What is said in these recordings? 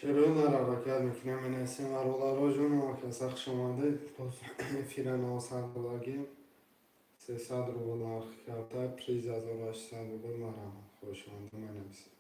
شروع حرکت میکنم این اسم و رولا رو جون که سخت شماده فیرن آسان بلاگیم 300 رو نرخ کرده پریز از 800 رو مرم خوشمانده من نمیسیم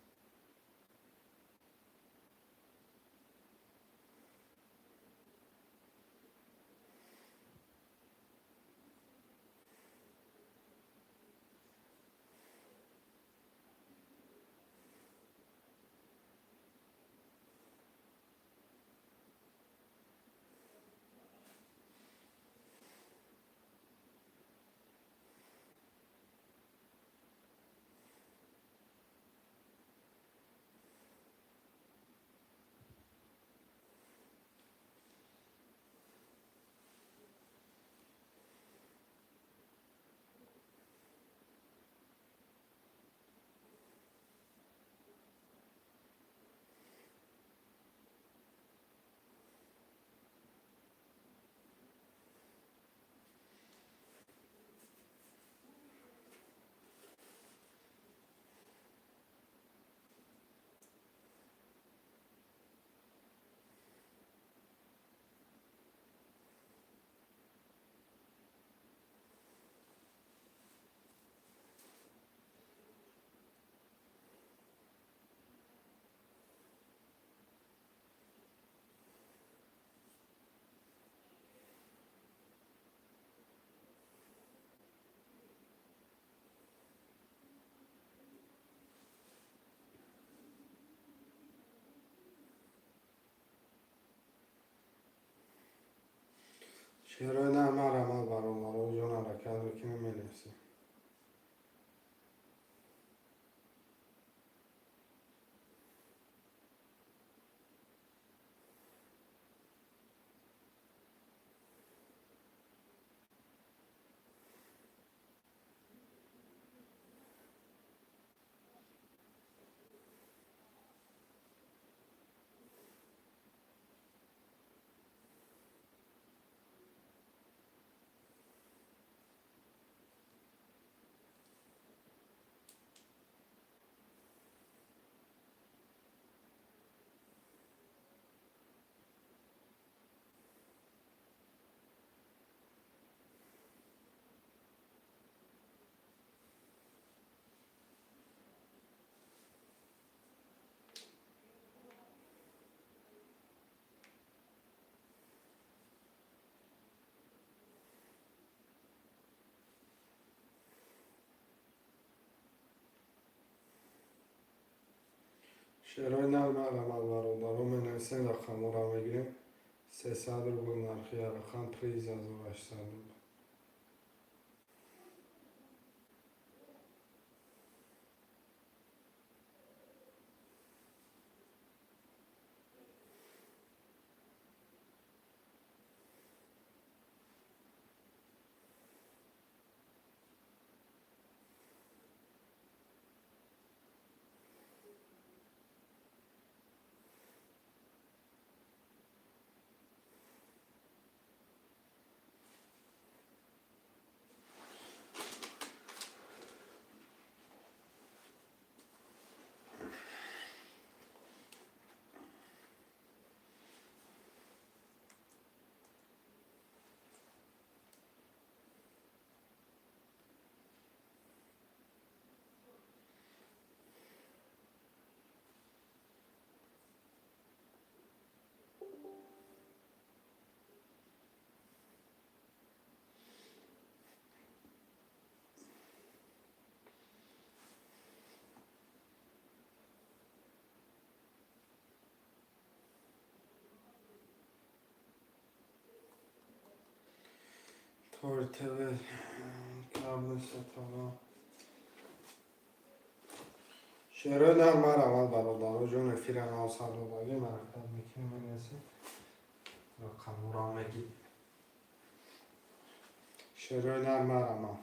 شروع نرم عمل برام رو جون حرکت میکنم من نمیسیم شروع نرم عمل برام من نمیسیم رقم رو میگیریم 300 رو نرخی رقم پریز از 800 رو تورتوه کابل ستالا شروع نرم عمل برام جون فیرن آسان بلاگیم حرکت میکنم من نمیسیم رقم رو میگیریم شروع نرم عمل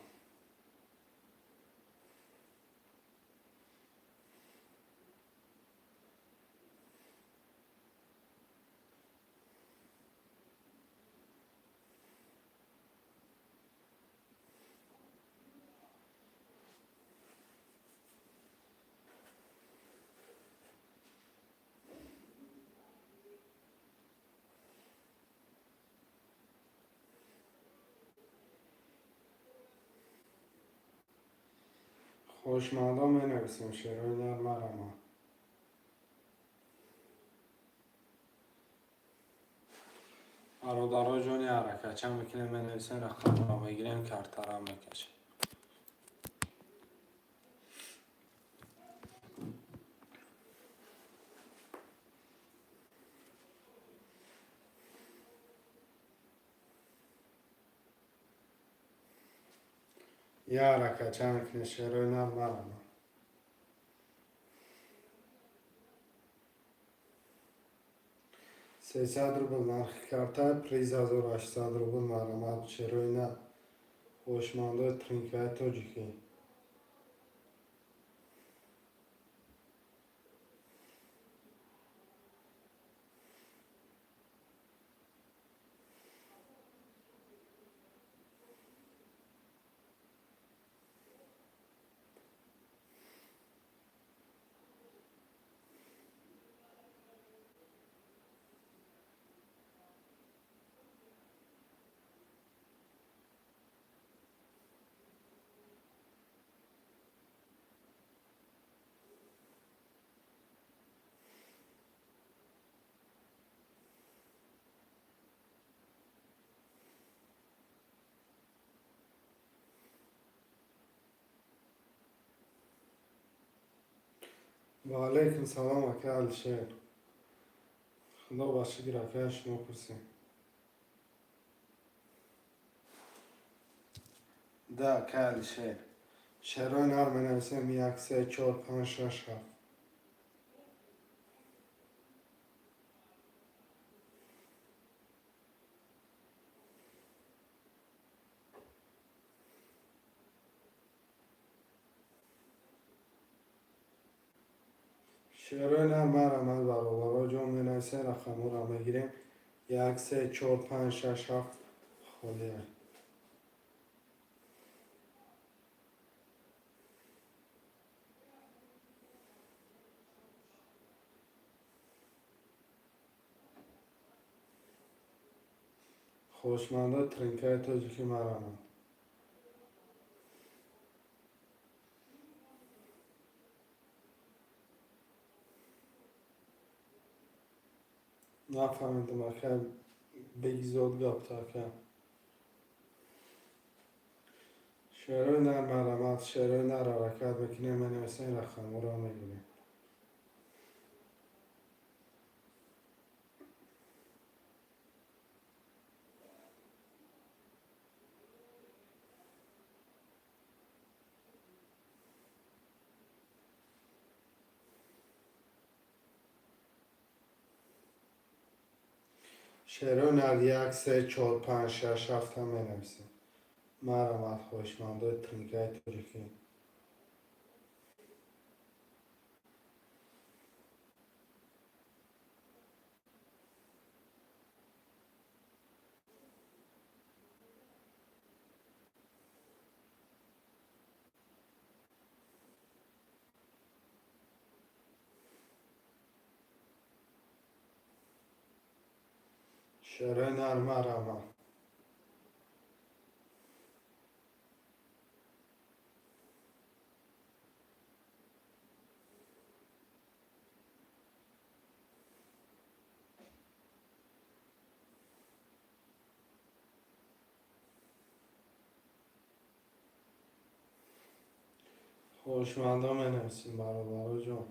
خوشمندم می نویسیم شعرهای نرم مرا. برادرها جونی حرکت چند میکنه می نویسیم رقم را بگیریم که ارترام میکشیم. یه حرکت چند میکنه شعرهای نرم مرا. ₹300 نرخ کرده پریز 1800 مرا. شعرهای نرم خوشمنده ترینکای تاجیکی. و علیکم سلام اکل شعر. خدا باشه گرفته شما پرسیم. ده اکل شعر. شعرهای نرم می نویسیم 1 3 4 5 6 7. شعرهای نرم مرا برابرها جون می نویسیم رقم را میگیریم 1 3 4 5 6 7 خالیه. خوشمنده ترینکای تاجیکی مرا. نفهمیدم اکل بگی زود گپ تا که شعرهای نرم مرا. شعرهای نرم حرکت میکنیم می نویسیم رقم را میگیریم. شعرهای نرم 1 3 4 5 6 7 هم می نویسیم. مرا خوشمنده ترینکای تاجیکی. شعرهای نرم مرا. خوشمنده می نویسیم برابرها جون.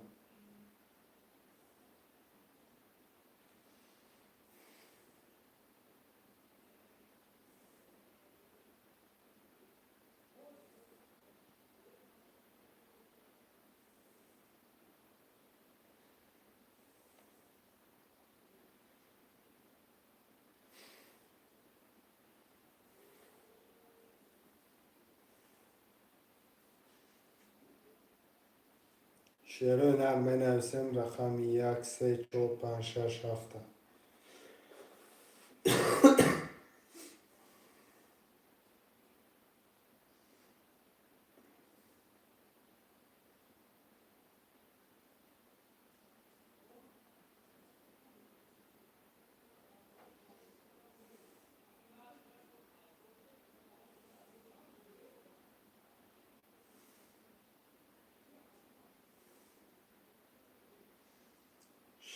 شعرهای نرم می نویسیم رقم 1 3 4 5 6 7.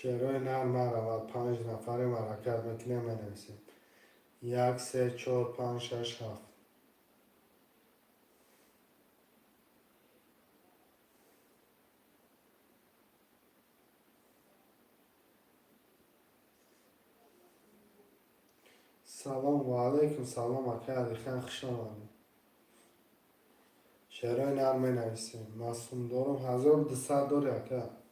شعرهای نرم مرمت 5 نفره حرکت میکنه منویسیم. 1 3 4 5 6 7. سلام و علیکم سلام اکا علی خان خوش آمدید. شعرهای نرم منویسیم. مصوم دارم 1200 داری اکا.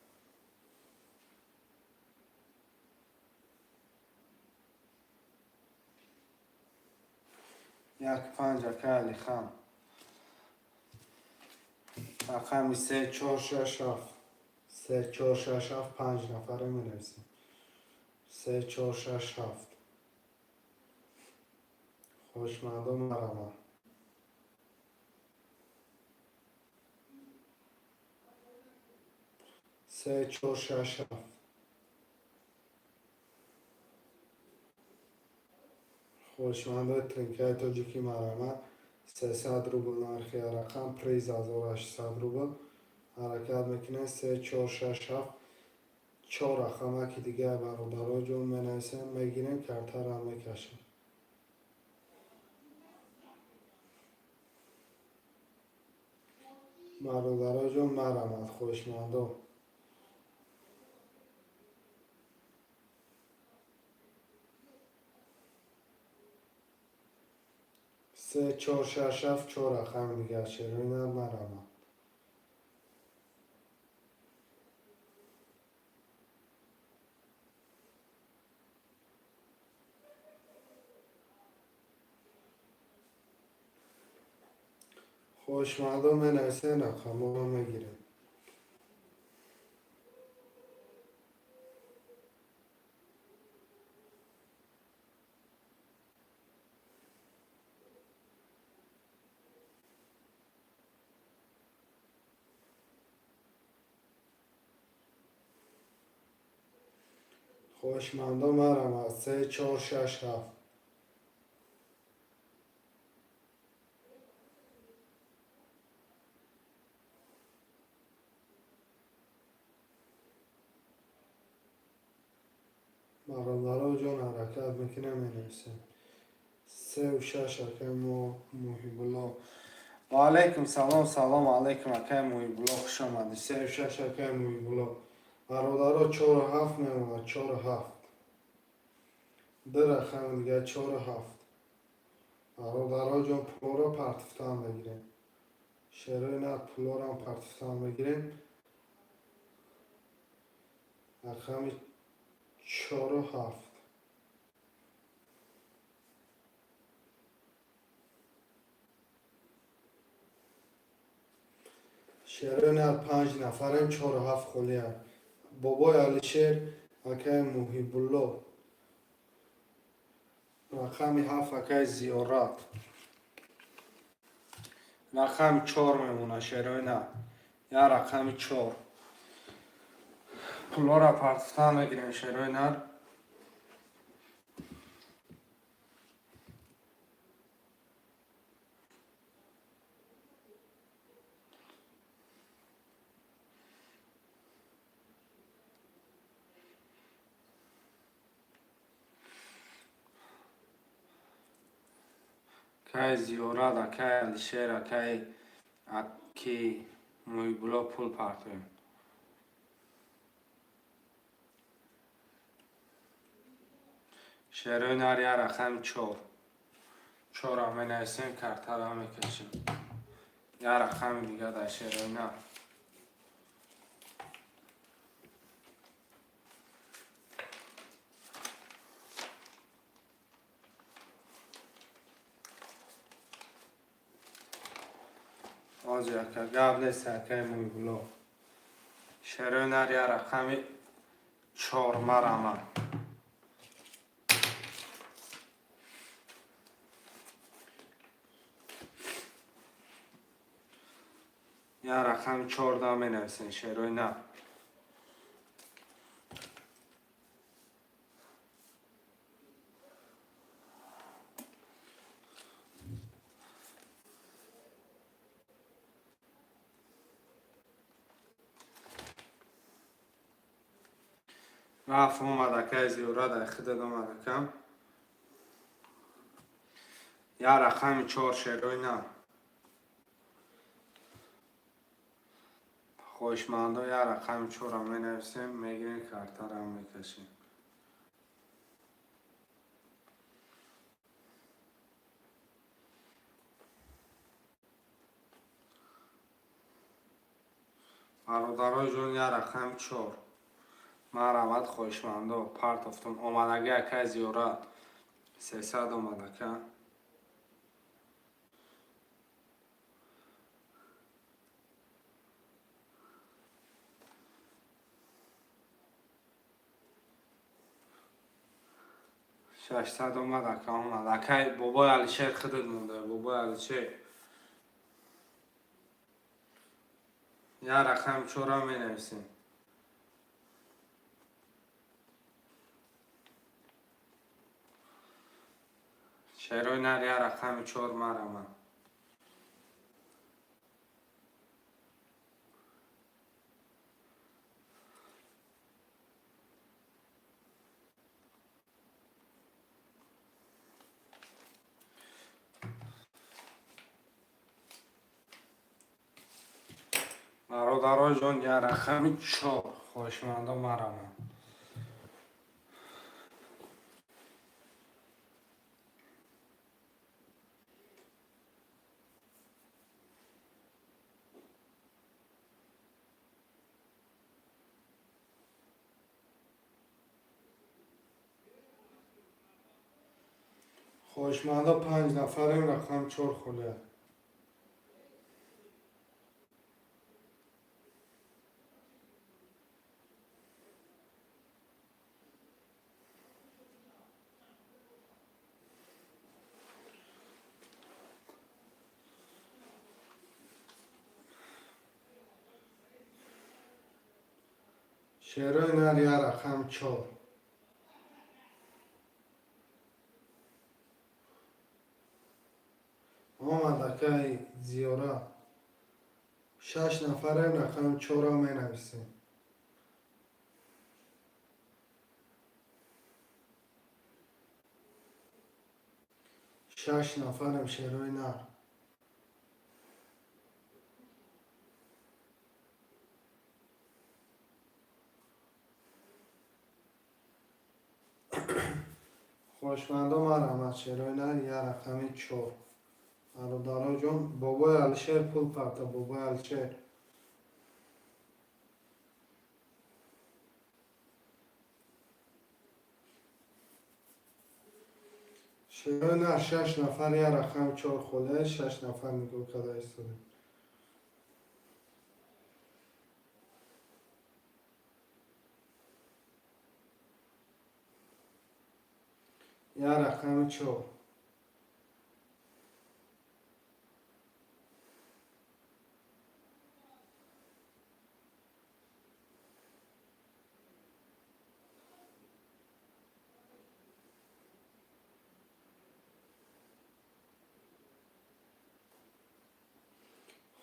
1 5 اکا علی خان. رقم 3 4 6 7. 3 4 6 7 5 نفره منویسیم. 3 4 6 7. خوشمندم مرمت. 3 4 6 7. خوشمنده ترینکای تاجیکی مرمت. 300 روبل نرخی رقم پریز 1800 روبل حرکت میکنه. 3 4 6 7. 4 رقم که دیگه برادرها جون منویسیم میگیریم کرتر هم میکشیم. برادرها جون مرمت خوشمنده. 3 4 6 7 4 رقم دیگه شروع مرمت. خوشمنده منویسیم رقم رو میگیریم. خوشمنده مرمت. 3 4 6 7. برادرها جون حرکت میکنه منویسیم. 3 و 6 اکای محیب الله. و علیکم سلام سلام علیکم اکای محیب الله خوش آمدید. 3 و 6 اکای محیب الله. برادرها 4 و 7 میمونه. 4 و 7. 2 رقم دیگه 4 و 7. برادرها جون پلو را پرتفتان بگیریم. شعرهای نه پلو را پرتفتان بگیریم. رقم 4 و 7. شعرهای نه 5 نفریم 4 و 7 خولی هم. بابای علی شیر اکای محیب الله. رقم 7 اکای زیارت. رقم 4 میمونه شعرهای نه. یا رقم 4. پولا را پرتفتان بگیریم شعرهای نه. اکای زیارت اکای علی شیر اکای اکی محیب الله پول پرتویم. شعرهای نر یا رقم 4. 4 هم منویسیم کرتر هم میکشیم. یا رقم دیگه در شعرهای نر. آجی اکا گب نیست اکای محیب الله. شعرهای نر یا رقم 4 مرمت. یا رقم 14 منویسین شعرهای نه. رفت اومدکه زیورا در خدد اومدکم یا رقم 4 شروع نه خوشمنده یا رقم 4 هم می نویسیم میگیریم کارتا رو میکشیم برادرای جون یا رقم 4 من روید خوشمنده پرت افتم اومدگی اکه زیورا 300 اومدکه 600 اومدکه بابای علیشیر خودت مونده بابای علیشیر یا رقم 4 هم می نویسیم شیروی نر یا رقم 4 مرمه برادرای جان یا رقم 4 خوشمنده مرمه خوشمنده 5 نفریم رقم 4 خوله شیروی نر یا رقم 4 آمدکه زیاره 6 نفریم رقم 4 هم می نویسیم 6 نفریم شیروی نر خوشمنده مرمه شیروی نر یا رقم 4 برادرای جان بابای علیشیر پول پرته بابای علیشیر شیروی نر 6 نفر یا رقم 4 خوله 6 نفر نگاه کده ایستاده یا رقم 4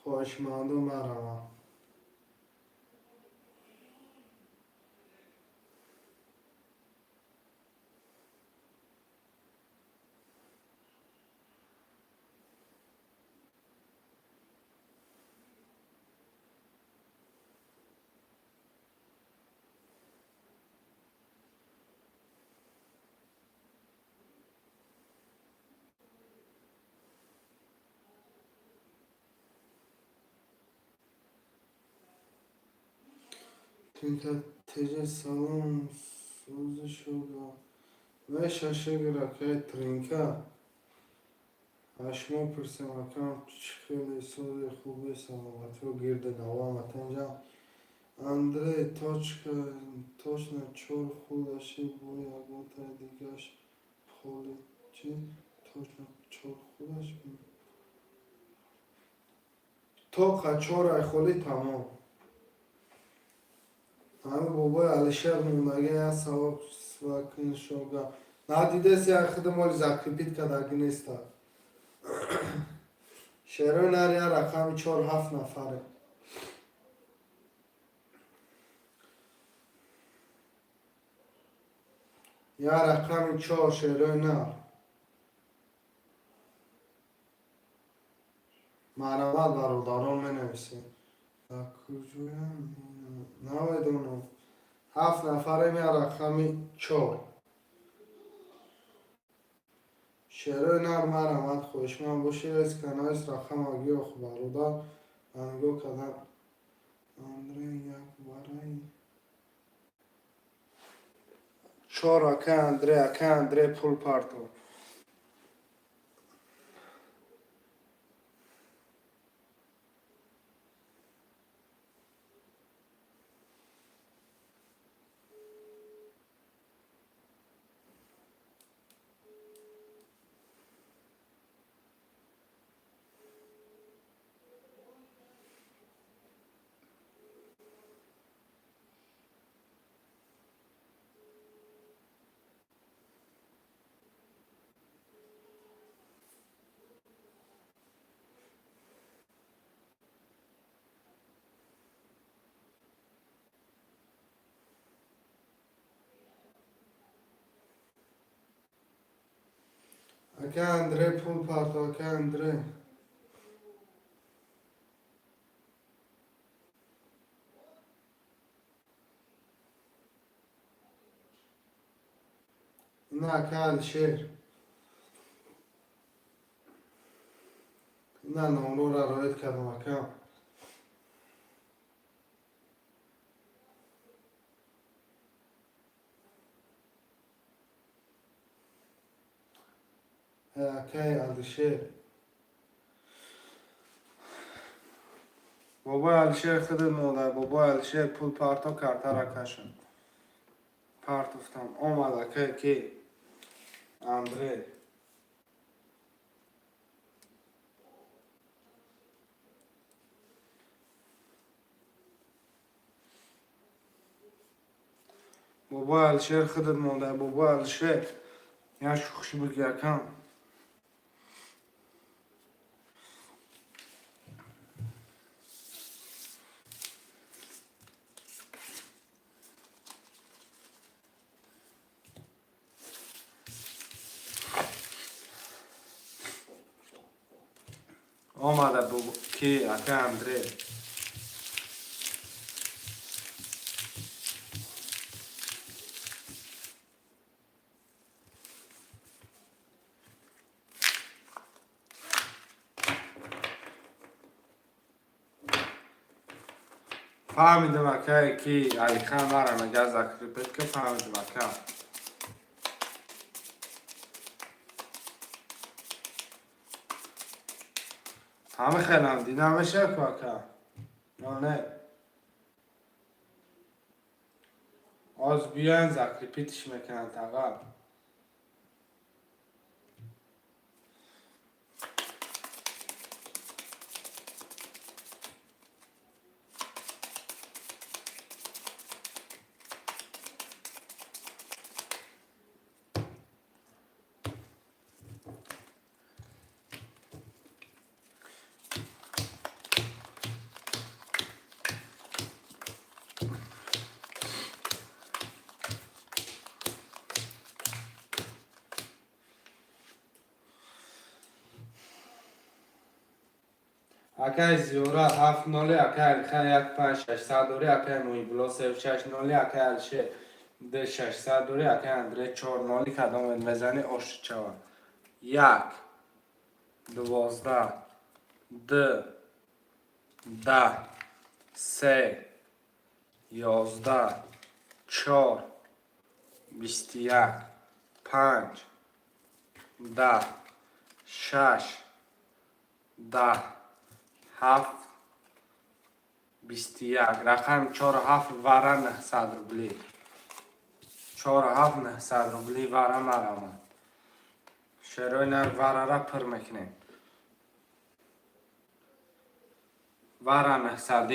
خوشمنده مرمه تینکه تیجه سالون سوزی شده و ششه گرکه ترینکه هشمو پرسیم اکم خیلی سوزی خوبی سلامتی و گرد دوامت اینجا اندری تاچ نه چور خودشی بوی اگوتا دیگش پولی چی؟ تاچ نه چور خودش بوی تا قچور ای خولی تمام همه بابای علیشیر موندگی یا سواب سوکن شوگا ندیده سی اخید مالی زکریپیت کدگی نیسته شیروی نر یا رقم 4 7 نفره یا رقم 4 شعرهای نر مرحمت برادران می نویسیم در کجایم نویدونم 7 نفره می رقم 4 شعرهای نر مرحمت خوشمن باشی از کنایست رقم آگی و برادر انگو کدن اندره یک برای 4 اکه اندره پول پارتو اکه اندره پول پارتو اکه اندره این اکه الشیر این نامرو را رایت کردم اکه اکه الشیر بابا الشیر خودت مادر بابا الشیر پول پارتو کرده را کشن پارتوفتم آمد اکه کی اندره بابا الشیر خودت مادر بابا الشیر یا شوخش بگی اکم آمده بابا کی اکه اندره فهمیدم اکه کی علی خان دارم اگه ذکر بید که فهمیدم اکه همه خیلی هم دیدمشه که اکه یا نه از بیان ذکر پیتش میکنن تقل اکه زیوره 7 نالی اکه الخه 1 5 600 دوری اکه نوی بلا 06 نالی اکه الشه ده 600 دوری اکه اندره 4 نالی کدام میزنی آش چوا 1 12 2 10 3 11 4 21 5 10 6 10 7 21 رقم 4 7 وره 900 روبلی 4 7 900 روبلی وره مرامد شروع نر وره را پر میکنیم وره 900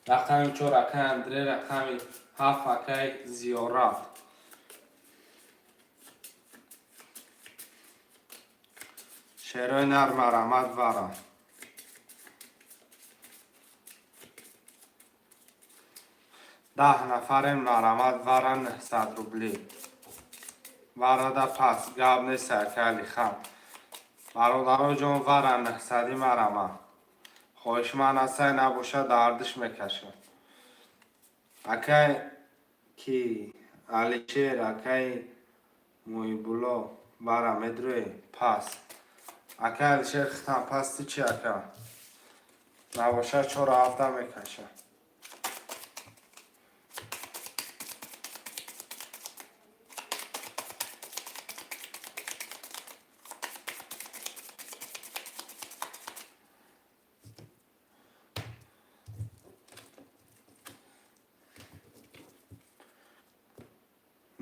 رقم 4 اکه اندره رقم 7 اکه زیارت شروع نر مرامد وره 10 نفر مرامد وره 900 روبلی варада пас гап нест ака алихан бародаро ҷон вара 900 марама хоҳишманд асай набошад ардиш мекашад акай ки алишер акай муҳибулло вара медрӯи пас акай алишер хитан пасти чи ака набошад 4-7 мекашад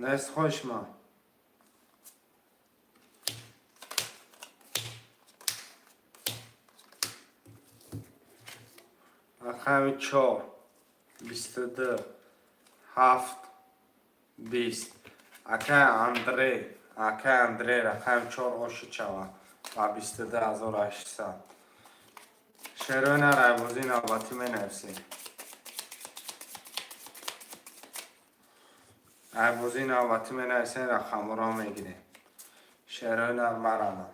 нест хоҳишманд рақами 4 22 7 20 акай Андрей рақами 4 ошичава ва 22800 шерои на райбозӣ навбатӣ менависем райбозӣ навбатӣ менависем рақамҳоро мегирем шерои на марама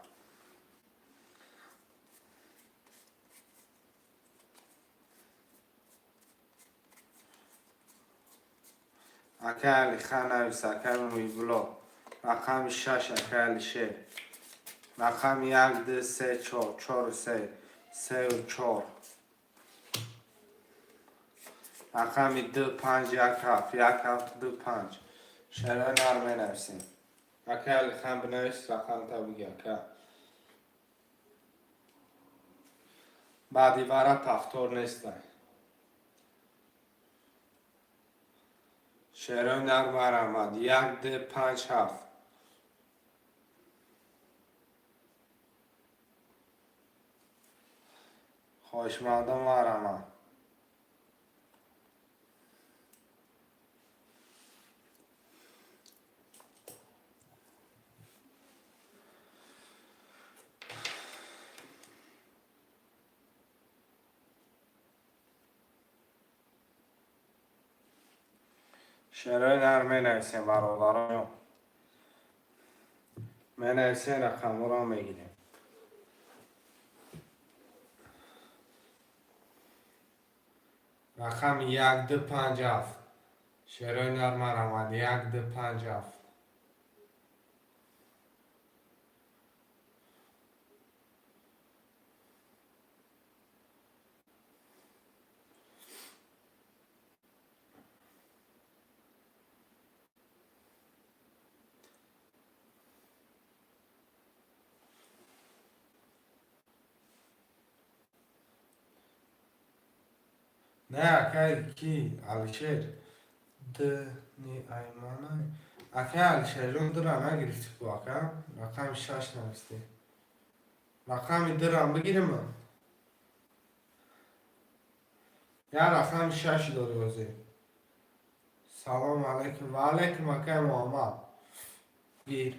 акай алихан навис акай муҳибулло рақами 6 акай алишер рақами 1 2 3 4 4 3 3 4 рақами 2 5 1 7 1 7 2 5 шерои нар менависем акай алихан бинавис рақамта биги ака баъди вара пафтор нестай шерои нар марамад 1 2 5 7 хоҳишмандон марамад шерои нар менависем бародарон менависем рақамҳоро мегирем рақами 1 2 5 7 шерои нар марамад 1 2 5 7 نه акай ки алишер дни аймана акай алишерон дурам нагирифти ку ака рақами 6 нависти рақами дурам бигирим я рақами 6 дори ози салом алейкум ва алейкум акай муҳаммад гир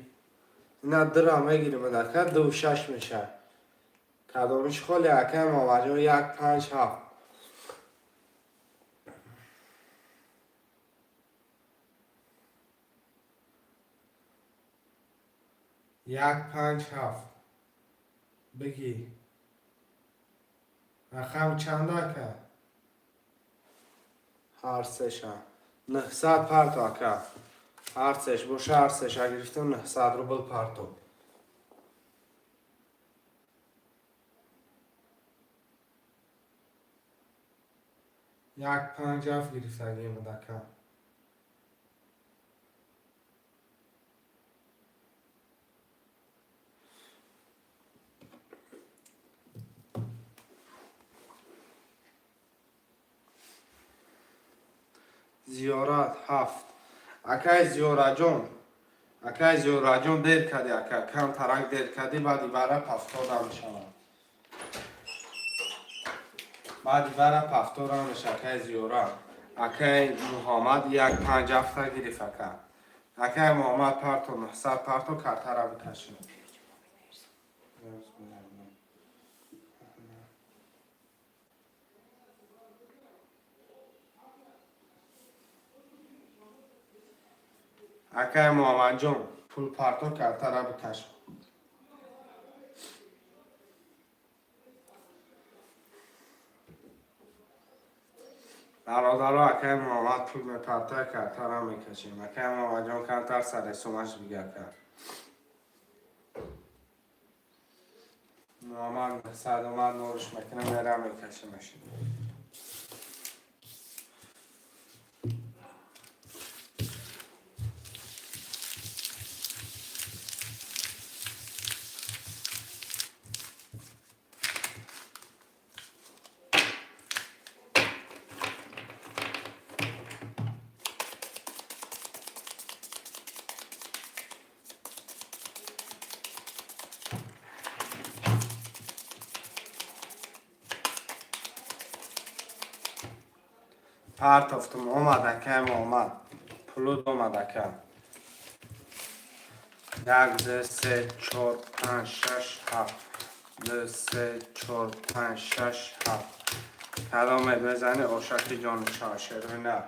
ина дурам мегирим ака 2 6 мешад кадомиш холи акай маваҷо 1 5 7 1 5 7 بگی رقم چند اکا هر سشا 900 پارتو اکا هر سش باشه هر سش اگر گرفتم 900 روبل پارتو 1 5 7 گرفتگیم اکا زیارت 7 اکای زیارت جون دیر کردی اکا کم ترک دیر کردی بعدی برای پفتاد میشم بعدی برای پفتاد میشه اکای زیارت اکای محمد 1 5 7 گرفت اکا اکای محمد پرتو 900 پرتو کارتر رو بکشیم اکای محمد جون پول پرتو کرده را بکش. برادرها اکه محمد پول می پرتو کرده را میکشیم. اکه محمد جان کمتر سر سومش بگر کرد. محمد صد اومد نورش میکنه میره میکشیمش. پرت افتم اومد کم اومد پلود اومد کم 1 2 3 4 5 6 7 2 3 4 5 6 7 کدامت بزنی اوشکی جان شاشر نه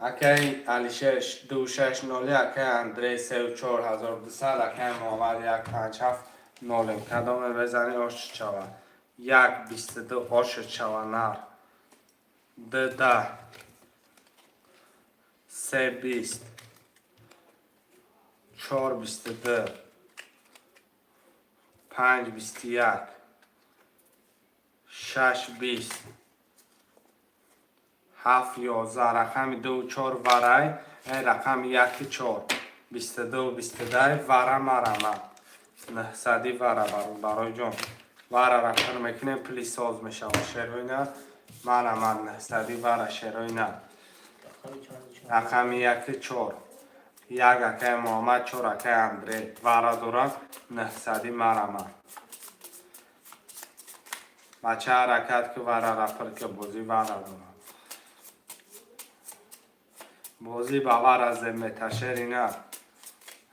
اکی علی 6 2 6 0 اکی اندری 34,200 اکی محمد 1 5 7 0 کدامت بزنی اوش چوا 1 22 اوش چوا نر 2 10 3 20 4 22 5 21 6 20 7 11 رقم 2 4 ورای رقم 1 4 22 22 ورا مرمه 900 ورا برای جان ورا رفتن میکنیم پلی ساز میشه شروع نه مرمه 900 ورا شروع نه رقم 1 4 یک اکه محمد 4 اکه اندری ورا دوران 900 مرمه بچه حرکت که ورا رفر که بازی ورا دوران بازی باور از متشری نه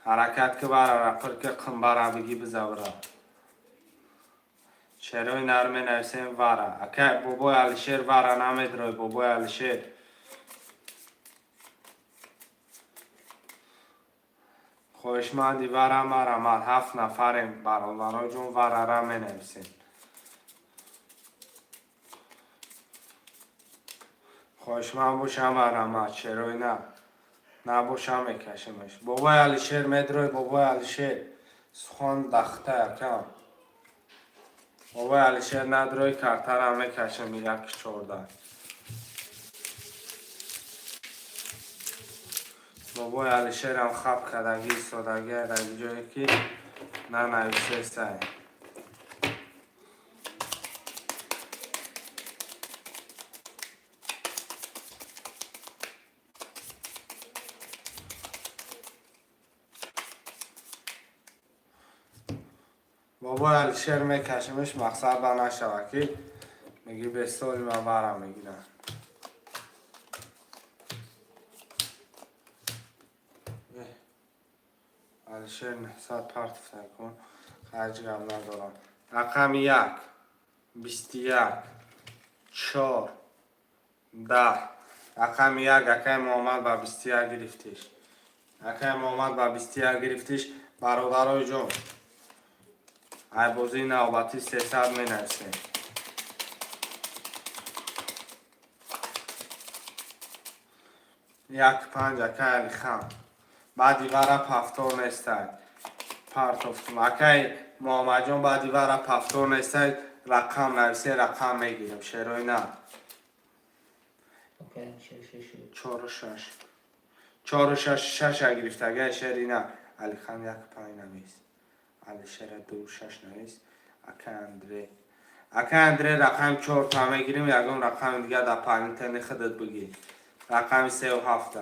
حرکت که برا رفر که قنبرا بگی بزورا شروع نرمه نویسیم ورا اکه بابای علیشیر ورا نمید روی بابای علیشیر خوشمندی ورا مرا مر 7 نفریم برادرای جون ورا را می نویسیم خوشمند باشم ورا مر شروع نه نباشم میکشیمش بابای علیشیر میدروی بابای علیشیر سخون دخته یکم بابای علیشیر ندروی کرتر هم میکشیم 1 14 بابای علیشیر هم خب کدگی سادگی در جایی که نه نویسه سعی بابای علیشیر میکشیمش مقصد با نشوه که میگی به سالی من برم میگیرم علیشیر 900 پرت فتن کن خرج گم ندارم رقم 1 21 4 10 رقم 1 اکه محمد با 21 گرفتیش اکه محمد با 21 گرفتیش برادرای جون ای بازی نوبتی 300 می نویسیم 1 5 اکه علی خان بعدی ورا پفتور نیستای پرت افتم اکه محمد جان بعدی ورا پفتور نیستای رقم نویسه رقم میگیریم شروع نه 4 و 6 4 و 6 6 گرفته اگه شری نه علی خان 1 5 نویس علی شیر 2 6 نویس اکه اندری رقم 4 تا میگیریم یکم رقم دیگه در پایین تنی خودت بگی رقم 3 و 7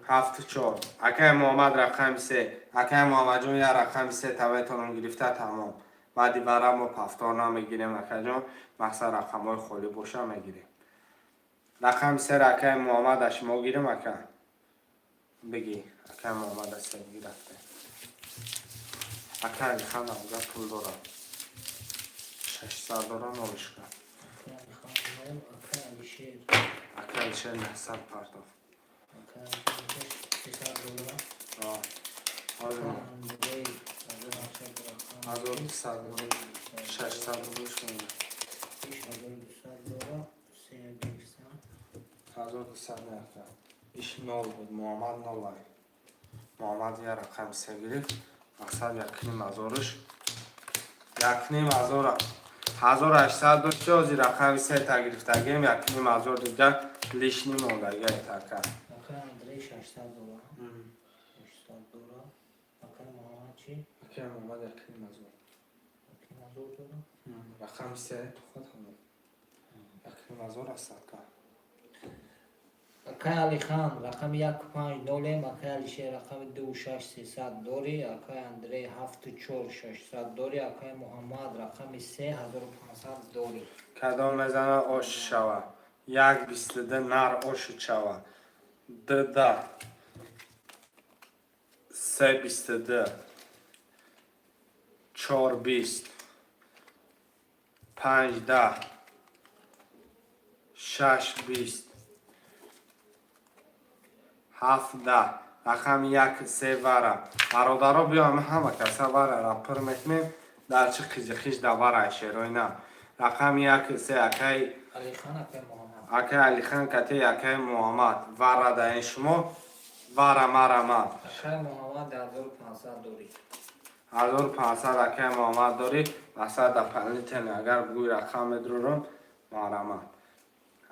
7 4 اکه محمد رقم 3 اکه محمد جون یا رقم 3 تا میتونم گرفته تمام بعدی برام ما پفتار نمیگیریم اکه جون مقصد رقم های خالی باشه میگیریم رقم 3 اکه محمد اش ما گیریم اکه بگی اکه محمد اش گرفته اکه علی خان آموزه پول دارم 600 دارم نوش کن اکه علی شیر 900 پرتاف 1200 600 شما 1200 نفر ایش نول بود محمد نول محمد یه رقم سه گرفت مقصد یکنیم ازارش یکنیم ازار 1800 داشت جازی رقم سه تا گرفتگیم یکنیم ازار دیگر لیش نیم اونده یه تکر Andrei 600 dolar. 600 dolar. Bakalım Muhammed çi? اکه محمد یکنیم ازار Bakayım az oldu mu? رقم سه خود همون یکنیم ازار است که Akay Ali Khan rakam 150 Akay Alişe rakam 2300 dori Akay Andrei 7400 dori Akay Muhammed rakam 3500 dori کدام میزنه آش شوه یک بیستده نر آش شوه ده سه بیستده چار بیست پنج ده شش بیست هفت ده رقم یک سه وره برادرها بیام همه کسا وره را پر میکنیم در چه خیش ده وره شیروی نه رقم یک سه اکی Ali Khan Akay Muhammed اکی علی خان کتی اکی محمد وره ده این شما وره مره ما Akay Muhammed 1500 dori 1500 اکی محمد داری مثلا در پنیتن اگر بگوی رقم درورم مره ما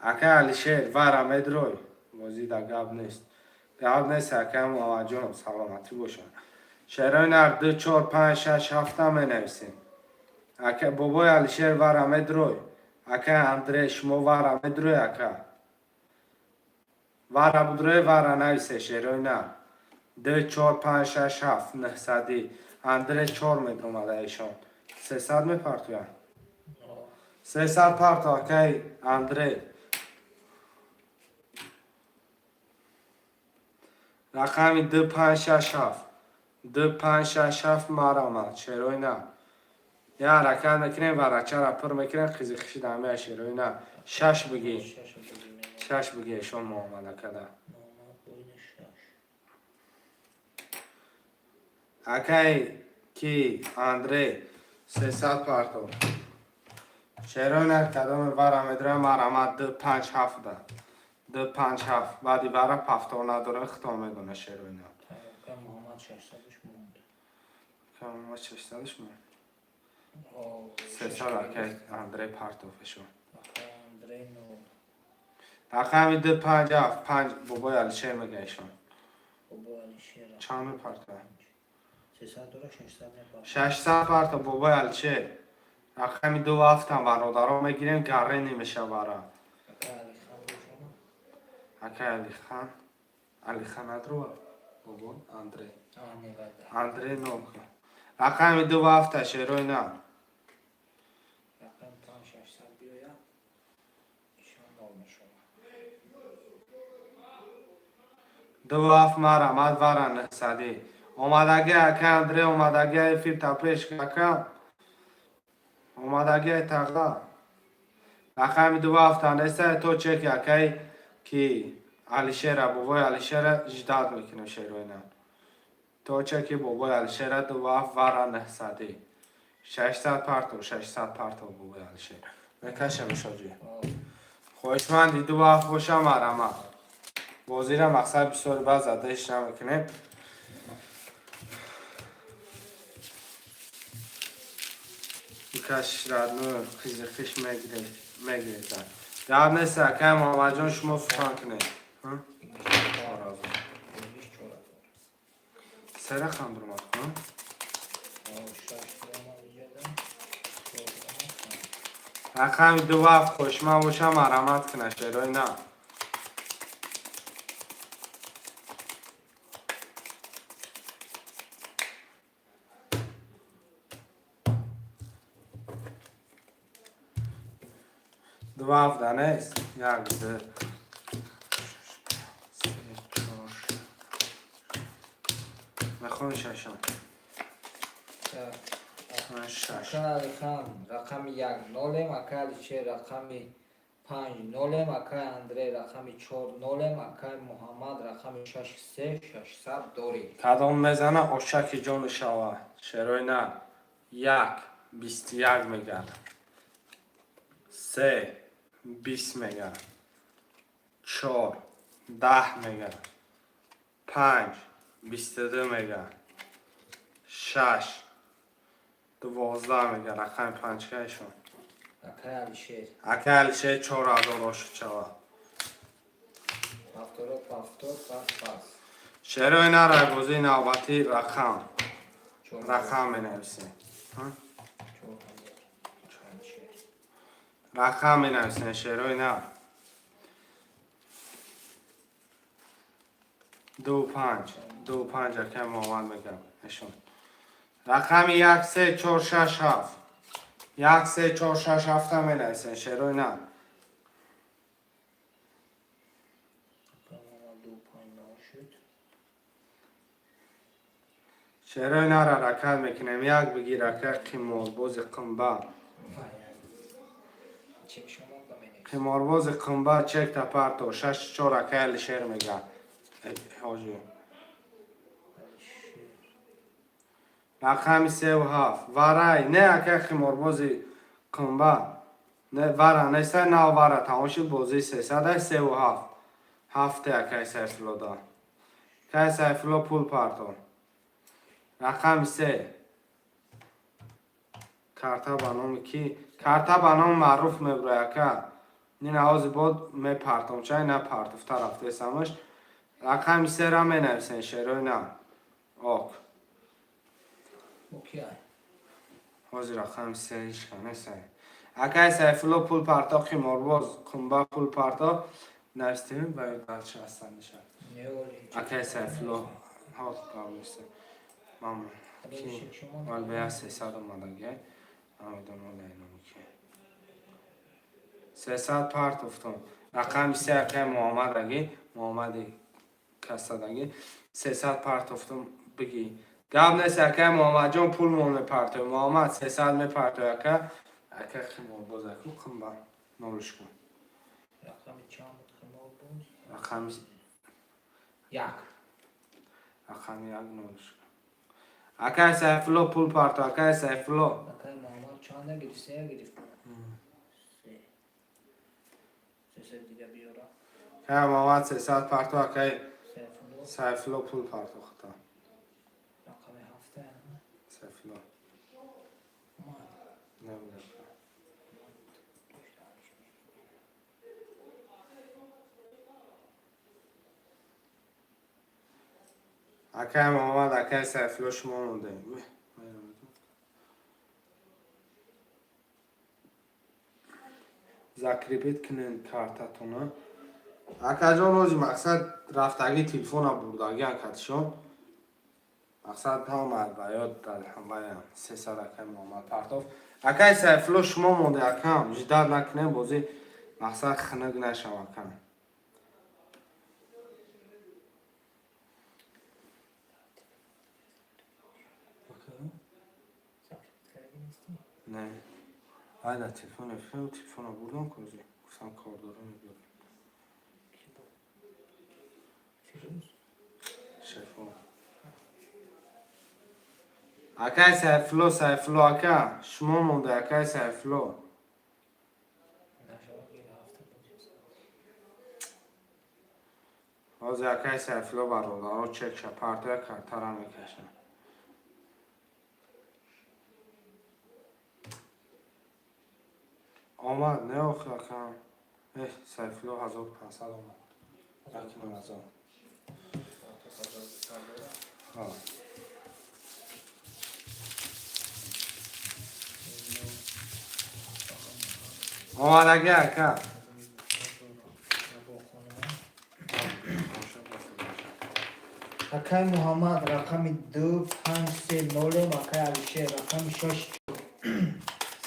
اکی علی شیر وره مدروی موزی در گب نیست گب نیست اکی محمد جانم سلامتی باشن شیرهای نر 2 4 5 6 7 می نویسیم اکی بابای علی شیر وره مدروی اکی اندره شما وره مدروی اکی وره بدروی وره نویسه شیرهای نر 2 4 5 6 7 900 اندره 4 متر اومده ایشان 300 می پرتوی 300 پرتو اکی اندره رقمی 2 5 6 7 2 5 6 7 مرامت شیروی نه یا حرکت نکنیم و رچه را پر میکنیم خیزی خیشی دمه شیروی نه 6 بگی 6 بگی ایشان معامله کده Muhammed boyunu 6 اکی کی اندره 300 پرتو شیروی نه کدام ورم ادره مرامت 2 5 7 ده 2 5 7 بعدی برای پفتار نداره خطا میدونه شیروی نه Akay Muhammed 600'mış bulundu کم ما 600ش من O 300 اکی اندره پرتو فشون Akay Andrei ne oldu? رقمی 2 5 7 5 بابای علیشه میگه ایشان Baba Alişe چند پرتو 300 dolar 600 ne var? 600 پرتو بابای علیشه رقمی 2 7 هم برادرها میگیریم گره نمیشه برا Akay Ali Khan boşuna اکی علی خان ادرو بابا اندره Anne verdi اندره نو رقمی 2 7 شیروی نه Rakam tam 600 diyor ya İnşallah olmuş ona 2 7 مرا مد ورن نقصدی اومدگی اکی اندره اومدگی فیر تپش ککم اومدگی تقلا رقمی 2 7 نیسته تو چک اکی کی علیشه را بابای علیشه را جداد میکنه شیروی نه تو چکی بابای علیشه را 2 7 ورن نقصدی 600 پرتو 600 پرتو بابای علیشه میکشه شاجی خوشمندی 2 7 باشم مرمه بازی را مقصد بسیار باز زدهش نمیکنیم کش را نور خیزی خیش میگیره زن در نیست اکه محمد جان شما فکان کنید Olmuş çorap var سه رقم درمات کن O şaştırma ricadan رقم 2 7 خوشمند باشم مرمت کنه شیرای نه دو هفت نیست یک دو سه چهار میخوام ششم من شش Akay Ali Khan rakami 1 nolem Akay Alişe rakami 5 nolem Akay Andrei rakami 4 nolem Akay Muhammed rakami 6 600 dori کدام میزنه آشک جان شوه شیرای نه یک 21 میگه. 3 20 میگه. 4 10 میگه. 5 22 میگه. 6 12 میگه. رقم 5 که شون اکای علیشیر اکل شه 4000 شد شود. هفتاد پس شعر اینا را بازی نوبتی رقم چهار می نویسیم. هزار. رقم می نویسیم شعر اینا 2 5 که محمد میگم نشون رقم 1 3 4 6 7 1 3 4 6 7 می نویسیم شعر اینا شعر اینا را رکل میکنیم. یک بگی رکل قیمارباز قنبه قیمارباز قنبه چک تپرتو 6 4 رکل شعر میگه حاجی رقم 3 و 7 ورای نه اکه قیمارباز قنبه نه ورا نیسته نه ورا تمام شد بازی 300 3 و 7 7 اکه سیفلو دا که سیفلو پول پرتو رقم 3 کارتا بانام کی کارتا بانام معروف میبره که نین آواز بود می پرتم چای نه پرتف طرف سمش رقم 3 را می نویسین شروع نه آک حاضر رقم 3 ایش کنه سای اکای سیفلو پول پرتا قیمارباز قنبه پول پرتا نویستیم باید بچه هستن نشد اکای سیفلو ها کامیسته ماما کی وال بیا 300 اومده گه آمدون ولی اینو که 300 پارت افتون رقم 3 که محمد اگه محمد کساد اگه 300 پارت افتون بگی گاب نیست که محمد جان پول مون میپرته محمد 300 میپرته که خیمون باز اکو کن با نولش کن رقم چند خیمون باز رقم یک رقم یک نولش کن اکای سیفلو پول پرته اکای سیفلو اکای محمد چند نگیری سه گرفت سه دیگه بیارا که محمد 300 پرته اکای سیفلو پول پرته خطا رقم هفته سیفلو نمیده اکای محمد اکای سیفلو شما مونده زکریبیت کنین کارتاتونا اکا جان روزی مقصد رفتگی تلفون ها بردگی اکتشون مقصد هم البیاد در همه 300 اکای محمد پرتاف اکای سیفلو شما مونده اکام جدار نکنه بازی مقصد خنگ نشم اکام نه های در تلفون افیل تلفون ها بردم کنزی گفتم کار دارم بیارم شفا اکای سیفلو اکا شما مونده اکای سیفلو حاضر اکای سیفلو برادر چک شپرته کارتر میکشن آمد نه آخه کم سیفلو 1500 آمد رقم از آن آمد اگه اکا اکای محمد رقم 2 5 3 0 اکای علیشه رقم 6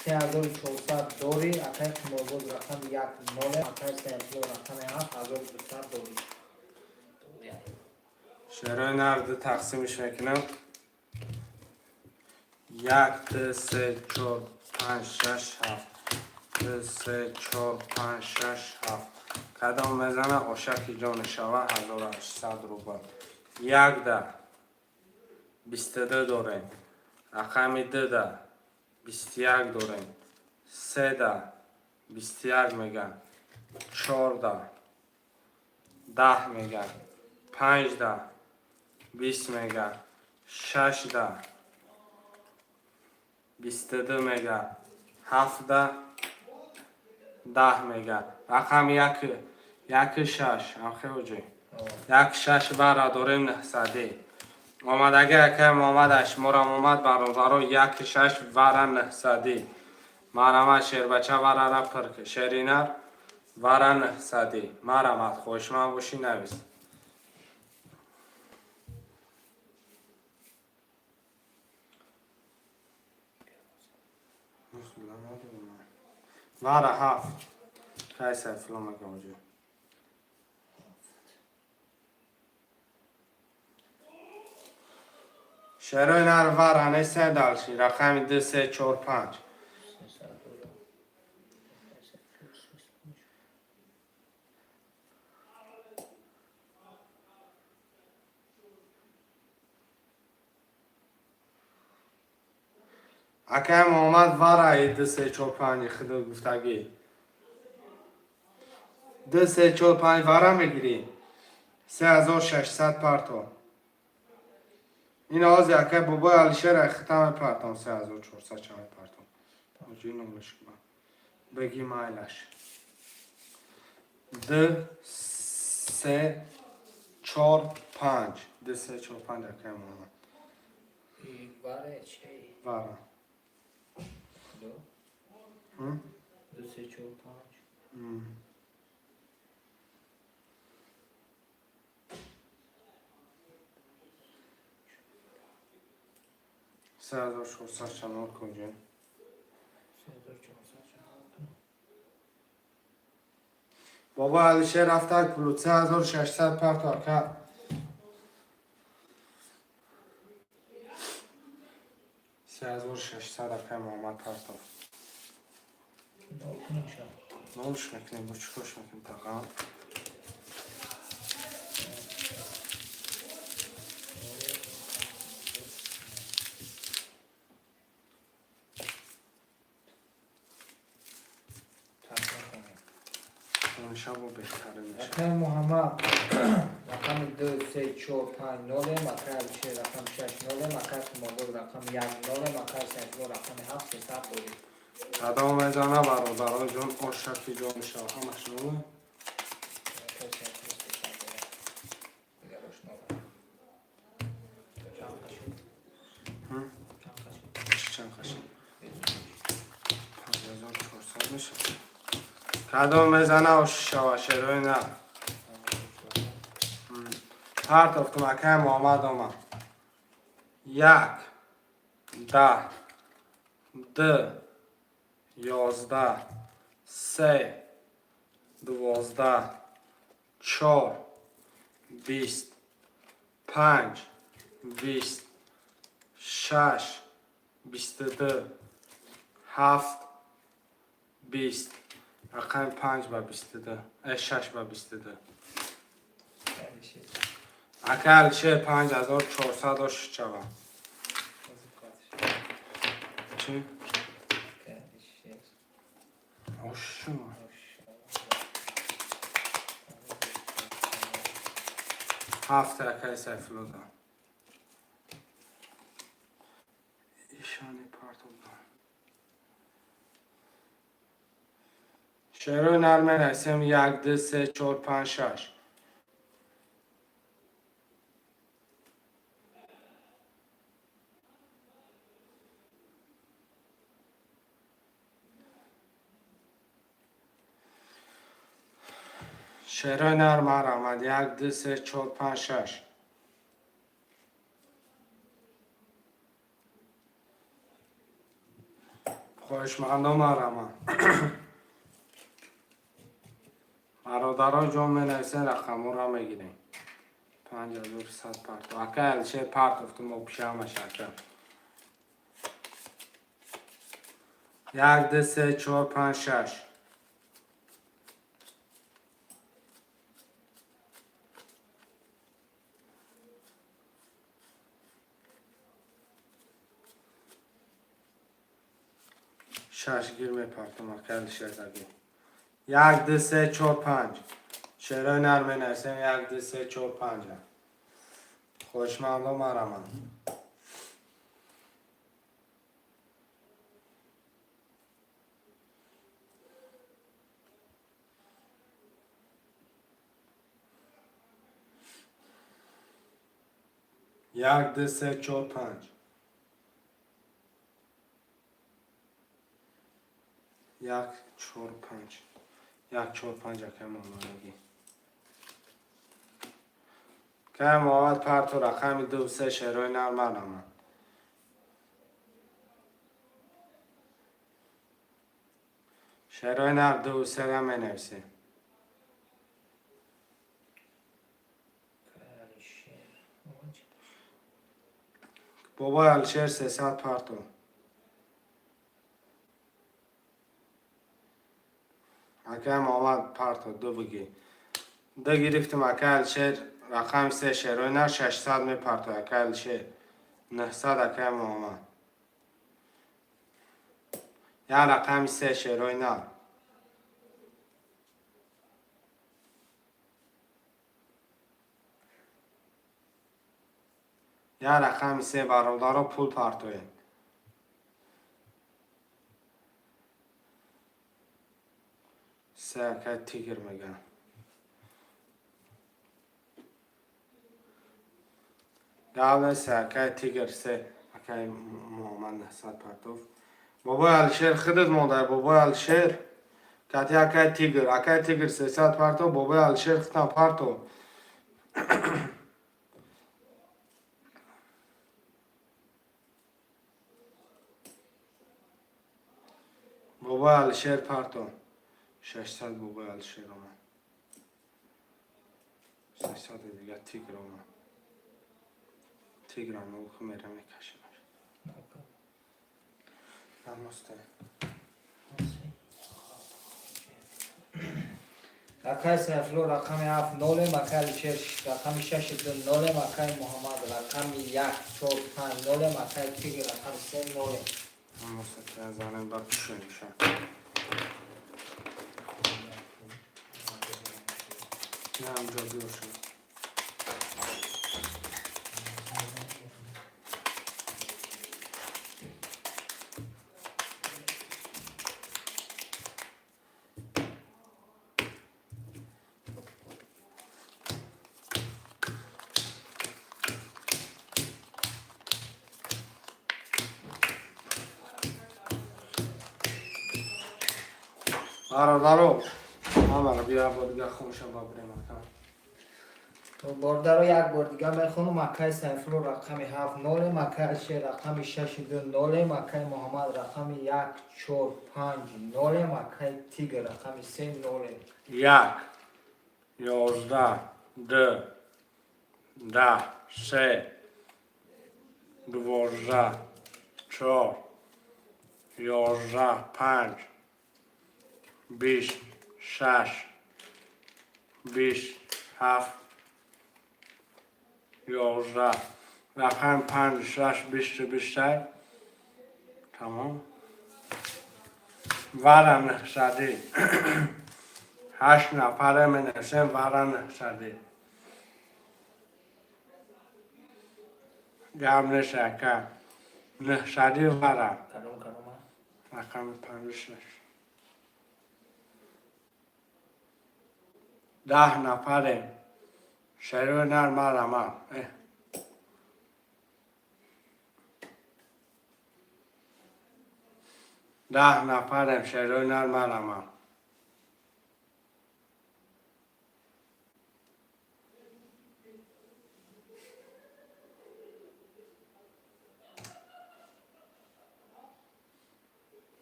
3400 دوری اکای خیمارباز رقم 1 0 اکای سیفلو رقم 7 1200 دوری شعرهای نرد تقسیمش میکنم 1 2 3 4 5 6 7 2 3 4 5 6 7 کدام میزنه عاشق جان شوه 1800 روبل 1 ده 22 داریم رقم 2 ده 21 داریم. 3 ده 21 میگن. 4 ده 10 میگن. 5 ده 20 میگن. 6 ده 22 میگن. 7 ده 10 میگن. رقم یک 6 آخه اوجی. 1 6 برا داریم 900. آمدگی یکم آمدش مرم آمد برادرو 1 6 ورا 900. مرمت شیر بچه ورا را پرک شیرینر ورا 900. مرمت خوشمن باشی نویس. ورا 7 کیسه فلومه کنجی. شروع نر ورا نیسته دالشی رقم 2 3 4 5. اکم آمد ورای 2 3 4 5 خدا گفتگی 2 3 4 5 ورا میگیری 3600 پرتون. این آواز یکه بابای علیشیر اختم پرتون 3400 چند پرتون. آجی نمونش کنم بگی مایلش 2 3 4 5 2 3 4 5 اکم آمد باره چی؟ ورا 2 3 4 5 3400 چند کنجی 3400 بابا علیشه رفته کلو 3600 پرتون که 3600 اکم آمد پرتون. نولش میکنیم با چکاش میکنیم تقام نمیشه با بهتره میشه. رقم محمد رقم 2 3 4 5 0 مکر چه رقم 6 0 مکر مادر رقم 1 0 مکر سفر رقم 7 3 داری. قدم میزنه برادرای جون آشکی جان شاه همش نوه چند خشم 5400 میشه. قدم میزنه آششا شروع نه پرت افتم اکم آمد آمد 1 10 2 11 3 12 4 20 5 20 6 22 7 20 رقم 5 با 22 6 با 22 اکل شه 5400 چوا چی؟ اوشو هفت اکل سفلو دا ایشانی پارتو دا شروع نرمه نسیم 1 2 3 4 5 6 شروع نرمه آمد 1 2 3 4 5 6 خوشمندم آرامه برادران جان می نویسین رقم را میگیریم 5100 پرتو اکل چه پرت افتم و پیشم شکر 1 2 3 4 5 6 1 شش گیر میپرتم اکل شیر دگی. یک دو سه چهار پنج. شعرهای نرم نویسیم. یک دو سه چهار پنج. خوشمند و مرمند. یک دو سه چهار پنج. یک چهار پنج. یک چهار پنج که مامانگی. که مواد پرت و رقم دو سه شعرهای نرم مرمند. شعرهای نرم دو سه هم می نویسیم. بابای الشیر 300 پرتو. اکه محمد پرتو دو بگی. دو گرفتم اکه الشیر رقم سه شعرهای نر 600 می پرتو اکه الشیر 900 اکه محمد. یا رقم سه شعرهای نر. یا رقم سه برادر پول پرتوی. سه اکه تیگر میگن. داوله سه اکه تیگر سه اکه محمد 900 پرتو. بابای الشیر خودت مونده بابای الشیر کتی اکه تیگر 300 پرتو بابای الشیر خودم پرتو. بابای الشیر پرتو 600 بابای الشیر آمد 600 دیگه تیگر آمد تیگر آمد او که میره میکشه نمسته اکای سفلو رقم 7 نول مکای چرش رقم 6 دو نول مکای محمد رقم 1 4 5 نول مکای تیگر رقم 3 نول نمسته که از آنه با کشون میشه نه همجا بیو شد برادرو همه رو بیا با دیگه خونشم با بریم اکم تو برده رو یک بار دیگه میخونم مکای سفلو رقم 7 نول مکای چه رقم 6 دو نول مکای محمد رقم 1 4 5 نول مکای تیگر رقم 3 نول 1 11 2 10 3 12 4 11 5 26 27 11 رقم 5 6 20 تمام ورم نقصدی 8 نفره می نسیم ورم نقصدی گم نشه که نقصدی ورم کدوم کدوم رقم 5 6 10 نفره شروع نرم رمان 10 نفره شروع نرم رمان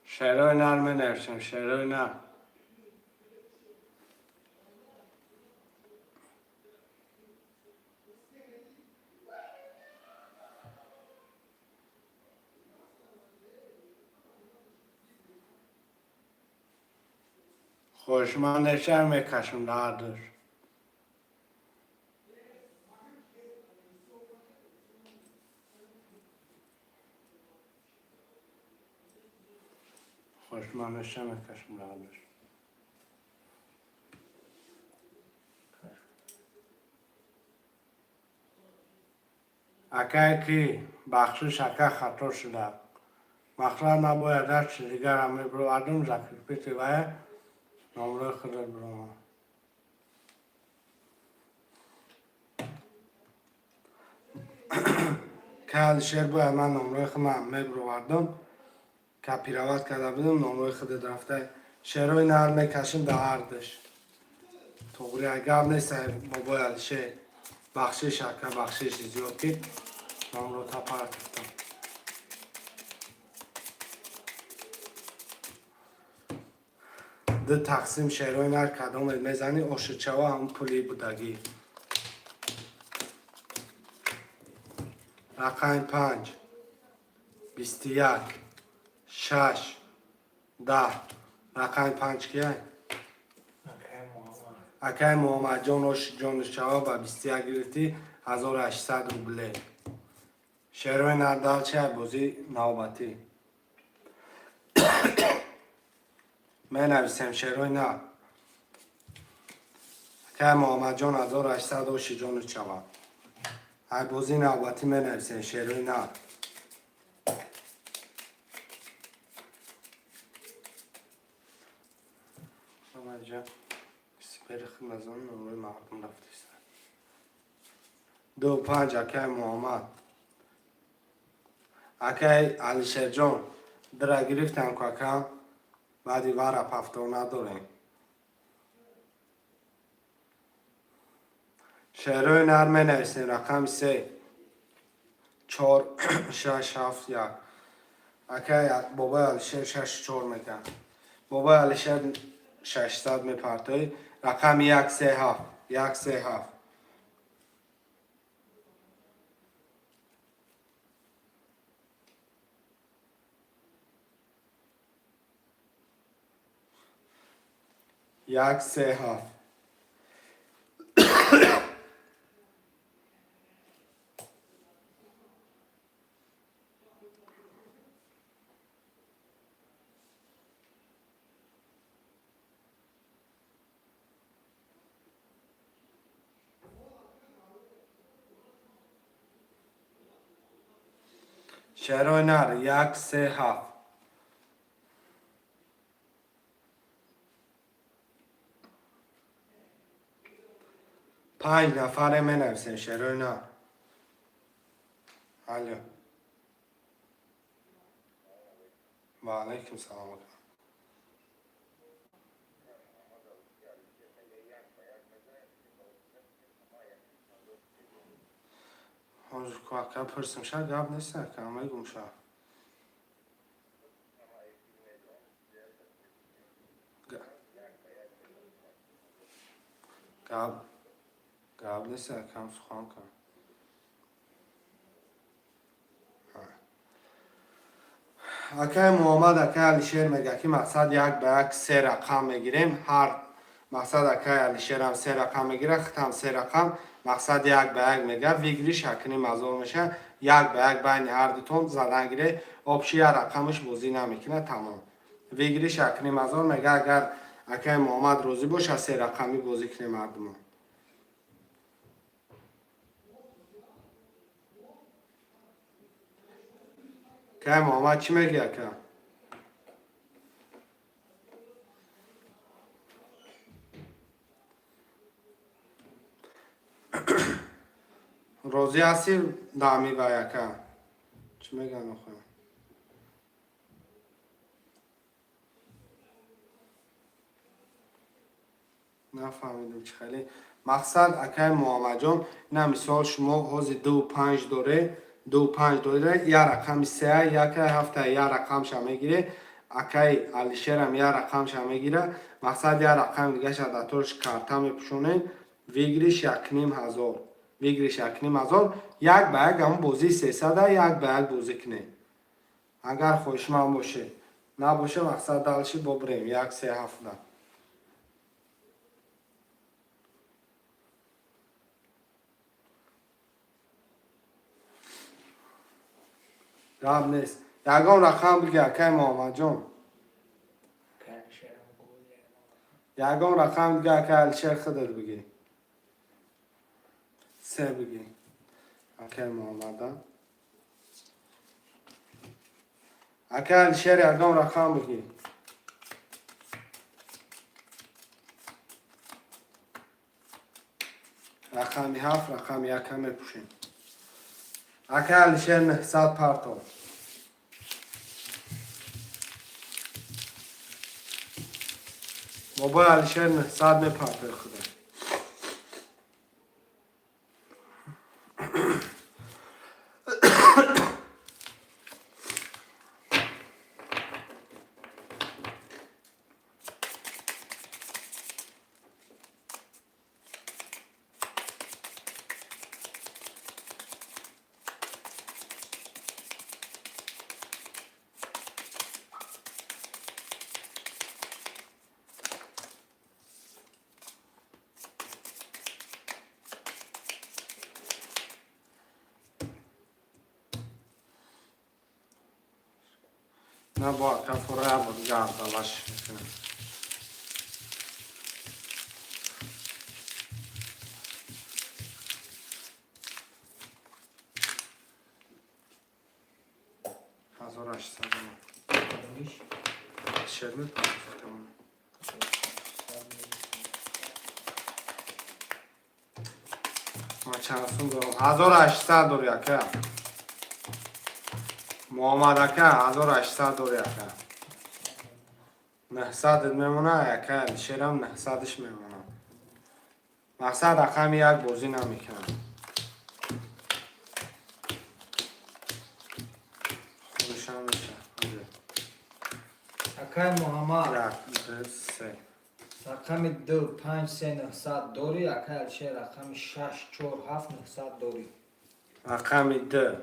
شروع نرم نرسیم شروع نرم خوشمندشم میکشم در دوش خوشمانش نمیکشم راندش. اکه کی بخشش اکه خطا شده. مخلا نباید هرچی دیگر همه برادم زکر پیتی باید نمره خود برام. که حال شیر باید من نمره خود همه برادم که پیروت کرده بودم نمره خود درفته شیروی نهر میکشم در عردش. توقری اگر نیست بابای علیشه بخشش اکه بخشش زیاد که نمره تا پرد کردم. دو تقسیم شیروی نهر کدام میزنی آشچوا هم پولی بودگی. رقم 5 21 6 10 رقم 5 کیه؟ اکه محمد جان آش جان شواب و 21 گرفتی 1800 روبله. شیروی نردال چه بازی نوبتی می نویسیم شیروی نه اکه محمد جان 1800 آش جان شواب های بازی نوبتی می نویسیم شیروی نه جا سپر خدمزان نمره مردم رفتی سر 25 اکه محمد اکه علیشیر جان در گرفتم که بعدی وارا پفتو نداریم. شیروی نرمه نویسیم رقم 3 4 6 7 1 اکه بابای علیشیر 6 4 میکن بابای علیشیر 600 میپرتوی رقم 1 3 7 1 3 7 1 3 7 شیروی نر 1 3 7 5 نفره می نویسیم شیروی نر الو و علیکم سلام هنوز که پرسیم شد گاب نیست که همه گم شد گاب نیست که هم سخان کن اکه محمد اکه علیشیر میگه که مقصد یک به یک 3 رقم میگیریم هر مقصد اکه علیشیر هم 3 رقم میگیره ختم 3 رقم مقصد یک به یک میگه ویگری شکنی مزور میشه یک به یک بین هر دوتون زدن گیره آبشی هر رقمش بازی نمیکنه تمام ویگری شکنی مزور میگه اگر اکه محمد روزی باشه 3 رقمی بازی کنه مردم که محمد چی میگه اکه روزی هستی دامی با یکه چی میگن آخه نفهمیدم چی خیلی مقصد اکه محمد جان نه مثال شما حوزی 2 5 داره 2 5 داره یا رقم 3 یک هفته یا رقم شما میگیره اکه علیشیر هم یا رقم شما میگیره مقصد یا رقم دیگه شد اتورش کارتا میپشونه ویگریش 1500 ویگریش 1500 یک به یک هم بازی 300 یک به یک بازی کنه اگر خوشمان باشه نباشه مقصد دلشی ببریم 1 3 7 گاب نیست یکم رقم بگه اکه محمد جان یگان رقم دیگه که الشیر خودت بگی. 3 بگی. اکه محمد. اکه الشیر یگان رقم بگی. رقمی 7 رقم 1 همه پوشیم. اکه الشیر 900 پرتو. بابا الشیر 900 میپرته خدا. نه با کفره بود گرد باش میکنم. هزار 800 شیر میپرفتم. ما چند سون دارم 1800 داری اکه محمد اکه 1800 داری اکه 900 میمونه اکه شیرم 900ش میمونه مقصد رقم 1 بازی نمیکنم خودش هم میشه اکای محمد 1 2 3 رقم 2 5 3 900 داری اکای الشیر رقم 6 4 7 900 داری رقم 2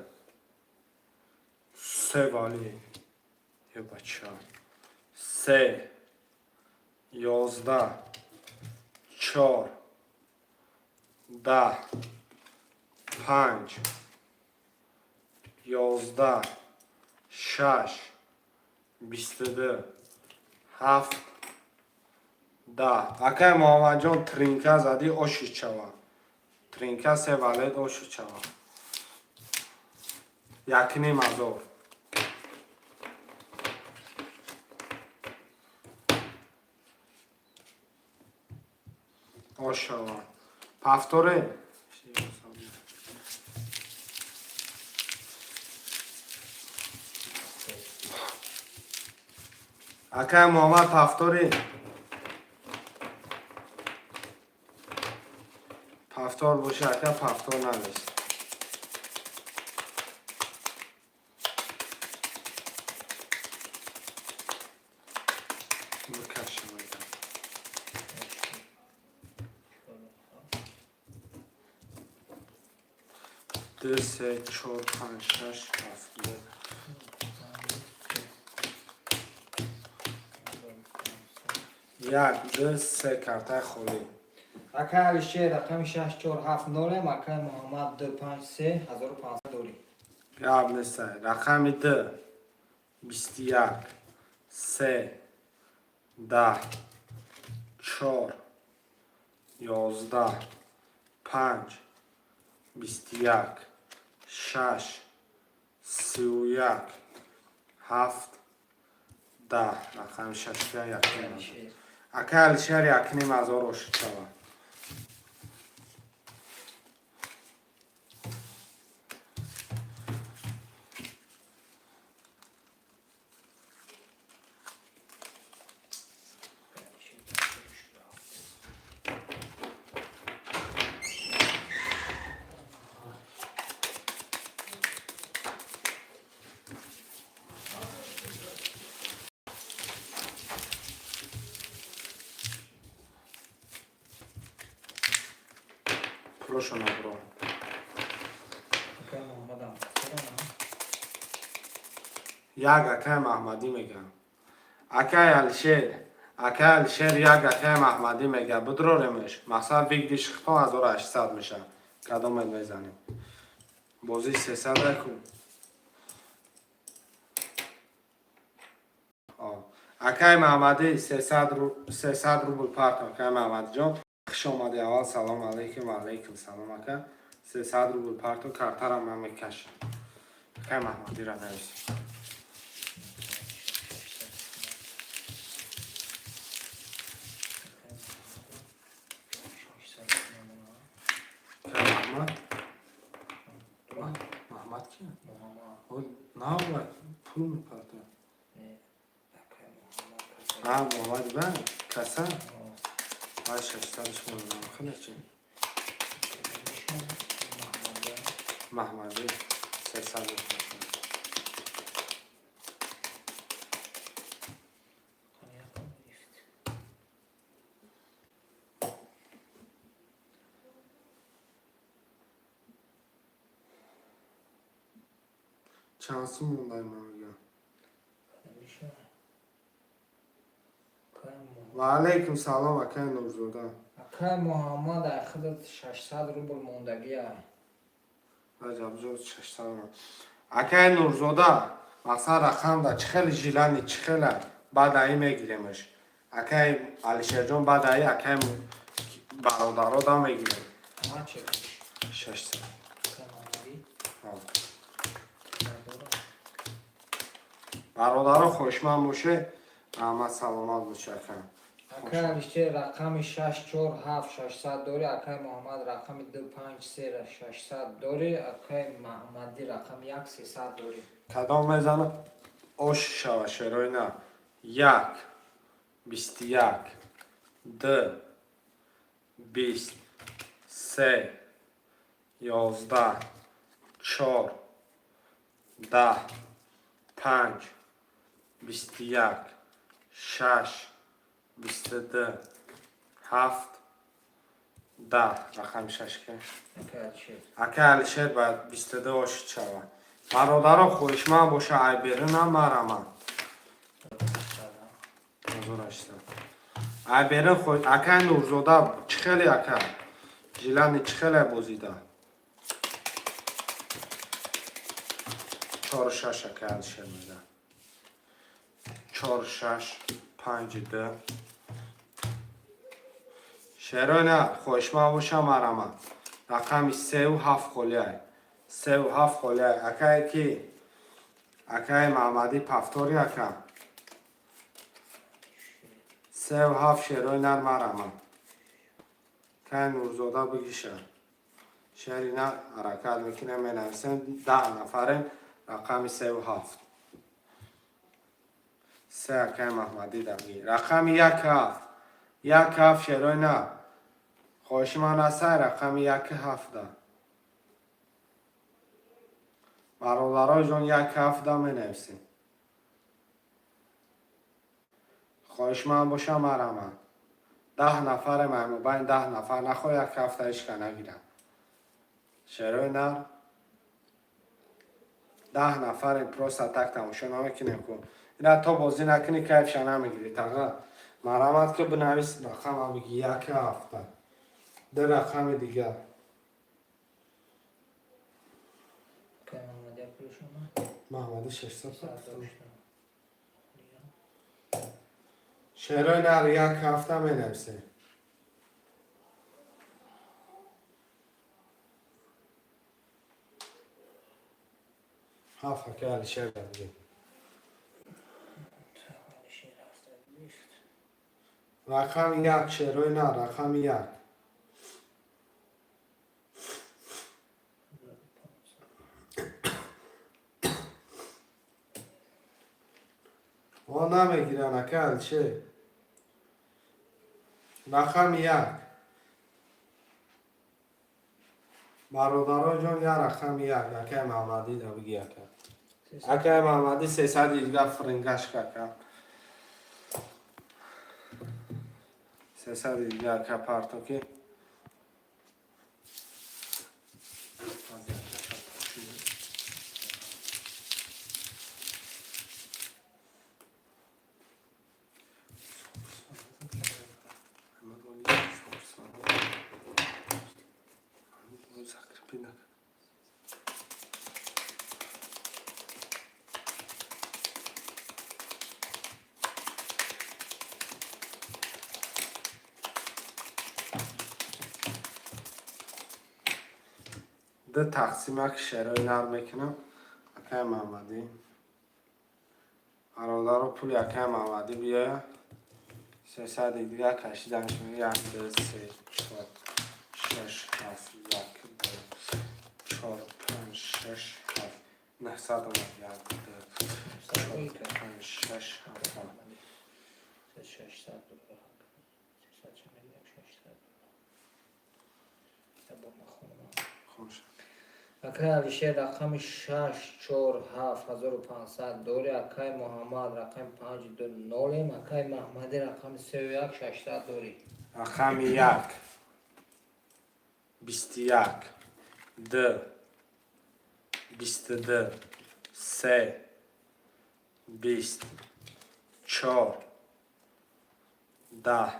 3 والی یه بچه 3 11 4 10 5 11 6 22 7 10 اکه محمد جان ترینکه زدی آشی چوا ترینکه 3 ولید آشی چوا 1,500 آشوا پفتوره اکه محمد پفتوره پفتار باشه اکه پفتار نداشت بکشم ایدم 2 3 4 5 6 7 1 2 3 کرده خالی اکای الشیر رقم 6 4 7 0 اکای محمد 2 5 3 1500 داری گاب نیست رقم 2 21 3 10 4 11 5 21 6 31 7 10 رقم 6 الشیر اکل شهر 1,500 روش شود پلوشون برو اکای محمد هم یک اکه محمدی میگم اکه الشیر یک اکه محمدی میگه بدروریمش مثلا بگیش خطا 1800 میشه کدام میزنیم بازی 300 کن Акай Маҳаммадӣ 300 рубл парт. Акай Маҳаммадиҷон хуш омадӣ. Аввал салом алейкум. Ва алейкум салом ака. 300 рубл парту картара ман мекашам. Акай Маҳаммадиро нависед. Маҳмад ки? Навла пул мепарта. Маҳмад ба каса. Ай 600 шумо намхина чи? Маҳмади 300 рубл. چند سو مونده من میگم. و علیکم سلام اکای نورزاده. اکای محمد خودت 600 روبل موندگی است. عجب جز 600 روبل. اکای نورزاده مثلا رقم دا چخیل جیلانی چخیل بعد ای میگیریمش. اکای علیشیر جان بعد ای اکای برادرها دا میگیریم. اما چه؟ 600. اکای محمدی؟ برادرها خوشمند باشه. احمد سلامت باشه اکای. اکای علیشیر رقم 647 600 داری. اکای محمد رقم 253 600 داری. اکای محمدی رقم 1300 داری. کدام میزنه؟ اوش شوه شروع نه. 1 21 2 20 3 11 4 10 5 21 6 22 7 10 رقم 6 که اکای علیشیر اکای علیشیر باید 22 اوش شوه. برادرها خوشمند باشه. ای برنم مرمم ای برن خوش. اکای نورزاده چخیلی اکای جیلانی چخیلی بازیده 4 6 اکای علیشیر میده 4 6 5 2 شیرای نه خوشمند باشه مرمم. رقم 3 و 7 خولیه 3 و 7 خولیه اکای کی اکای محمدی پفتوری اکای 3 و 7 شیرای نر مرمم. اکای نورزاده بگیشه شیری نه حرکت میکنه می نویسن 10 نفرین رقم 3 و 7 3 اکای محمدی دقیق رقم 1 7 1 7 شیرای نه خوشمند است. رقم 1 7 ده برادرای جان 1 7 ده می نویسین. خوشمند باشه مرمم. 10 نفر من بین 10 نفر نخواه 1 هفته ایش که نگیرم. شیرای نر 10 نفر پروسا تک تماشا نمیکنیم کن. اینا تو بازی نکنی کیفش نمیگیری. تقا مرمت که بنویس رقم هم بگی 1 هفته. ده رقم دیگه. اکای محمدی پولش اومد؟ محمدی 600 شیرای نر 1 هفته می نویسه. هفت که علیشیر بگیم. علیشیر 720 رقم 1 شیرای نر رقم 1 آن نمیگیرن اکل چه رقم 1 برادرها جان یا رقم 1 اکای محمدی دا بگی اکای محمدی 300 دیگه فرنگش که 300 دیگه اکای پارتو که ده تقسیم یک شروع نر میکنم. اکای محمدی برادر و پول اکای محمدی بیاید 300 دیگه کشیدنش میگه 1 2 3 4 6 7 1 2 4 5 6 7 900 اومد 1 2 4 5 6 7 600 دلار 600 خوش اکای علیشیر رقم 647,500 دوری. اکای محمد رقم 529. اکای محمدی رقم 31,600 دوری. رقم 1 21 2 22 3 20 4 10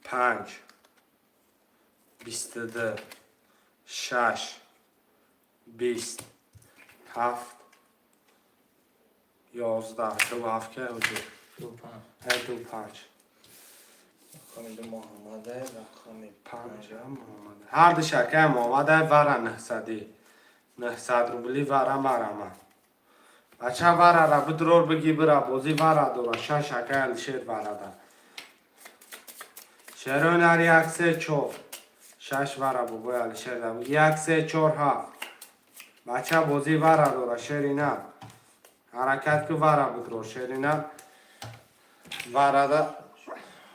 5 22 6 20 7 11 دو هفت که حضور 25. دو 5 رقم 2 محمد رقم 5 5. محمد هر دو شکه محمد وره 900 روبلی وره مرمه بچه وره را بدرور بگی بره بازی وره دوره شکه الشیر وره ده شیرون هر 1 3 4 6 وره بگوی الشیر ده 1 3 4 7 بچه بازی وره دوره شیرینه حرکت که وره بدرور شیرینه وره ده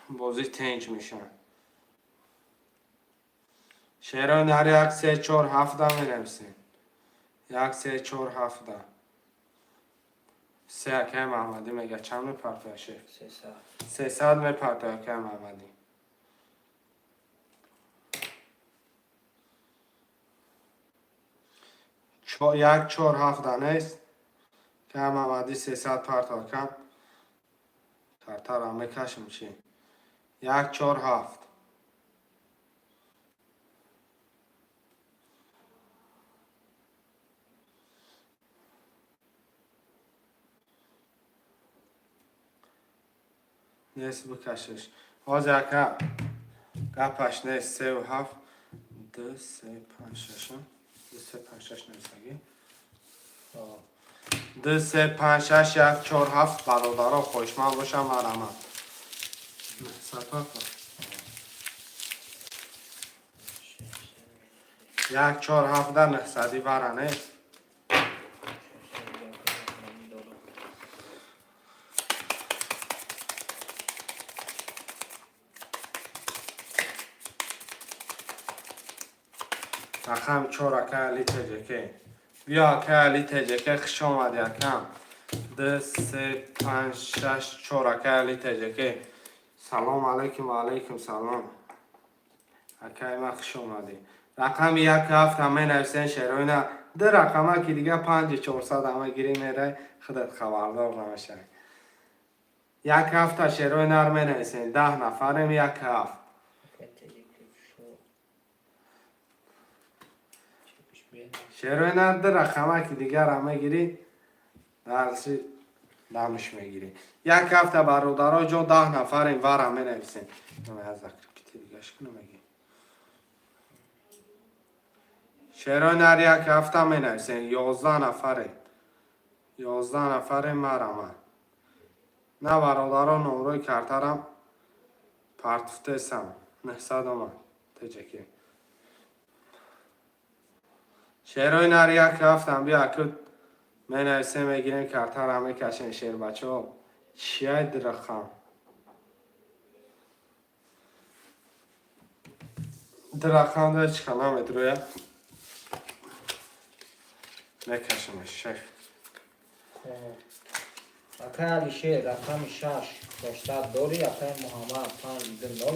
بازی تنج میشه شیرون هر 1 3 4 7 می نویسیم 1 3 4 7 سه اکه محمدی میگه چند میپرده شیر 300 میپرده اکه محمدی 1 4 7 نیست که محمدی 300 پرده کم ترتر هم میکشم چی 1 4 7 نیست بکشش آز اکه گپش نیست 3 و 7 2 3 5 6 2 3 5 6 نمیسگی 2 3 5 6 1 4 7 برادرها خوشمن باشم مرمه سپا کن 1 4 7 900 بره نیست رقم 4 اکه علی تجکه بیا اکه علی تجکه خوش آمد یکم 2 3 5 6 4 اکه علی تجکه سلام علیکم و علیکم سلام اکه ما خوش آمدی رقم 1 7 همه نویسین شیروینه ده رقمه که دیگه 5 400 همه گیری میره خودت خبردار نمیشه 1 7 شیروینه رو می نویسین 10 نفریم 1 7 شیروینه ده رقمه که دیگه همه گیری درسی دمش میگیری 1 هفته برادرها جا 10 نفریم ور همه نویسین از ذکر کتی دیگه اشکنو میگی شیران هر 1 هفته می نویسین 11 نفریم 11 نفریم مرمه نه برادرها نمروی کرترم پرتفته سم 900 اومد تجکی شیران هر 1 هفته بیا اکد می نویسیم میگیریم کرتر همه کشین شیر بچه ها چیه درخم درخم داره چی کنم ادرویه میکشمش شیف اکای علیشیر رقم 6 800 دوری. اکای محمد 5 2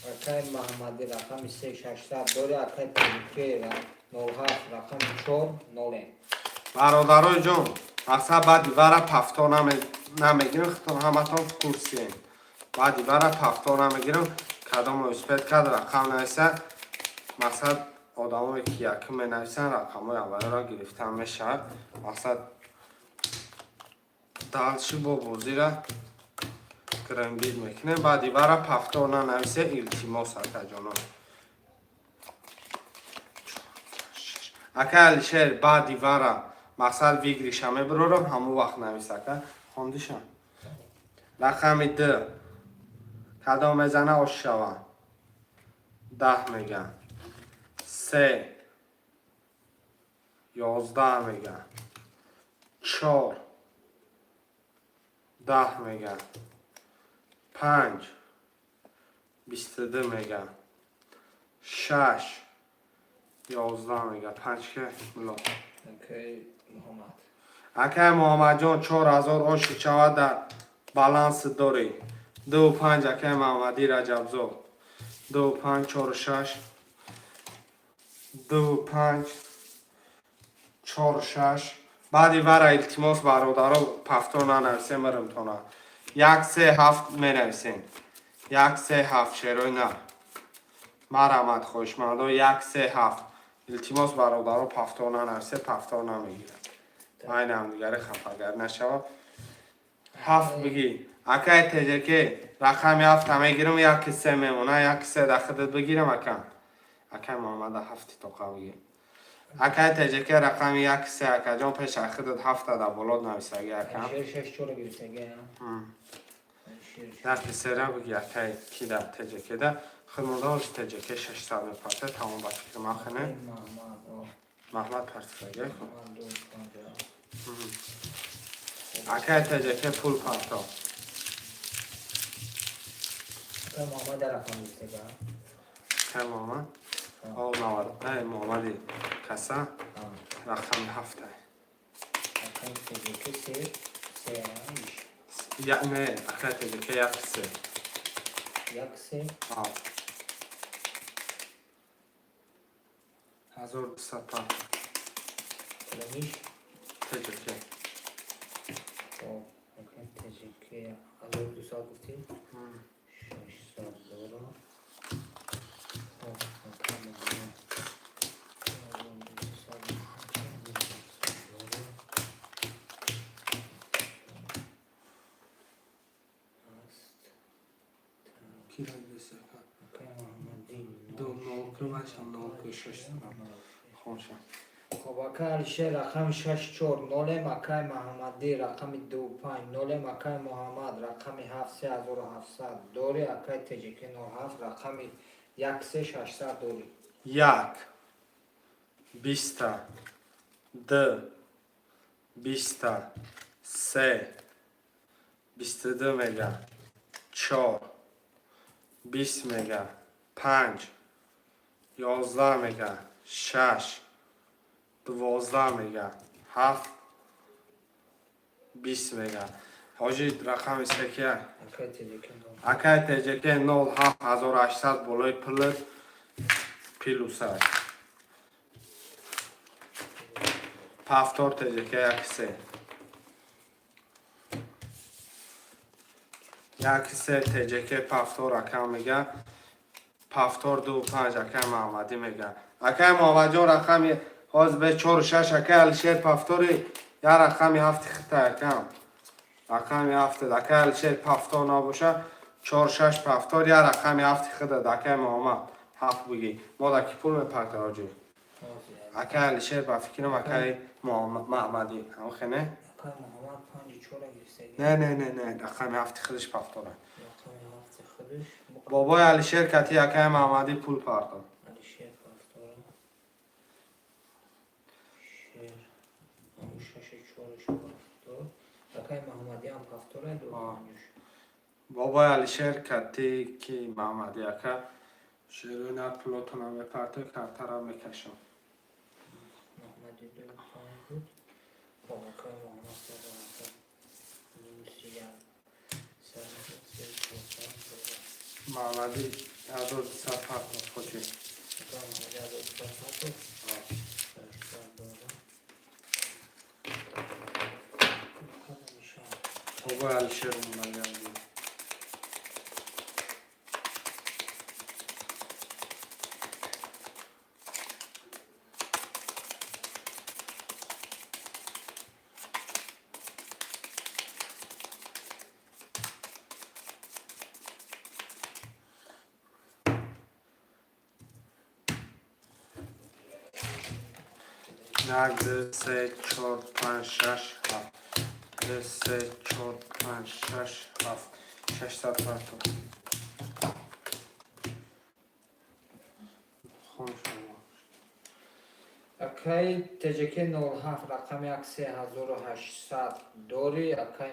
اکای محمدی رقم 3 600 دوری. اکای تجکی 07 رقم 4 0 برادرای جون اصلا بعد دیواره پفتا نمیگیرم خطور همه تان کورسیم بعد دیواره پفتا نمیگیرم کدام اسپید کد رقم نویسه مقصد آدم که یکی می نویسن رقم های اولی را گرفتن میشه مقصد دلشی با بوزی را کرنبید میکنه بعد دیواره پفتا نویسه التیماس هکا جانان اکه الشهر بعدی وارا مقصد ویگریش همه برورم همو وقت نویس اکه خوندیشم رقم 2 کدام میزنه آش شوه 10 میگن 3 11 میگن 4 10 میگن 5 22 میگن 6 11 میگن 5 که ملا اوکی محمد. اکه محمد جان 4000 آش شود در بالانس داری 2 و 5 اکه محمدی رجب زو 2 و 5 4 و 6 2 و 5 4 و 6 بعدی ورا التماس برادرها پفتون ننویسیم مرم تونه 1 3 7 می نویسیم 1 3 7 شیروی نه مرحمت خوشمندو 1 3 7 التماس برادرها پفتون ننویسیم پفتون نمیگیرم این هم دیگره خفاگر نشود 7 بگی اکه تیجه که رقم 7 همه گیرم 1 3 میمونه 1 3 دخدت بگیرم اکه محمد 7 توقع بگیرم اکه تیجه که رقم 1 3 اکه جان پیش اخدت 7 در بولاد نویسگی اکه شیر 6 چورا گرسگه در تسره بگی اکه کی در تیجه که ده خدمانده هاش تیجه که 6 سال پرته تمام باشه که ما خنه محمد پرتفگه خون اکه تیجه که پول پرته محمد در رقم گرسگه که محمد او نواد ای محمدی کسا رقم 7 رقم تیجه که 3 یعنی اکه تیجه که 1 3 1 3 1200 پرته کلمیش تیجه که رقم تیجه که 1200 گفتیم 600 دلار کی را بیسته دو نو که باشم نو که 6 خوشم خب اکه شیر رقم 6 4 0 مکه محمدی رقم 2 5 0 مکه محمد رقم 7 3700 دوری اکه تجیکی 97 رقم 1 3 600 دوری 1 20 2 20 3 22 میگه 4 20 میگه 5 11 میگه 6 12 میگه 7 20 میگه حاجی رقم سکیه اکه تجیکی 9 اکه تجیکی 0 7 1800 بولای پلت پیلوس است پفتار تجیکی 1 3 1 3 تجیکی پفتار اکه میگه پفتار 2 5 اکه محمدی میگه اکه محمد جان رقم باز به 4 و 6 اکه الشیر پفتاری یا رقمی 7 خطه اکم رقمی 7 اکه الشیر پفتار نباشه 4 6 پفتار یا رقمی 7 خطه اکه محمد 7 بگی ما در کی پول میپرده آجی اکه الشیر با فکرم اکه محمدی همه خینه اکه محمد 5 4 گرسگه نه رقمی 7 خودش پفتاره رقم 7 خودش بابای الشیر کتی اکه محمدی پول پرده علی شیر پفتار شیر همون 6 4 پفتار اکه محمدی هم پفتاره 2 5 بابای الشیر کتی که محمدی اکه شیرون ها پلوتون هم میپرده کارتر هم میکشم محمدی 2 5 بود با اکه محمد سر محمدی هزار سر پرده خوچی بابای الشیر مونگردی یک دو سه چهار پنج شش هفت دو سه چهار پنج شش هفت 600 پرتو خون شما اکی تجکی 07 رقم یک 3800 داری. اکی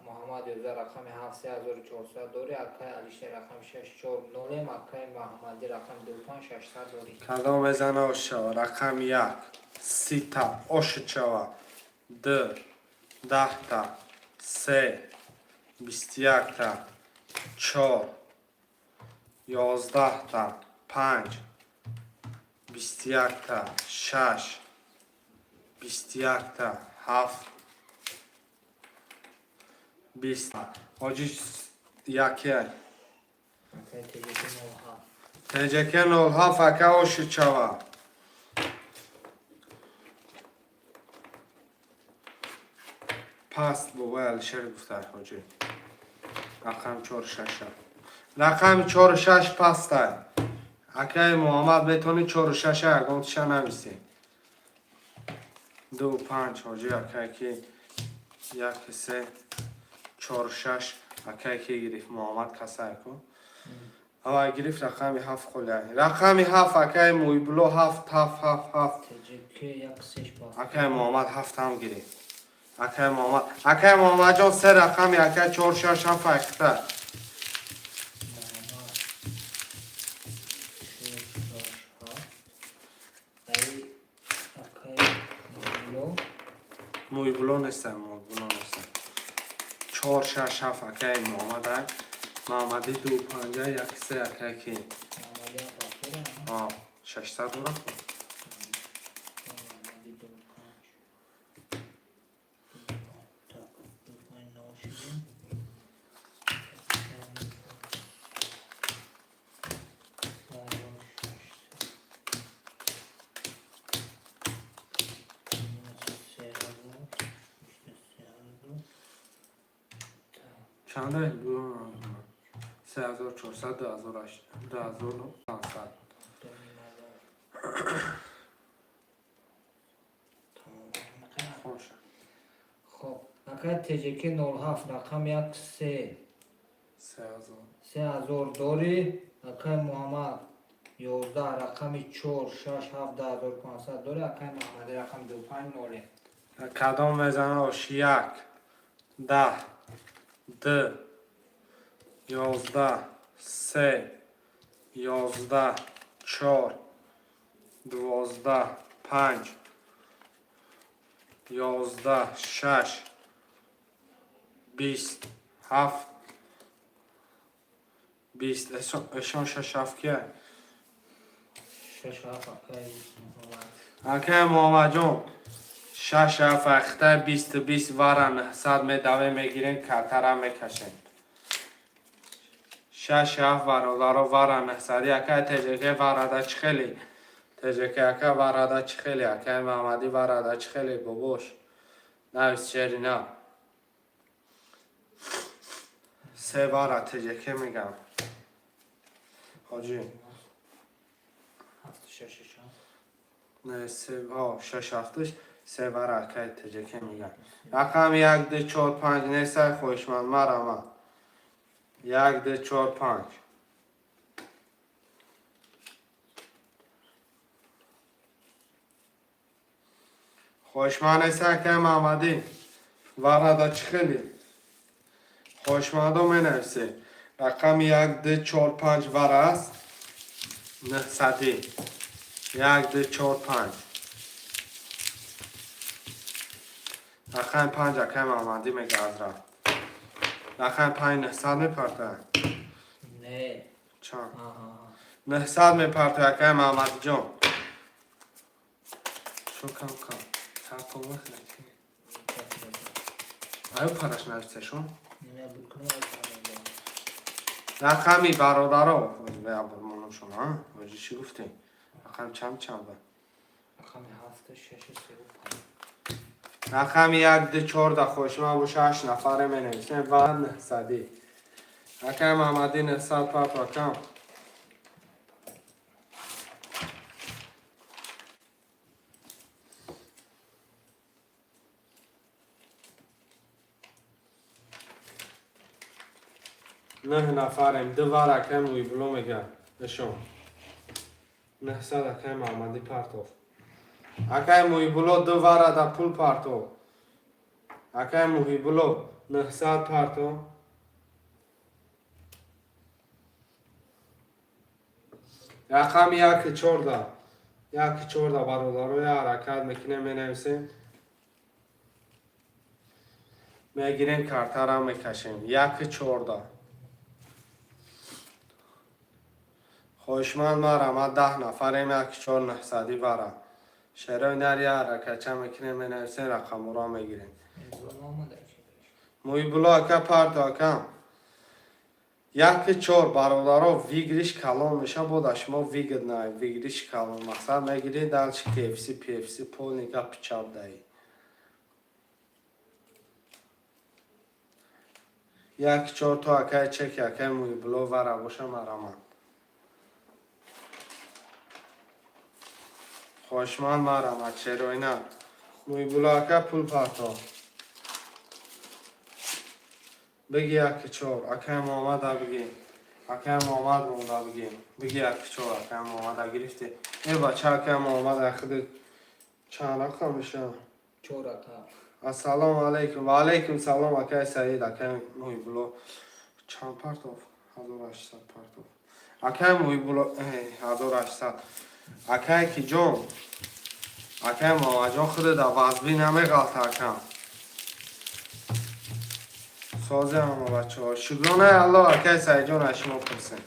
محمد یوزر رقم 7 3400 داری. اکی علیشه رقم 640 اکی محمدی رقم 25600 داری. کدام بزنه آش شوا رقم یک 30 تا آش شوا 2 10 تا 3 21 تا 4 11 تا 5 21 تا 6 21 تا 7 20 تا آجی یکی اکی تجکی 07 تجکه 07 اکه آش چوا پست بابا الشر گفته حاجی رقم 4 6 رقم 4 6 پسته اکه محمد بتونی 4 6 اگه تشه نمیسی 2 5 حاجی اکه که 1 3 4 6 اکه که گرفت محمد کسه کن اما گرفت رقم 7 خوله رقم 7 اکه موی بلو 7 7 7 7 تجکی یک سش باز. اکه محمد 7 هم گرفت اکه محمد جان سه رقم اکه 4 6 هم فکته موی بلو نیستم 4 6 7 اکه محمد محمدی 2 5 1 3 اکه که 600 دورا خود چنده؟ 3400 2500 خب اکی تجکی 07 رقم یک 3000 داری. اکی محمد 11 رقم 4 6 7 10500 داری. اکی محمدی رقم 250 کدام میزنه آش 1 10 2 11 3 11 4 12 5 11 6 20 7 20 اشان 6 7 که 6 7 اکی محمد اکه محمد جون 6 7 اخته 20 20 وارن 100 میدوه میگیرین کتره میکشین 6 7 ورادارا وارن 100 اکه تجکه وراده چخیلی تجکه اکه وراده چخیلی اکه محمدی وراده چخیلی بابوش نویس چری نه 3 واره تجکه میگم حاجی 7 6 6 نه 6 7 3 واره اکه تجکه میگم رقم 1 2 4 5 نیسته خوشمند مرا 1 2 4 5 خوشمند نیسته که محمدی وراده چخیلی خوشمندو می نویسی رقم 1 2 4 5 وره است 900 1 2 4 5 رقم 5 اکه محمدی میگه از را رقم 5 900 میپرده نه چند آها 900 میپرده اکه محمدی جان شو کم کم تاکو بخیر آیا پرش نویسته شون نه بکنم رقمی برادرها به عبدالمانم شما واجی چی گفتیم رقم چند بود رقم 7 6 3 رقم 1 2 4 خوشما و 6 نفره می نویسیم و 900 رقم محمدی 900 پاپ رقم نه نفریم دو وار اکه موی بلو میگه نشون 900 اکه محمدی پرتوف اکه موی بلو دو وار دا پول پرتوف اکه موی بلو 900 پرتوف رقم 114 114 برادروی حرکت میکنه می نویسیم میگیریم کارتا را میکشیم 114 خوشمند مارم ما 10 نفریم 14900 برم شروع نری حرکت چه میکنیم می نویسیم رقم را میگیریم موی بلا که پرتا کم 1-4 برادرها ویگریش کلان میشه بود شما ویگد نه ویگریش کلان مقصد میگیری دلش KFC PFC پول نگه پیچاب دهی 1-4 تا اکای چک اکای موی بلو وره باشه مرمان خوشمان مرمان چروی نه موی بلو اکای پول پرتا بگی 1-4 اکای محمد ها بگی اکای محمد مونده بگی بگی 1-4 اکای محمد ها گرفتی ای بچه اکای محمد ها خود چند رقم میشه 4 اکا السلام علیکم و علیکم سلام اکای سعید اکای موی بلو چند پرتوف 1800 پرتوف اکای موی بلو 1800 اکای کی جون اکای محمد جان خود در وزبی نمیغلط اکام سازه همه بچه ها شکرانه الله اکای سعید جان اشما پرسیم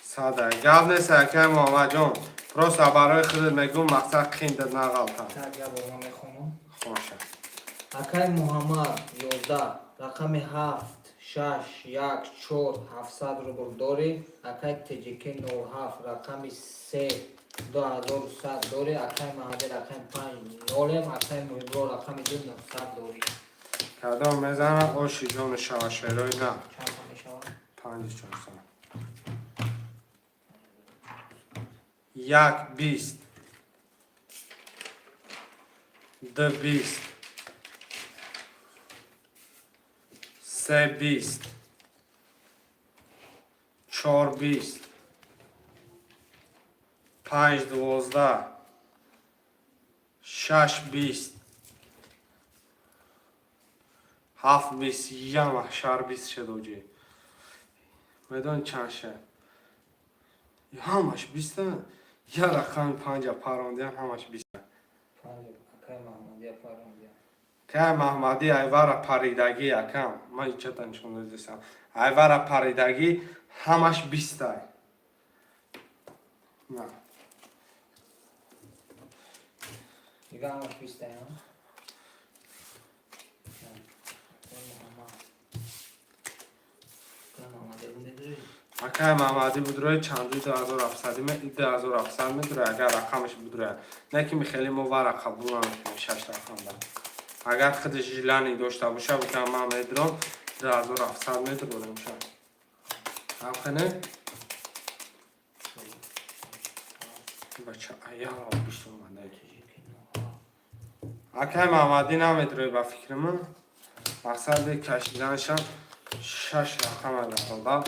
ساده گفت نیست اکای محمد جان پروست برای خودت میگم مقصد خیندت نغلطم ترجمه با ما میخونم خوشه اکای محمد 11 رقم 7 6 1 4 700 رو داری اکای تجیکی 07 رقم 3 2100 داری اکای محمدی رقم 5 نولم اکای مویبرو رقم 2 900 داری کدام میزنم او شیجون شواشیروی نه چند تا میشود 5400 یک 20 دو 20 سه 20 چهار 20 5 12 6 20 7 20 یه شهر 20 شد اوجی میدون چند شد همش 20 یه رقم 5 پرانده همش 20 اکای محمدی فرمودی که محمدی ایوار پریدگی یکم من ایچه تنشون دیدم ایوار پریدگی همش 20 نه دیگه همش 20 ها اکه محمدی بودروی چندی 2700 2700 میدره اگر رقمش بودره نه که میخیلی موار قبول نمیکنه 6 رقم دارم اگر خودش جیلانی داشته باشه بکنم من میدرم 2700 میدره میشه هم خنه بچه ایال بیشتر اومده اکه محمدی نمیدره با فکر من مقصد به کشیدنشم 6 رقم دارم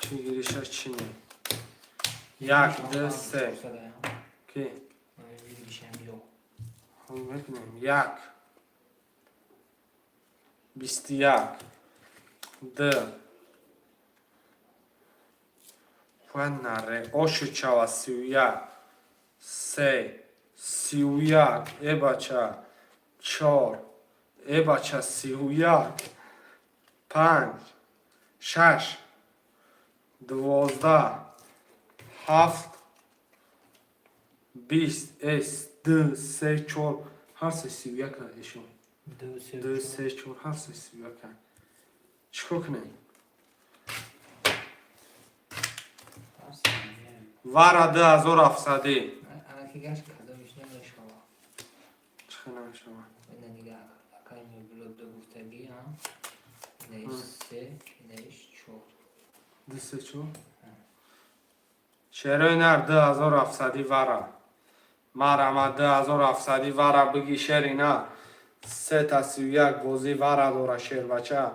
چی گیریشه چی نه یک دو سه کی هم میکنیم یک 21 دو و نره اوشو چاوا 31 سه 31 ای بچه 4 ای بچه 31 5 6 12 7 20 اس 2 3 4 هر سه 31 ایشون 2 3 4 هر سه 31 چیکار کنیم وارا 2700 اکی گشت کدامش نمیشود چه نمیشود اینه دیگه اکای مویبرو دو گفتگی هم اینه 3 اینه 4 2 3 4 شروع نر 2700 وارا مرحمت 2700 وره بگی شعر اینا 3 تا 31 بازی وره داره شعر بچه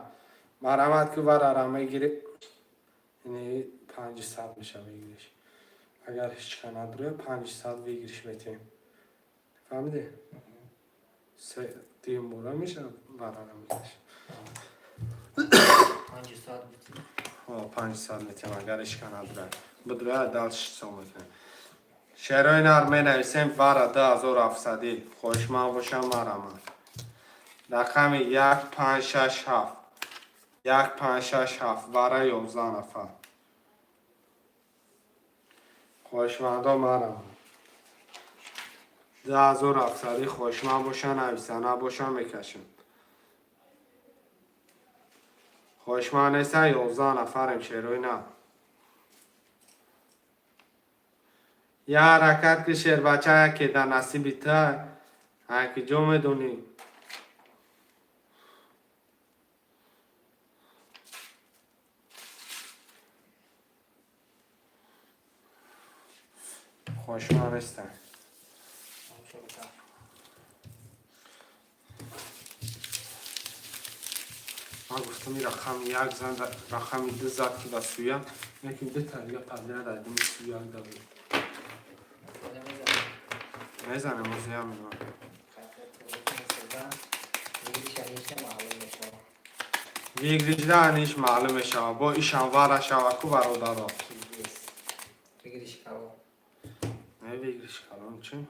مرحمت که وره را میگیری یعنی 500 میشه بگیریش اگر هیچ که نداره 500 بگیریش میتونیم فهمیدی؟ 3 دیم بوره میشه وره را میگیریش 500 میتونی 500 میتونیم اگر هیچ که نداره بدره دلش سو میکنه شعرهای نر می نویسیم وره 2700 خوشمان باشم مرحمت رقم 1567 1567 وره 11 نفر خوشمندان مرحمت 2700 خوشمند باشن نویسنده باشن میکشن خوشمند نیسته 11 نفریم شعرهای نه یه حرکت که شعر بچه که در نصیبی تا هنگی جو میدونی خوشمند نیستن من گفتم این رقم یک زن رقم 2 زد که در سویا یکی 2 تریه پدره در دیم سویا داره میزنه موزی هم اینو ویگریجده انیش معلوم شود با ایشان وره شود که برادر بگیریش کباب نه ویگریش کلان چی؟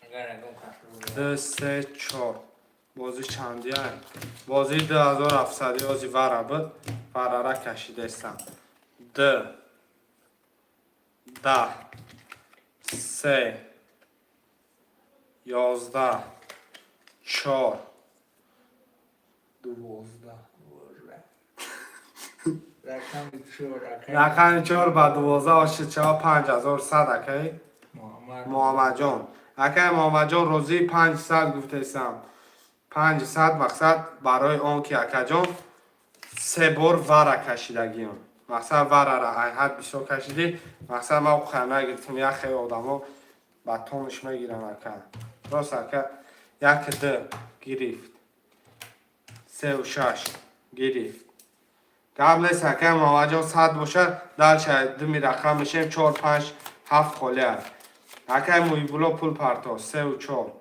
اگر اگم کفر 2 3 4 بازی چندی های بازی 2700 بازی وره بود وره را کشیده استم 2 10 3 11 4 12 رقم 4 با 12 آشت 5100 اکی محمد جان اکی محمد جان روزی 500 گفته استم 500 مقصد برای آن که اکی جان 3 بار وره کشیدگیم مقصد وره را حد بسیار کشیدی مقصد ما خیمه گرفتیم یک خیلی آدم ها بطانش میگیرن اکی راست اکی یک 2 گرفت 3 و 6 گرفت قبل از اکی محمد جان 100 باشه در شاید دمی رقم میشیم 4 5 7 خالی هست اکی موی بلا پول پرتا 3 و 4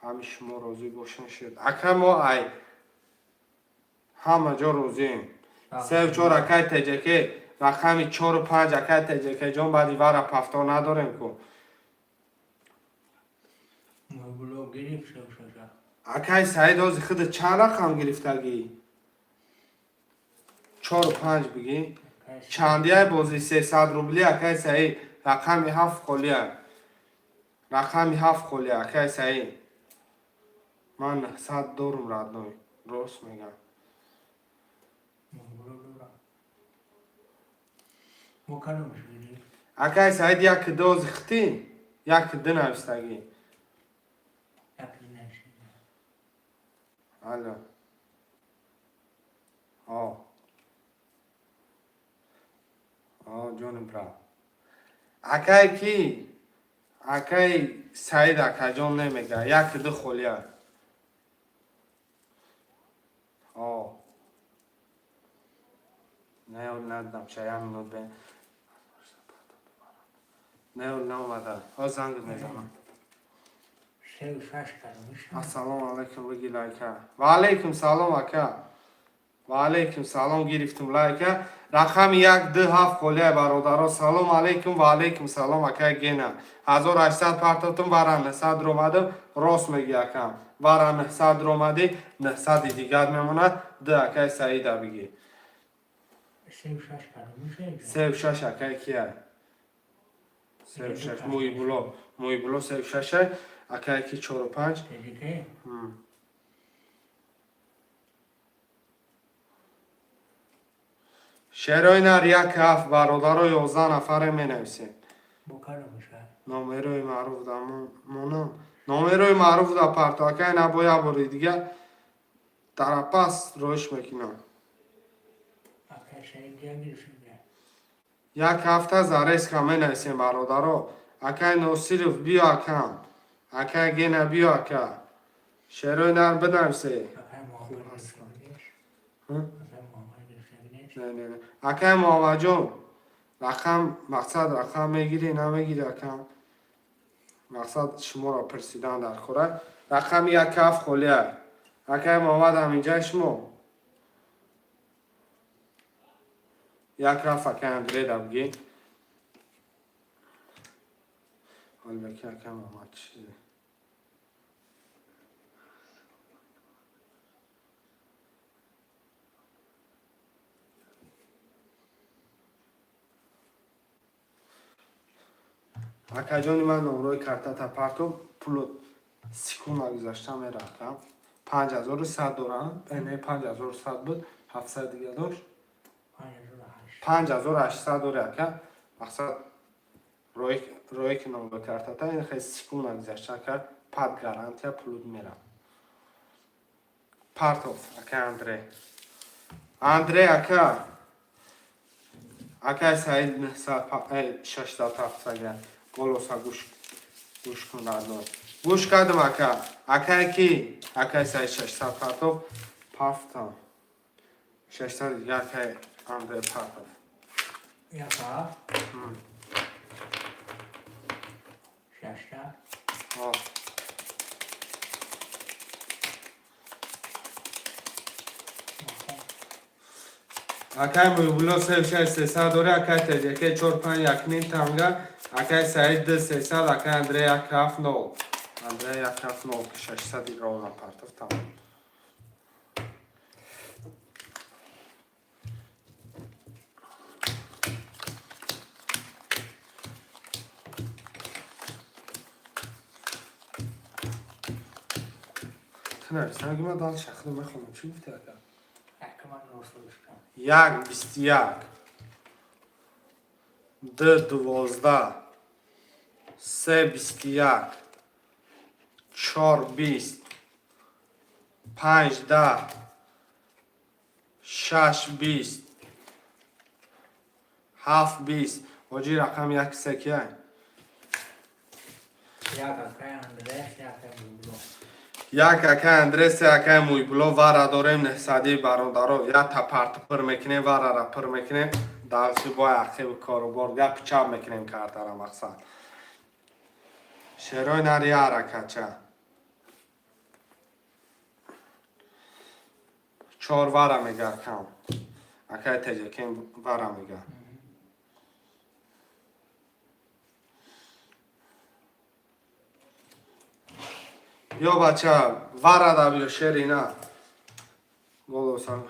همیشه ما روزی باشن شد اکی ما ای همه جا روزیم 3 و 4 اکی تجکی رقم 4 و 5 اکی تجکی جان بعدی وره پفتا نداریم که اکی سعید آزی خود چند رقم گرفتگی 4 و 5 بگی چندی های بازی 300 روبلی اکی سعید رقم 7 خالی هست رقم 7 خالی هست اکی سعید من 900 دارم رد نوی راست میگم اکی سعید یک دوز خطی یک دو نوستگی الو جانم برا اکی کی اکی سعید اکی جان نمیگه یک دو خولی هست نه اول ندم شایم نود بین نه اول نامده زنگ میزنم السلام علیکم بگی لایکه و علیکم سلام اکا و علیکم سلام گرفتم لایکه رقم 1 2 7 خالیه برادرها سلام علیکم و علیکم سلام اکا گینه 1800 پرتاتون وره 900 رومده راست میگی اکم وره 900 رومده 900 دیگر میمونه ده اکا سعیده بگی 3 و 6 اکا کیه 3 و 6 موی بلو 3 و 6 اکا کی 4 و 5 شعرهای نر 1 7 برادرها 11 نفره می نویسیم نامروی معروف در مونم نامروی معروف در پرتاکه نباید باری دیگه در پس روش میکنم 1 هفته زریس که می نویسیم برادرها Akay Nosirov bia akam. Akay gene bia aka. Şeroy nar benavse. Akay Muhammed Rishaminesh. Hı? Akay Muhammed Rishaminesh. نه. اکای محمد جون رقم مقصد رقم میگیری نمیگیری اکم مقصد شما را پرسیدن در خوره رقم یک کف خولیه اکای محمد هم اینجا شما یک رفت اکای اندری دبگی حال بکی اکای محمد چیزی اکای جونی من نمروی کرتا تا پرتو پولو سیکون نگذاشتم میرفتم 5100 دارم بینه 5100 بود 700 دیگه داشت 5800 داره که مقصد روی که نمروی کرتا تا این خیلی سیکون نگذاشتم که پد گارانتیا پولو میرم پرتوف اکای اندری اکای سعید نحسد 600 گلوسا گوش کن دادن گوش کردم اکای کی اکای سعید 600 پرتوف پافتم 600 دیگه اکای اندری پرتوف یکا 600 اکای مویبولو 300 داره اکای تجیکه 4 5 1 نیم تمگه اکای سعید 300 اکای اندری 1 7 0 اندری 1 7 0 که 600 دیگه رو پرتوف تمام تنر سنگی ما دال شخصی میخونم چی گفتی اکا؟ اکمان نوسلشتم یک 21 دو 12 سه 21 4 20 5 10 6 20 7 20 واجی رقم یک سکیه یک اکای اندرش یک اکای مویبلو یک اکای اندرس اکای مویبلو وره داریم نحسادی برادرو یا تا پرت پر میکنیم وره را پر میکنیم داوسی بای اخی و کاروبار یا پچاب میکنیم کارتا را مقصد شروع نری حرکت چه 4 وره میگه کم اکای تجکیم وره میگه یا بچه وره دا بیا شیر اینا گلوسان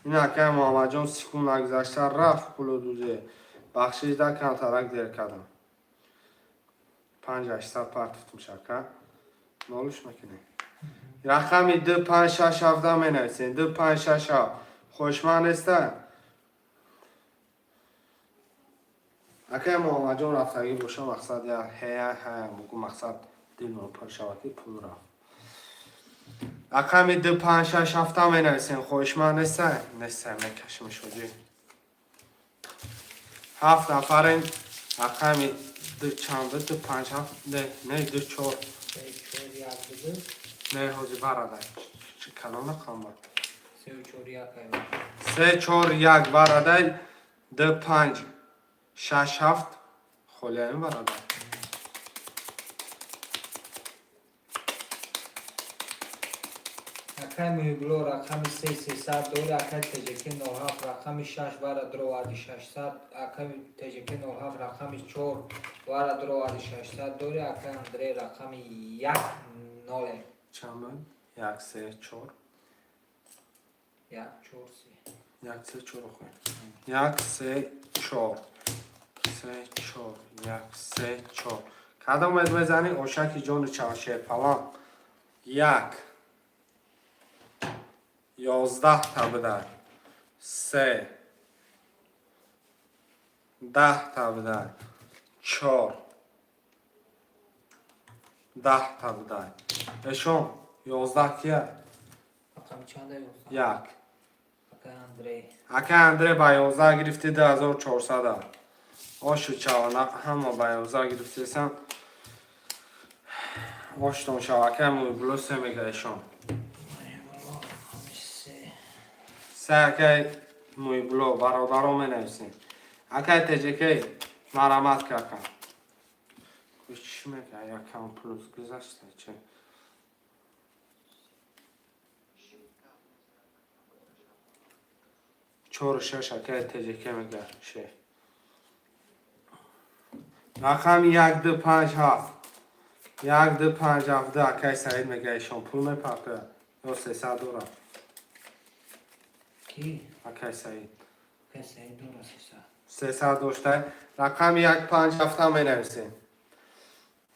این اکای محمد جان سکون نگذاشته رفت پولو دوزه بخشیش دا کن ترک دیر کردم 5800 پرتفتم شکر نالوش میکنه رقمی 2 5 6 7 می نویسین 2 5 6 7 خوشمند است اکای محمد جان رفتگی باشه مقصد یا هی بگو مقصد دل من پر شود که پول رفت رقمی 2 5 6 7 می نویسین خوشمند است نیسته میکشم شدی 7 نفرین رقمی 2 چند 2 5 7 نه 2 4 نه حاجی برادر چه کلام نکنم 3 4 1 برادر 2 5 6 7 خولیم برادر اکای مویبلو رقم 300 داره اکای تجکی 97 رقم 6 وارد درو وادی 600 اکای تجکی 97 رقم 4 وارد درو وادی 600 داره اکای اندری رقم 1 0 چند 1 3 4 1 4 3 1 3 4 1 3 4 3 4 1 3 4 کدام باید بزنی اوشکی جون چاشه پلان 1 11 تا بده 3 10 تا بده 4 10 تا بده اشون 11 کیه رقم چنده 1 اکای اندری اکای اندری با 11 گرفتی 2400 Oşu çavana hamma bayoza girifteysem oşton şavake mu bluse megayşon. Seke mu blo barodaro menevsin. Akay teceke maramat kaka. Kuş mega yakam plus güzaştı çe. Çor şaş akay teceke mega şey. Rakam 1-5 1-5 akay sayed megayşon pul me paqe. Yo 300 dora. کی؟ akay sayed. کسی درست 300 داشته رقم 1-5 menevsin.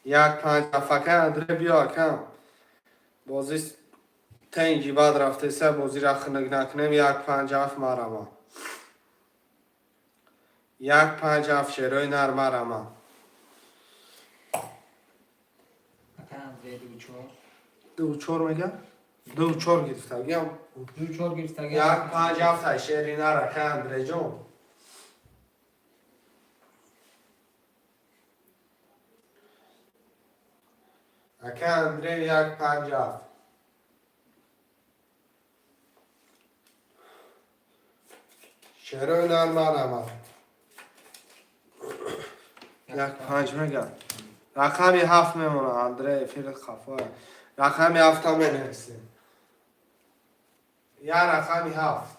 1-5 فکر اندره بیا کم بازی تنگی بعد رفته سه بازی را خنگ نکنیم 1-5 مرما 1-5 شروع نر مرما اکم دو چور دو چور میگه؟ دو چور گرفته بگم دو چور گرفته 1-5 شروع نر رقم اندره جون اکه اندره 1-5 شروع نر مرما 1-5 میگه رقمی 7 میمونه اندره فیلت خفای رقمی 7 منویسیم یا رقمی 7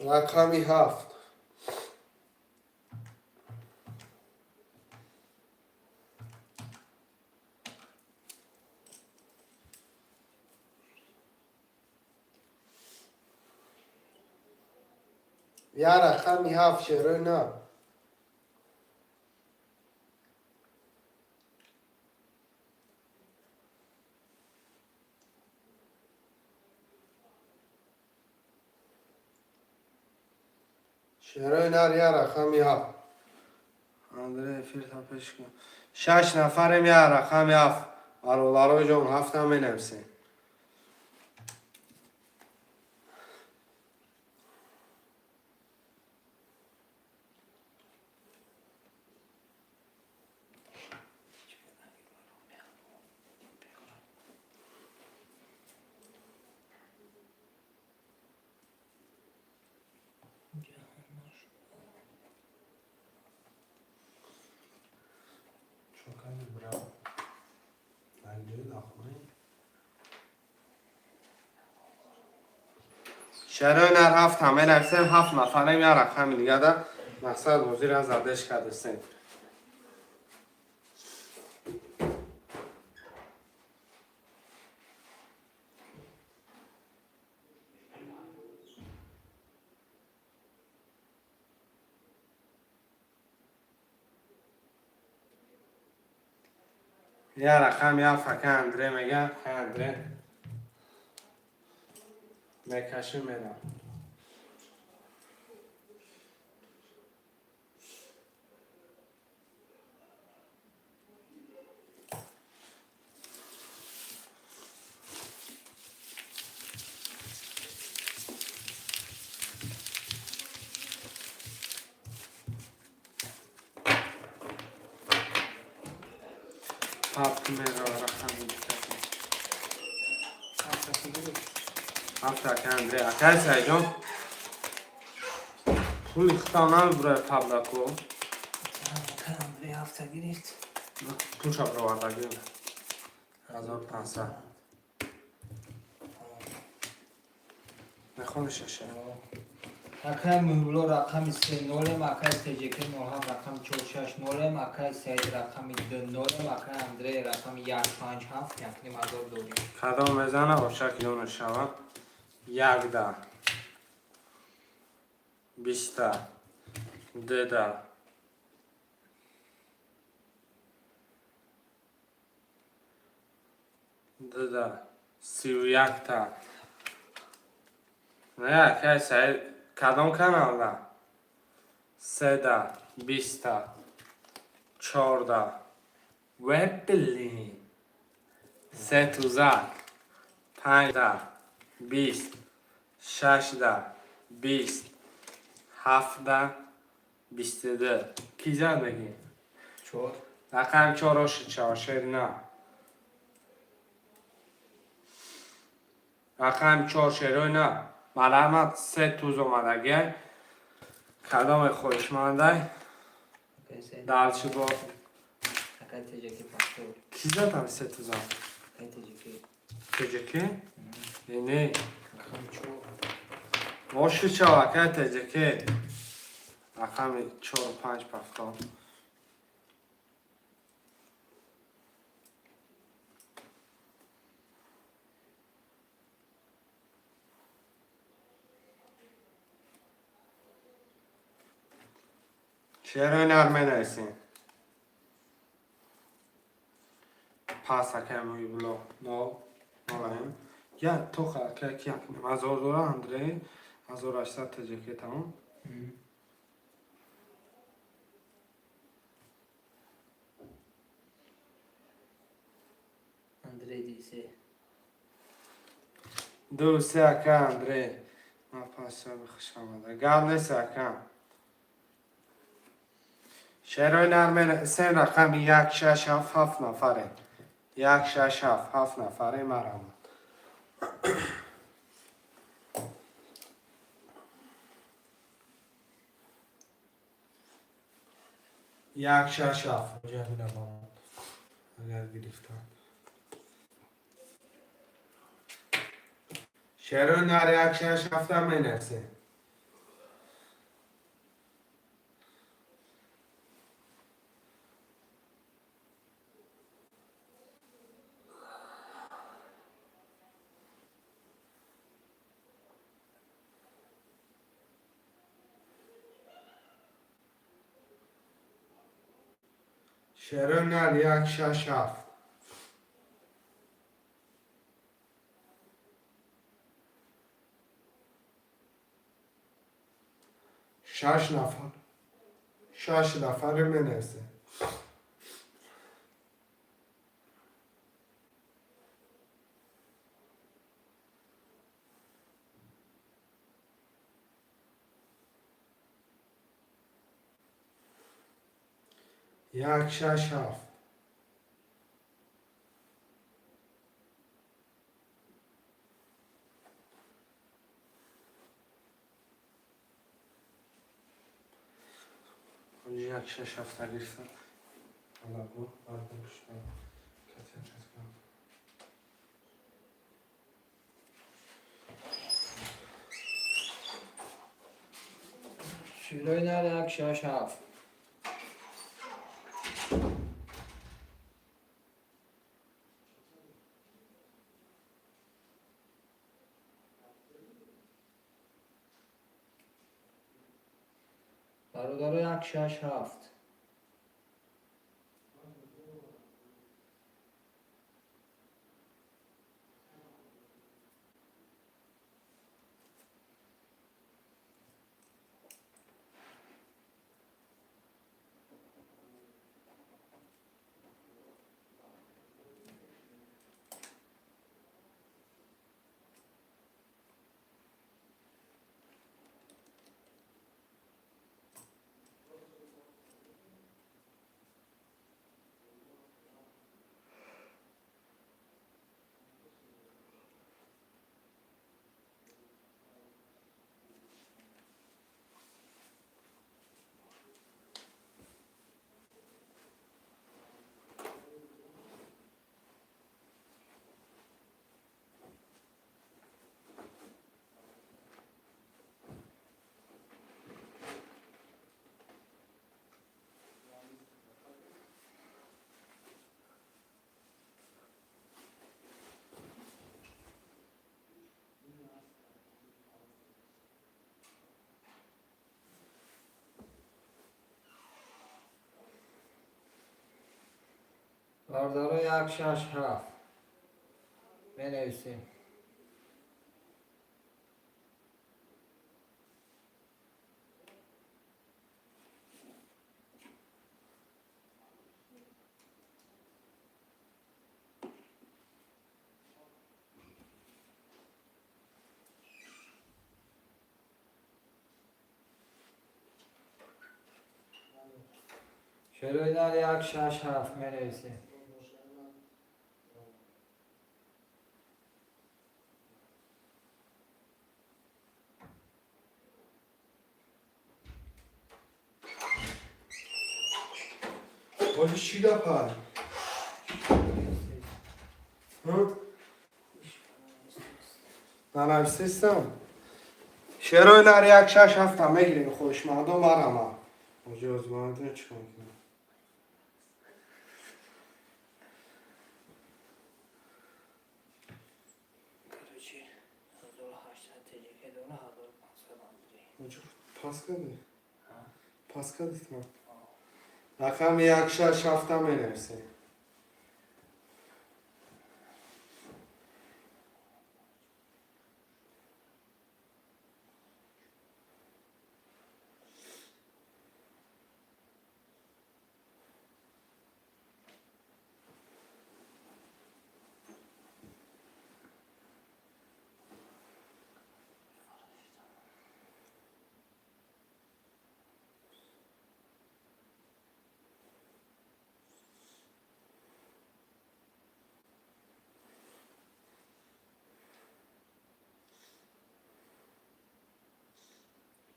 رقمی 7 یا رقمی 7 شروع نه شروع نر یا رقمی 7 اندره فیل تا پیش کن 6 نفریم یا رقمی 7 برادرای جون 7 هم بنویسیم شروع نر 7 هم بنویسیم 7 نفریم یا رقمی دیگه ده مقصد موضوع را زدش کردستیم یا رقم یا فکر اندره میگه اندره میکشه میرم هفت میرا رقم هفت اکه اندره اکه سعی جان پول اختانه برای تبلکو اکم دو هفته گرفت پول شب رو وردگی 1500 نخونش شه اکم مبلو رقم 3 نولم اکای تجکه نوهم رقم 4-6 نولم اکای سید رقم 2 نولم اکای اندره رقم 1-5-7 یعنی مدار دوریم کدام بزنه آشک یون شوه 1 ده 20 ده 10 ده 31 تا نه کسی کدام کانال ده 13 20 14 وب بلی 13 15 20 16 20 17 22 کی زندگی؟ چور رقم 4 چهار نه رقم 4 نه مرحمت 3 توز اومده گه کدام خوشمانده دلچه با اکای تجکی پاکتور کی زدم 3 توزا؟ اکای تجکی تجکی؟ نه رقم چور ماشو چاوکه تجکی رقم 4 و 5 پفتان شعرهای نرمه نیستیم پس حکم بلا نو نولایم یا تو خواه که کیم کنیم از آردوره اندره 1800 تجکی تمام اندره دیسه 2 3 اکه اندره ما پس شب خوش آمده گل نیست اکه شعرهای نرمه سین رقم 1 6 7 7 نفره 1 6 7 7 نفره مرحمت 1 6 7 اونجا بینه با اگر گرفتم شعرهای نر 1 6 7 هم اینسه شعرهای نر 1 6 7 6 نفر 6 نفر منسه یک شش هفت اونجا یک شش هفت گرفتم حالا بود برداشتم کسی چیز کنم شیرای نر 1 6 7 برادر 1 6 7 برادر 1 6 7 بنویسیم شروع یک شش هفت می نویسیم. ولی چی دپر؟ من سیستم شروع یک شش هفته میگیریم خوش مردم برم مجاز مردم چکن کنم پاس کردی؟ پاس کردی تو؟ رقم یک شش هفته می نویسیم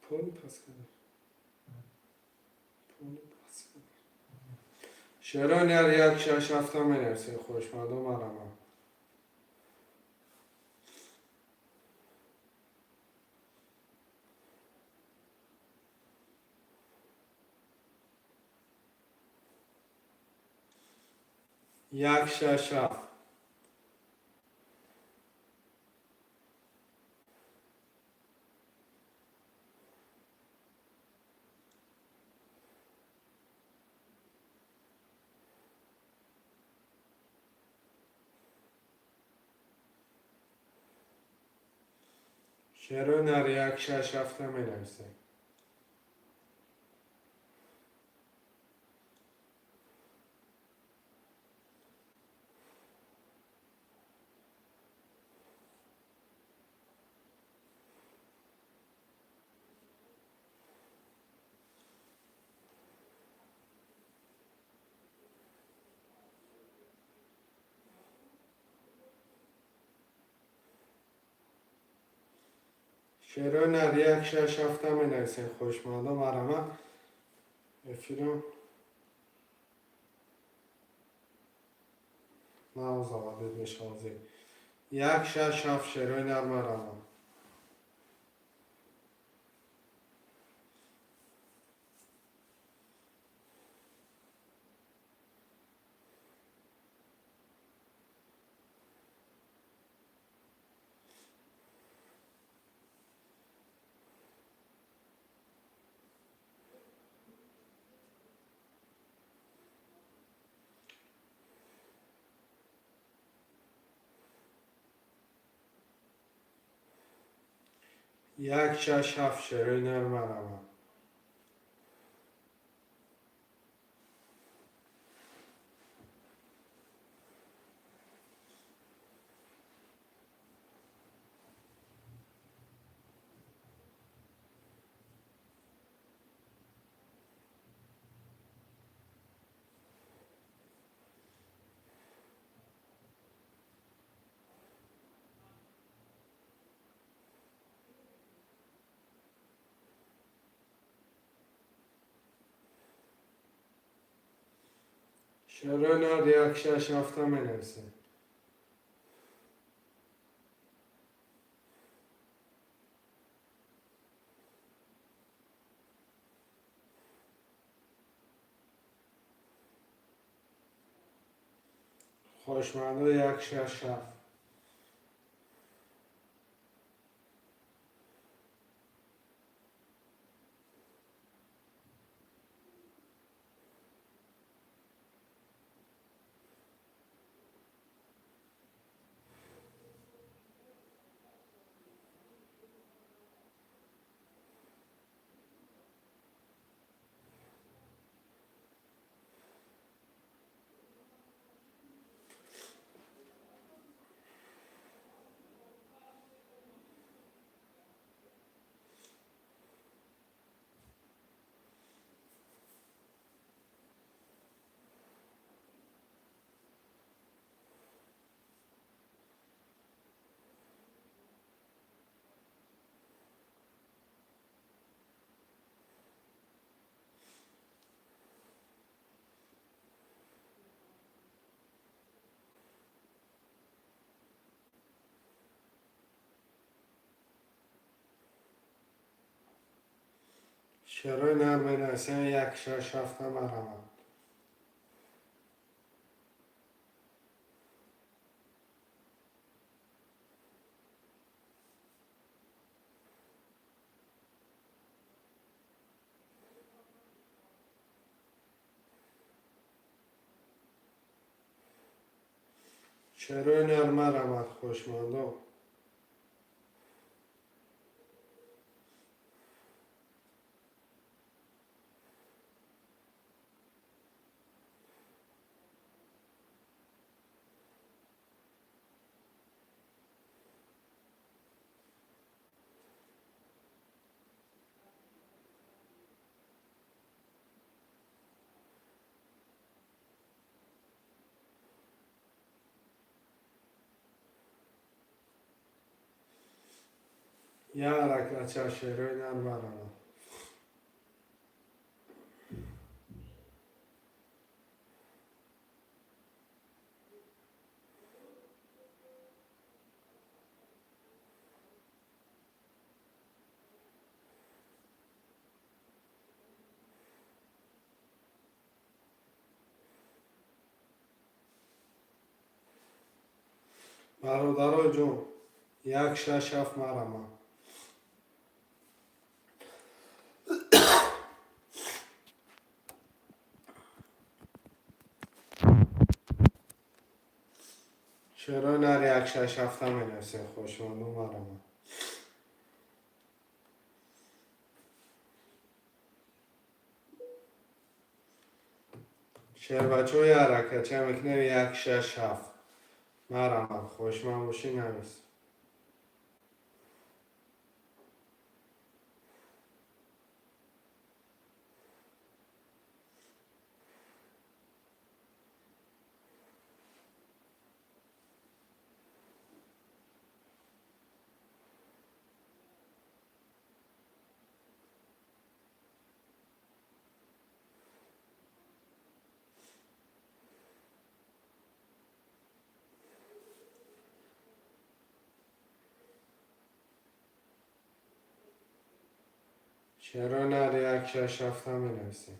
پولی پاس کردی؟ پولی پاس کردی؟ شروع یک شش هفته می نویسیم خوش مردم برم یک شش هفت شروع یک شش هفته می نویسیم شروع یک شش هفته می نویسیم خوش مردم برم افیرم ناوز آمده بشازی یک شش هفت شروع مرم یک شش هفت شروع مرم شروع یک شش هفته می نویسیم خوشمنده یک شش هفت شروع نرمناسیم یک شش هفته مرمت. شروع نرمه رمت خوشمندو. یا رکلچه شروع نرمه رمت. برادرای جون یک شش هفت مرمت. شروع نر یک شش هفته می نویسیم خوشمندو مرمت. شعر بچه های حرکت چه میکنه یک شش هفت مرمت خوشمند باشی نویس. شروع نر یک شش هفته می نویسیم.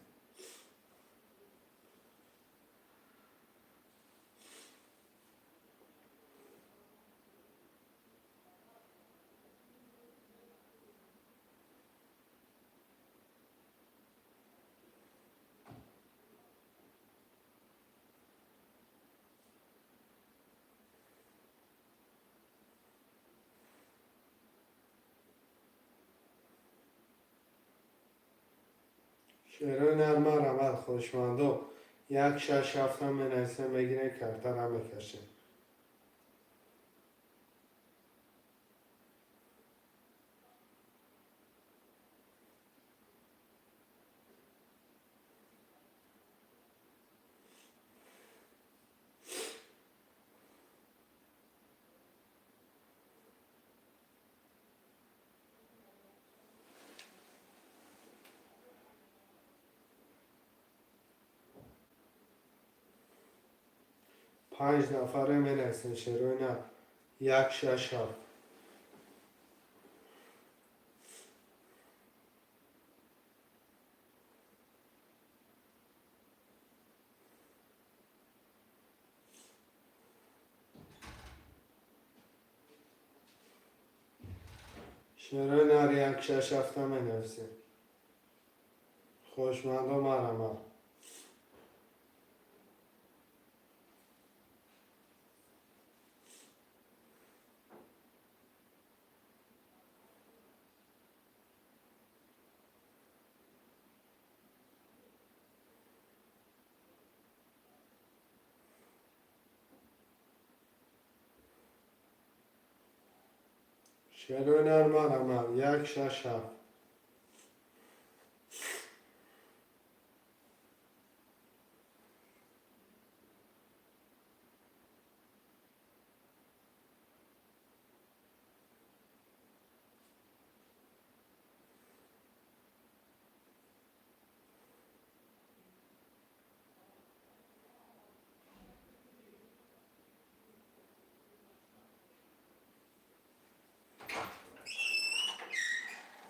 شروع نرمه رمت خوشمندو یک شش هفته می نویسیم بگیره کرتر هم میکشیم. پنج نفره می نویسیم شروع نر یک شش هفت. شروع نر یک شش هفته می نویسیم خوشمندو مرمت. شروع نرمه رمت یک شش هفت.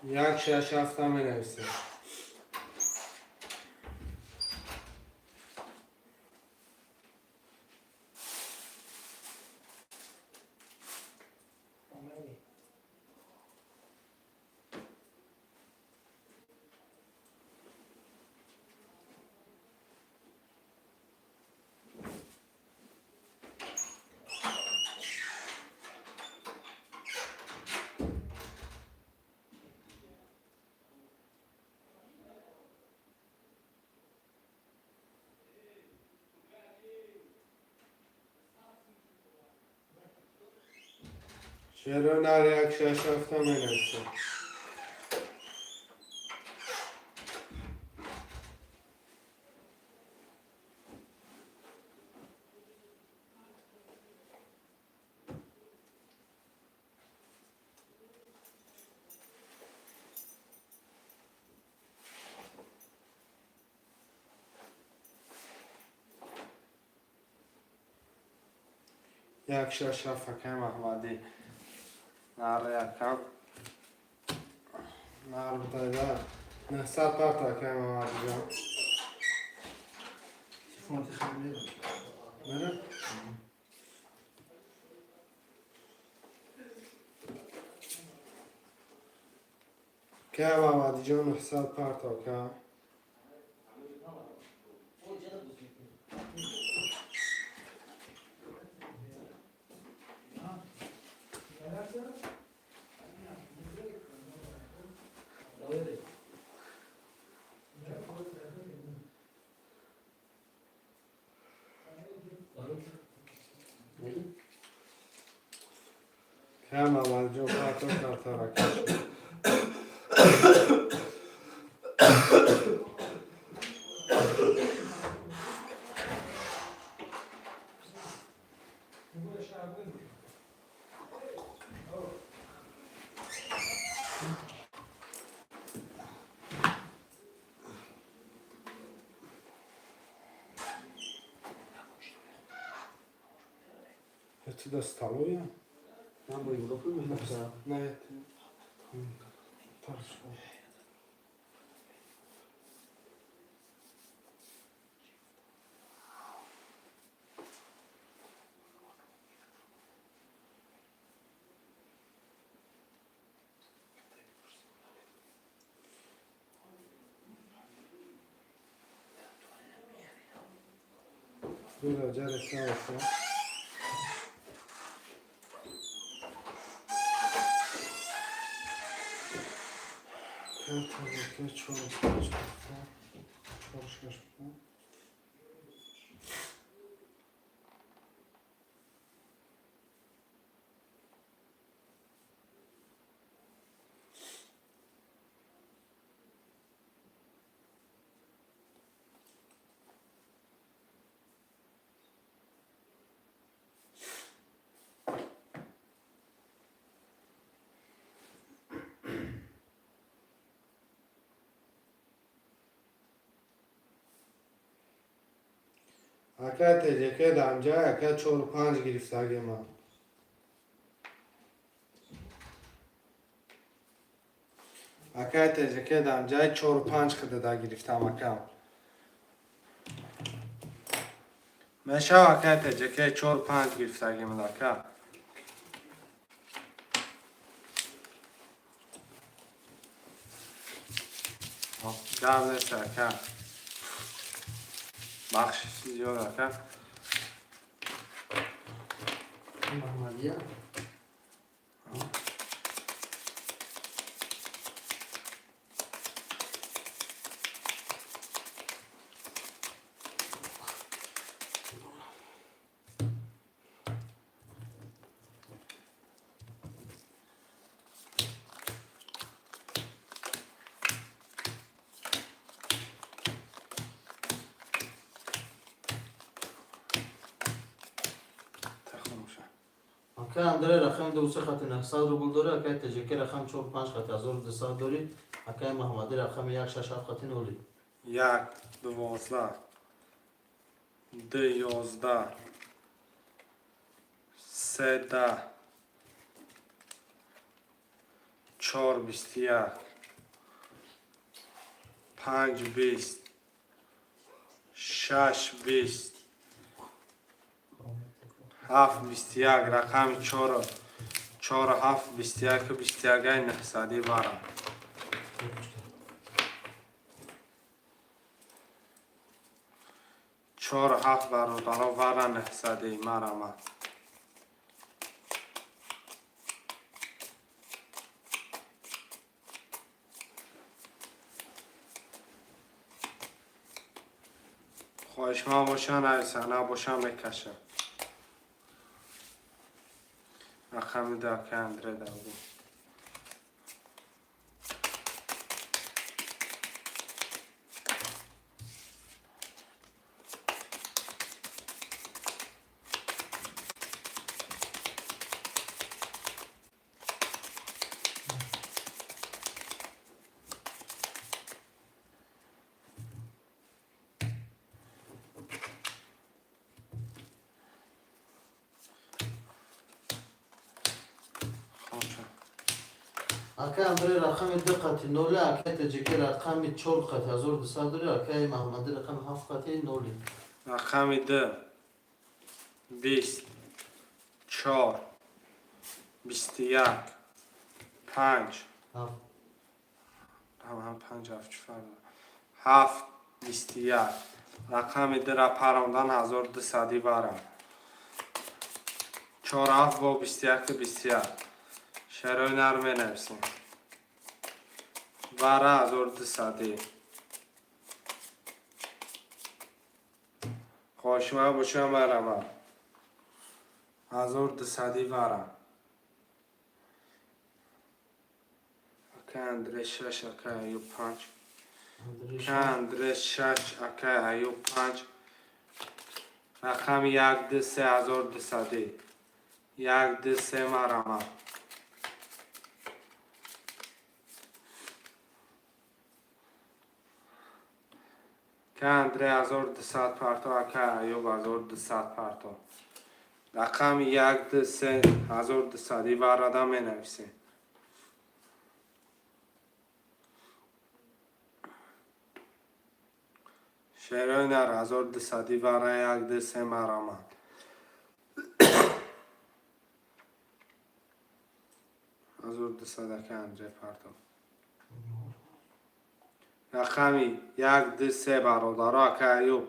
یک شش هفته می نویسیم چرا نریک شش رفتم اینسته یک شش رفتم احمدی نریکم نربطه ده نهصد پرتا که احمدی جان فونت خیلی بره که احمدی جان نهصد پرتا که که احمدی جان پرتا کرتا رکش Это достало я? من با این گفتم می‌خواستم На это. Хорошо. Burada caresi olsa. Çok şaşırdım. اکه تجکه دمجا اکه 4-5 گرفتگی من اکه تجکه دمجا 4-5 خده دا گرفتم اکه میشه اکه تجکه 4-5 گرفتگی من اکه گم نیست اکه بخش زیاد اکه محمدیه که هم داره رقم 2 خط 900 روبل داره که تجکی رقم 4-5 خط 1200 داری که محمدی رقم 1-6 خط نولی 1-12 2-11 3-10 4-21 5-20 6-20 7-21 رقم 4-7-21 900 بارم 4-7 برابر 900 مرم خواهش ما باشن ایسا نباشن بکشه رقم ده که اندره ده بود. اکای اندره رقم دو قطعی نوله اکای تجکی رقم 4 قطعی 1200 داری اکای محمدی رقم 7 قطعی نولی رقم ده 20 4 21 5 7 هم 5 7 چفر 7 21 رقم ده را پراندن 1200 بارم 4 7 با 21 21 شروع نرمه نفسیم باره 1200 خوشمه بچه مرمه 1200 باره اکه اندره 6 اکه ایو 5 اکه اندره 6 اکه ایو 5 رقم 1 ده 3200 1 ده 3 مرمه که اندره 1200 پرتو اکه ایوب 1200 پرتو رقم 1 ده 3200 برده می نویسیم شروع نر 1200 برای 1 ده 3 مرامه 1200 که اندره پرتو رقمی 1 ده 3 برادر که ایوب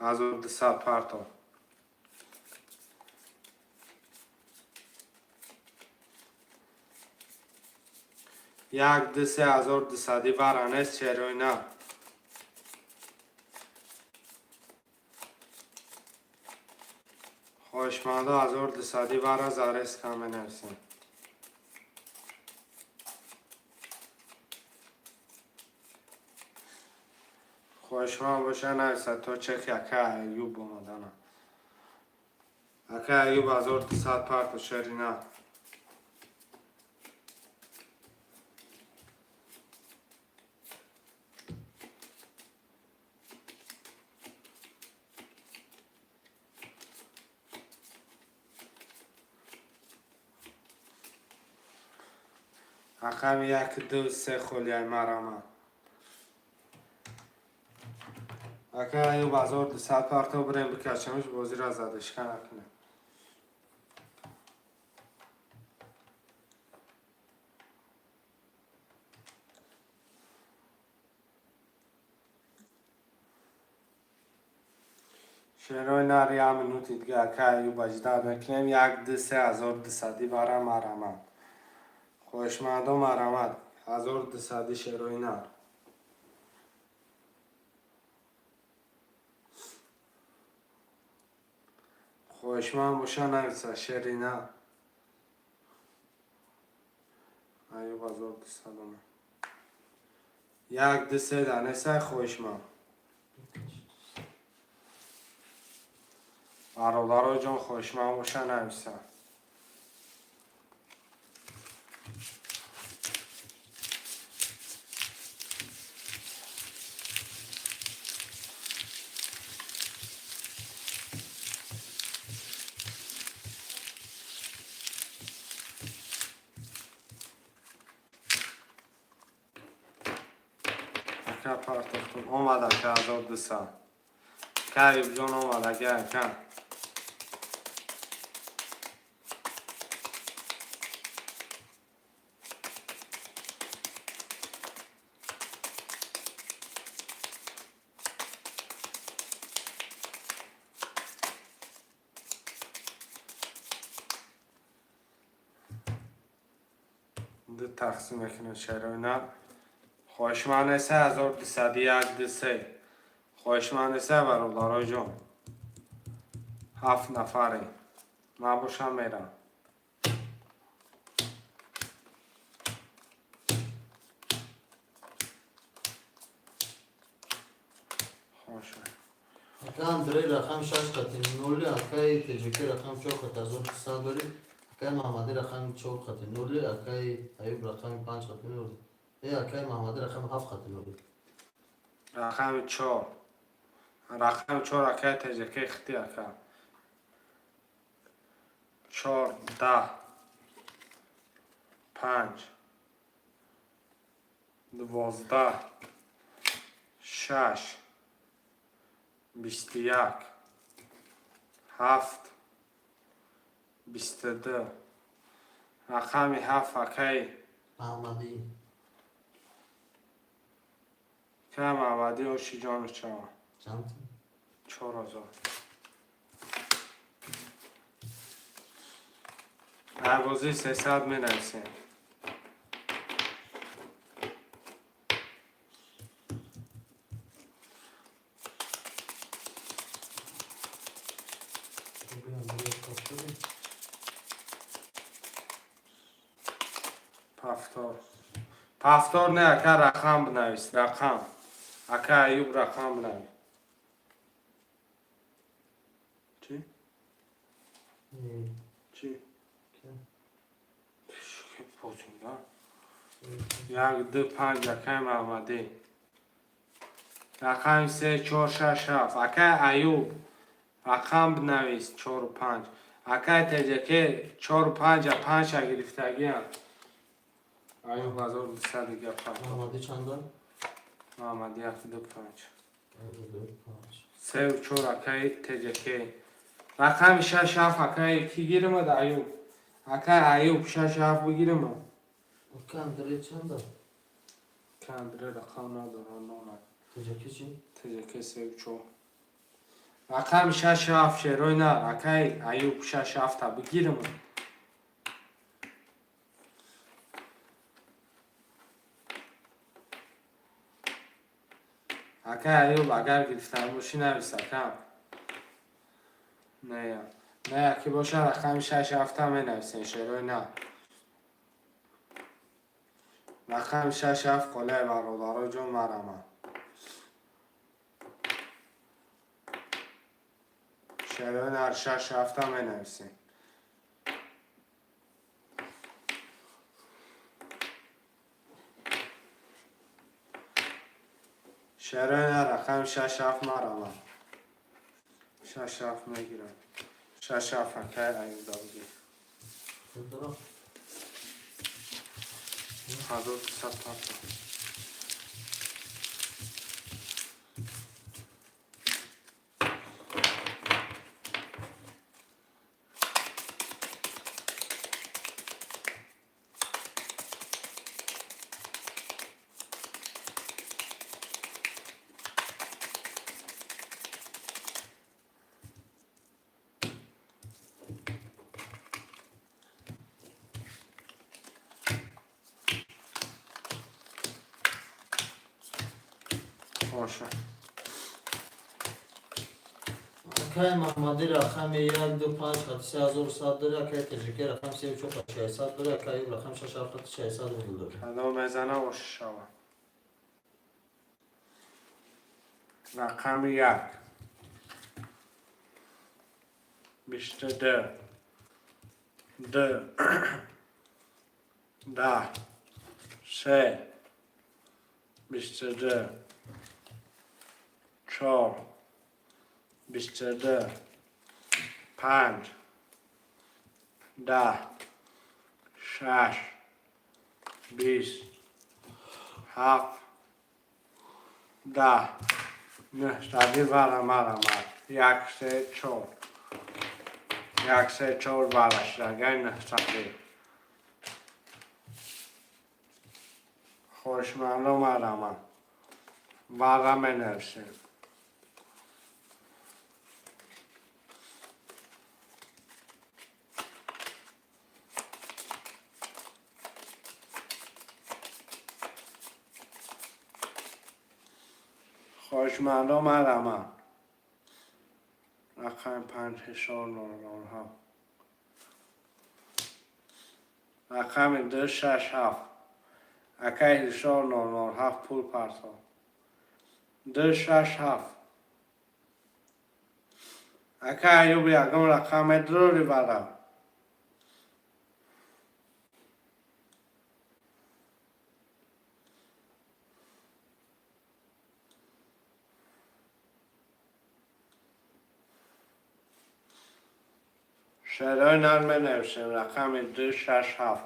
1200 پرتو 1 ده 3200 برانست چروی نه خوشمانده 1200 برا زارست کامه نفسیم خوشمان باشه نویسد تو چک اکه ایوب بمدنه اکه ایوب 1200 پرتو شری نه رقم 1 2 3 خولیه مرامه اکه ایوب 1200 پرتو بریم بکشمش بازی را زدشکن کنه شروع نری هم منوتی دیگه اکه ایوب اجداد نکنیم 1 ده 3200 برای مرامه خوشمند و مرامت 1200 شروع نر خوشمند باشه نویسه شری نه ایوب 1200 1 ده 3 دانسه خوشمند برادر جان خوشمند باشه نویسه که پرتختون اومده که 1200 که ایوب جان اومده که دو تقسیم کنه شروع نه خوشمند سه 1200 1 ده 3 خوشمند سه برادرای جان 7 نفری نباشم میرم باشه. اکا اندره رقم 6 خطی نولی اکای تجکی رقم 4 خط 1300 داری اکای محمدی رقم 4 خطی نولی اکای ایوب رقم 5 خطی نولی ای اکای محمدی رقم 7 خطی نولی رقم 4 رقم 4 اکای تجکی خطی اکا 4 10 5 12 6 21 7 22 رقم 7 اکای محمدی که محمدی هوشی جان چه چند 4000 عوضی 300 می نویسیم پفتار نه اکا رقم بنویس رقم اکا ایوب رقم بنویس چی؟ چی؟ که پوچونده یک دو پنج اکای محمدی رقم 3 4 6 7 اکای ایوب رقم بنویس 4 و 5 اکای تجکی 4 و 5 5 گرفتگی هم ایوب 1200 دیگه محمدی چند دار؟ محمدی 1 2 5 2 5 3 و 4 اکای تجکی رقم 6 7 اکای کی گیرم ده ایوب اکای ایوب 6 7 بگیرم اکا اندره چند دار؟ کندره رقم نداره نامد تجکی چی؟ تجکی 3 و 4 رقم 6 7 شروع نه اکای ایوب 6 7 بگیرم اکای ایوب اگر گرفتن باشی نویس اکا نه نه یکی باشه رقم 6 7 می نویسین شروع نه رقم 6 7 قله برادر جان مرمه شروع نه 6 7 می نویسین شروع نه رقم 6 7 مرمه 6 7 میگیرم 6 7 اکای ایوب داوودی دارم 1200 تا باشه اکای محمدی رقم 1 2 5 خط 3100 داره اکای تجکی رقم 3 و 4 خط 600 داره اکای ایوب رقم 6 7 خط 600 داره کدام میزنه باشه شوا رقم 1 22 2 10 3 22 4 22 5 10 6 20 7 10 نه تغییر برم 1 3 4 1 3 4 برش رگه نه تغییر خوشمندم مرمه برم نرسیم خوشمندم مرمه رقم 5000 رقم 267 اکای 1997 پول پرتاب 267 اکا ایوب یکم رقم دروری برا شعرهای نرمه نوشتیم رقم 267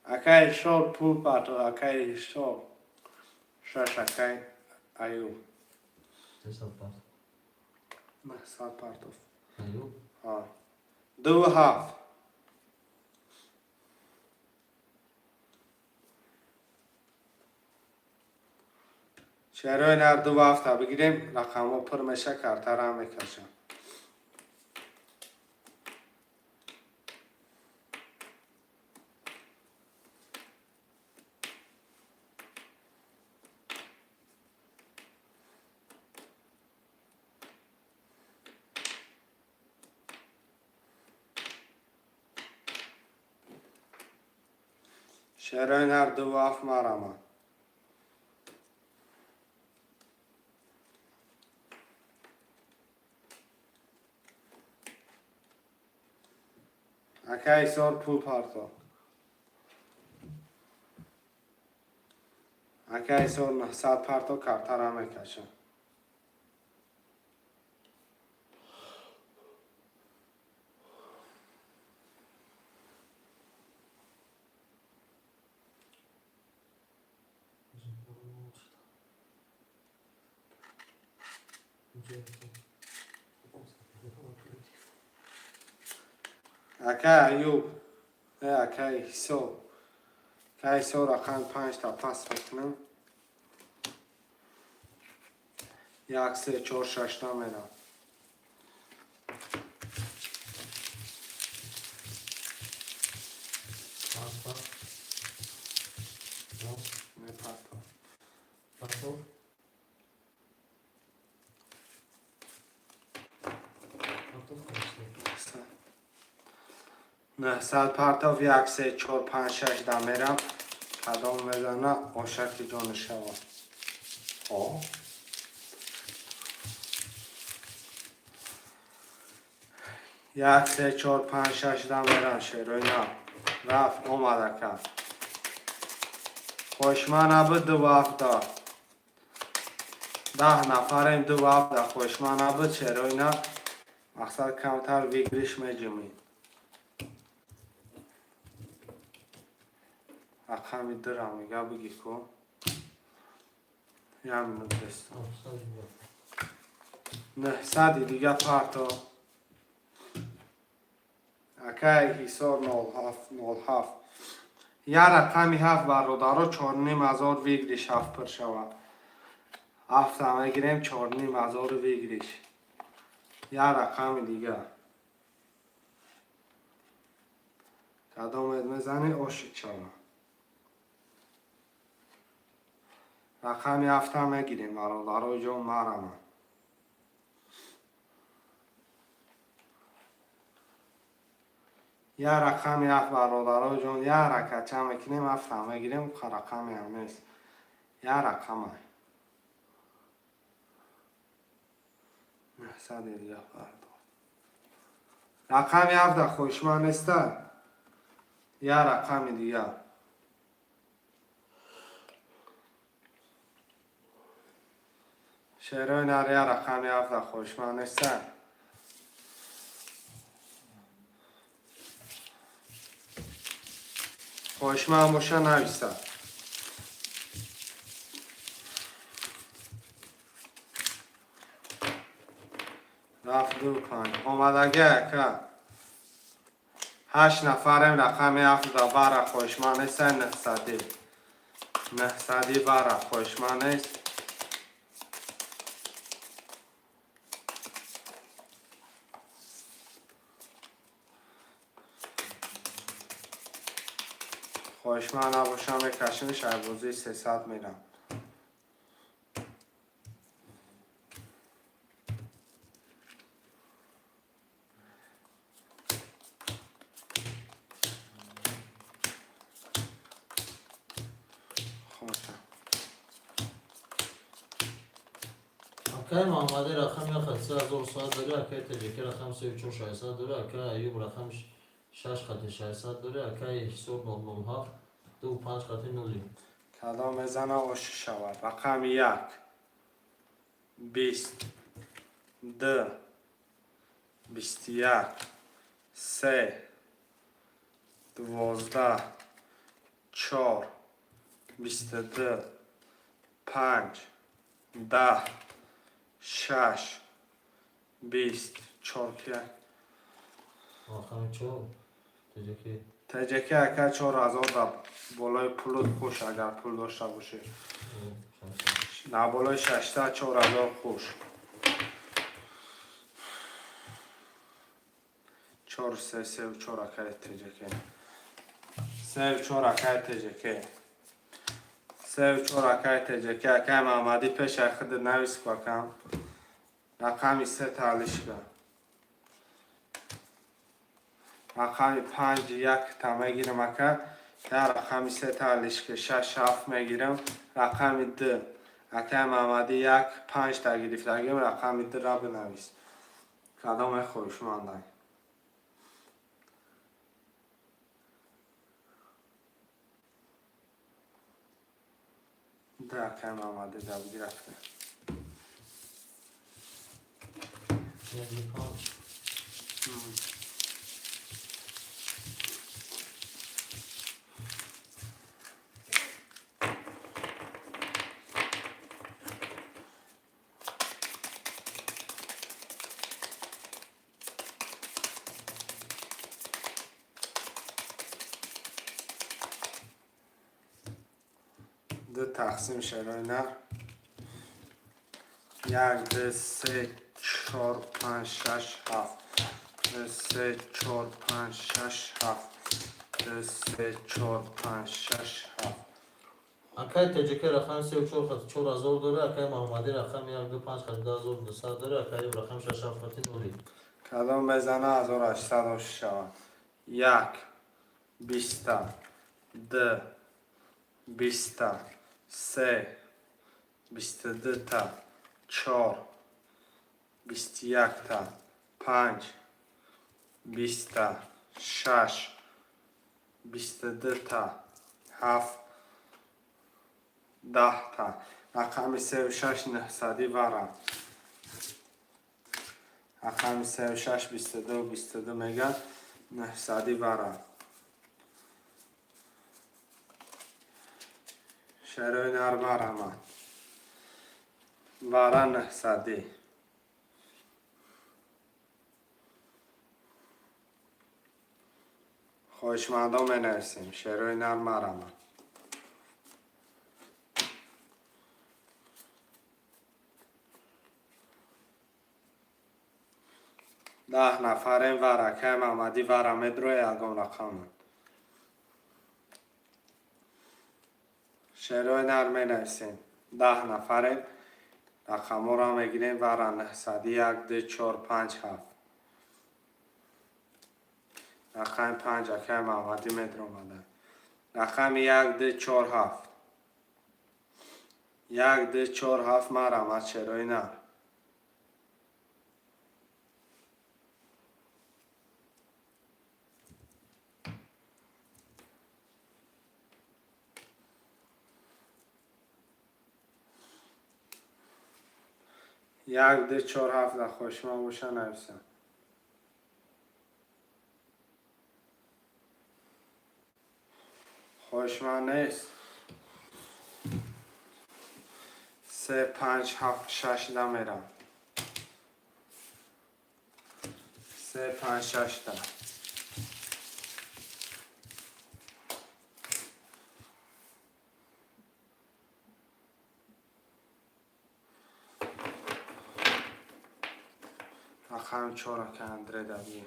اکای شور پول پاتو اکای شور شش اکای ایوب محساد پارتوف ایوب ها 27 شعرهای نر 27 بگیریم رقم ها پر میشه کارتر هم میکشم شعرهای نر 27 مرمه اکای سور پول پارتو اکای سور محساد پارتو کارتر هم میکشم اکای ایوب اکای سور اکای سور رقم 5 تا پاس بکنم 1 3 4 6 تا میرم نه پارتو پارتو نه صد پارتو 1 3 4 5 6 تا میرم قدم میزنه عاشق جان شوا آه 1 3 4 5 6 تا میرم شعرهای نه رفت اومده کرد خوشمانه بود 27 10 نفریم 27 خوشمانه بود شعرهای نه مقصد کمتر ویگریش میجمید رقمی درم میگه بگی کن یه منوت دست نه صدی دیگه پارتو اکای ایسار 07 یه رقمی 7 برادارو 4,500 ویگریش 7 پر شود 7 همه گیریم 4,500 ویگریش یه رقم دیگه کدام میزنی عاشق شود رقمی 7 همه گیریم برادارو جون مرمه یه رقمی 7 برادرها جون یه رکت چه میکنیم 7 همه گیریم رقمی هم نیست یه رقم های نحصد دیگه بردار رقمی 7 خوشمان نیسته یه رقمی دیگه شعرهای نره یه رقمی 7 خوشمان نیسته خوشمان باشه نویسته رفت 2 5 اومدگه که 8 نفریم رقمی 7 بره خوشمان نیست 900 بره خوشمان نیست خوشمان نباشم میکشیم شربوزی 300 میرم Akay Muhammadi rakam yakın 3000 saat dori, akay teceki rakam 3 şahsat dori, akay Ayub rakam 6 katı şahsat dori, akay Hisor Nolnolha 5 katı noli. کدام بزنه آش شود رقم 1 20 2 21 3 12 4 22 5 10 6 20 چارکیه Rakam çok teceki. تجکی اکه 4000 دا بالای پولت خوش اگر پول داشته باشی نه بالای 6 تا 4000 خوش 4 3 3 و 4 اکه تجکی 3 و 4 اکه تجکی 3 و 4 اکه تجکی اکه محمدی پیش خود نویس بکم رقمی 3 تعلیش کن رقمی 5 1 تا میگیرم اکه در رقمی 3 تعلیش که 6 7 میگیرم رقمی 2 اکه محمدی 1 5 تا گرفت اگه رقمی 2 را بنویس کدام خوش مانده ده اکه محمدی دا بگرفته Yani kan. دو تقسیم شرای نه 1 2 3 4 5 6 7 2 3 4 5 6 7 2 3 4 5 6 7 Akay teceki rakam 3 katı 4000 dori, akay Muhammadi rakam 1 5 katı 10200 dori, akay Ayub rakam 6 katı noli. کدام بزنه 1800 شود 1 20 تا 2 20 تا 3 22 تا 4 21 تا 5 20 تا 6 22 تا 7 10 تا رقم 36 900 ورم رقم 36 22 22 میگن 900 ورم شرای نر ورم ورم 900 خوشمندان می نویسیم شرای نر ورم 10 نفریم ورکه محمدی ورم ادروی یگان رقم شعرهای نرم می نویسیم 10 نفریم رقم ها را میگیریم ورم 900 1 2 4 5 7 رقم 5 که محمدی مدر آمده رقم 1 2 4 7 1 2 4 7 مرم از شعرهای نرم 1 2 4 7 خوشما باشه نویسم خوشما نیست 3 5 7 6 نمیرم 3 5 6 تا رقم 4 که اندره دویه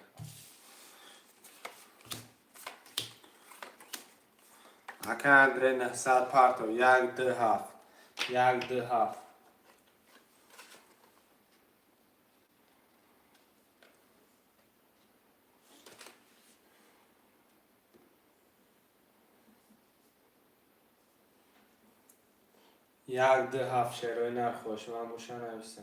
اکه اندره 900 پارتو 1 2 7 1 2 7 1 2 7 شعرهای نر خوش من بوشه نویسم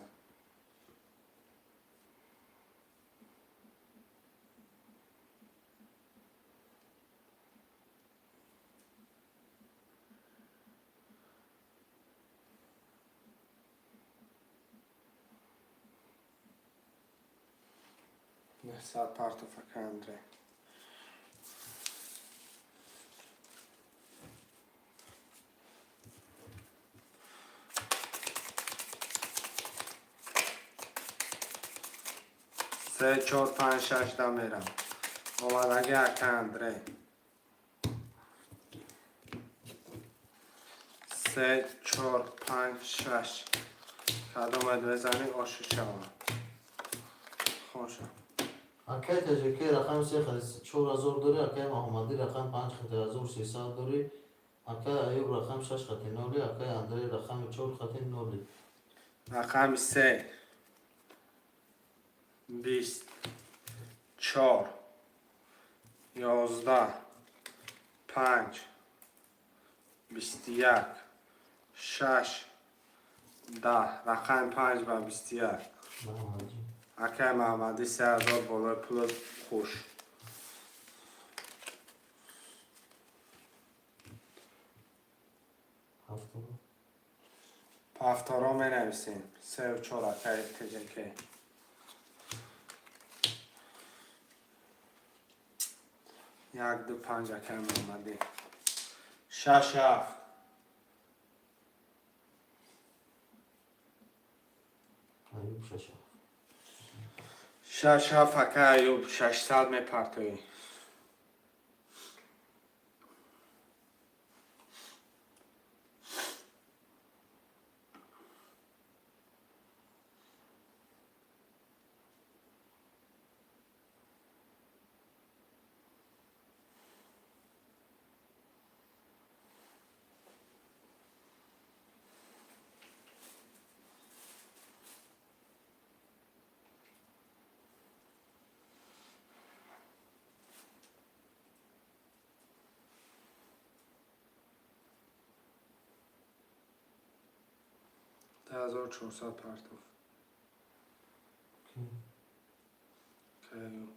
Mehsat Partov aka Andrey. سه چهار پنج شش دا میرم. اومدگی اکا اندری. سه چهار پنج شش. کدومت بزنی آشو شوم. خوشم. اکای تجربه رقم 4000 داری، اکای محمدی رقم 5300 داری، اکای ایوب رقم 6 خط نولی، اکای اندری رقم 4 خط نولی. رقم 3 20 4 11 5 21 6 10 رقم 5 و 21 محمدی اکای محمدی 3000 بالای پول خوش. هفتارا می نویسیم 3 و 4 اکای تجربه. یک دو پنج اکای محمدی. 6 7 ایوب 6 6 7 اکای ایوب 600 می پرتوی. ده 1400 پرتو. اکای ایوب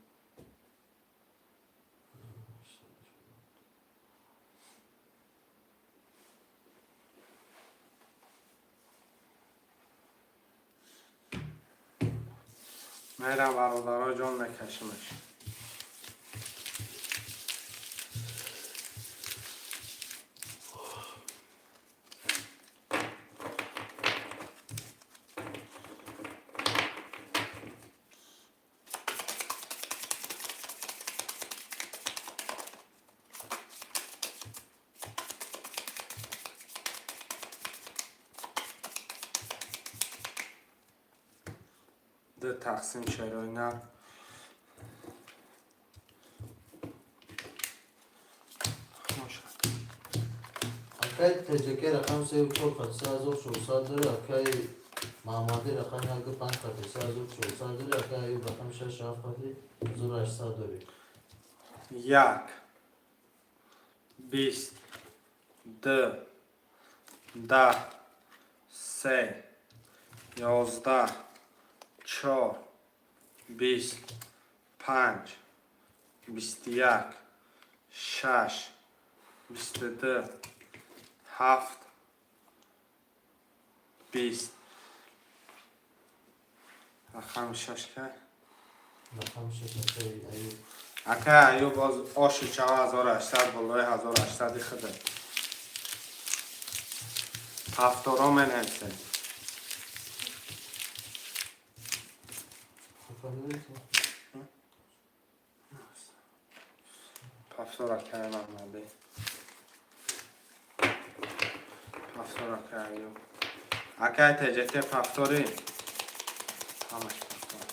میرم برادرها جان نکشمش. ده تقسیم شرای نر. اکای تجربه رقم 3 و 4 خط 3400 داری، اکای محمدی رقم 1 دو 5 خط 3400 داری، اکای ایوب رقم 6 7 خط 1800 داری. 1 20 2 10 3 11 4 20 5 21 6 22 7 20 رقم 6 که رقم 6 اکای ایوب. اکا ایوب باز آشو 4800 بالای 1800 خده. هفتارا می نویسه. هفتارا که محمدی. هفتارا که ایوب. اکا تجربه هفتاری. همش هفتار.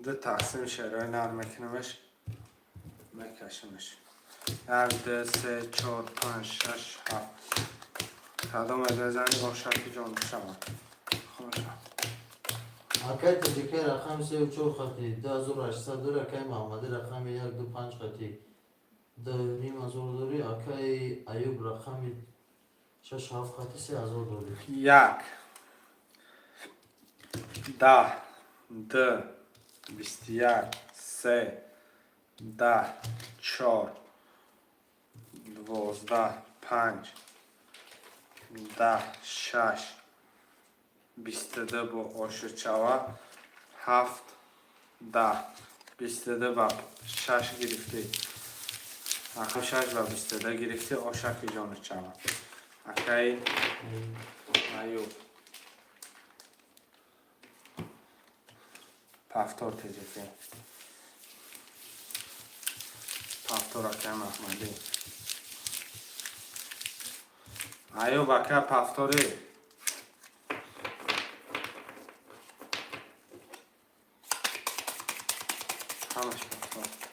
ده تقسیم شرای نر میکنمش میکشمش. 1 2 3 4 5 6 7 کدام بزنی آشکی جان شود. خوشم. اکای تجربه رقم 3 و 4 خطی 2800 داری، اکای محمدی رقم 1 دو 5 خطی 2500 داری، اکای ایوب رقم 6 7 خطی 3000 داری. 1 10 2 21 3 10 4 12 5 10 6 22 bu oşuçava 7 10 22 bab 6 girifti. Axir 6 bab 22 girifti oşak ijonu çava. Akay ayub. Paftor tecrübe. Paftor akam Ahmadi. Ayub akay paftori. Hamash paftor.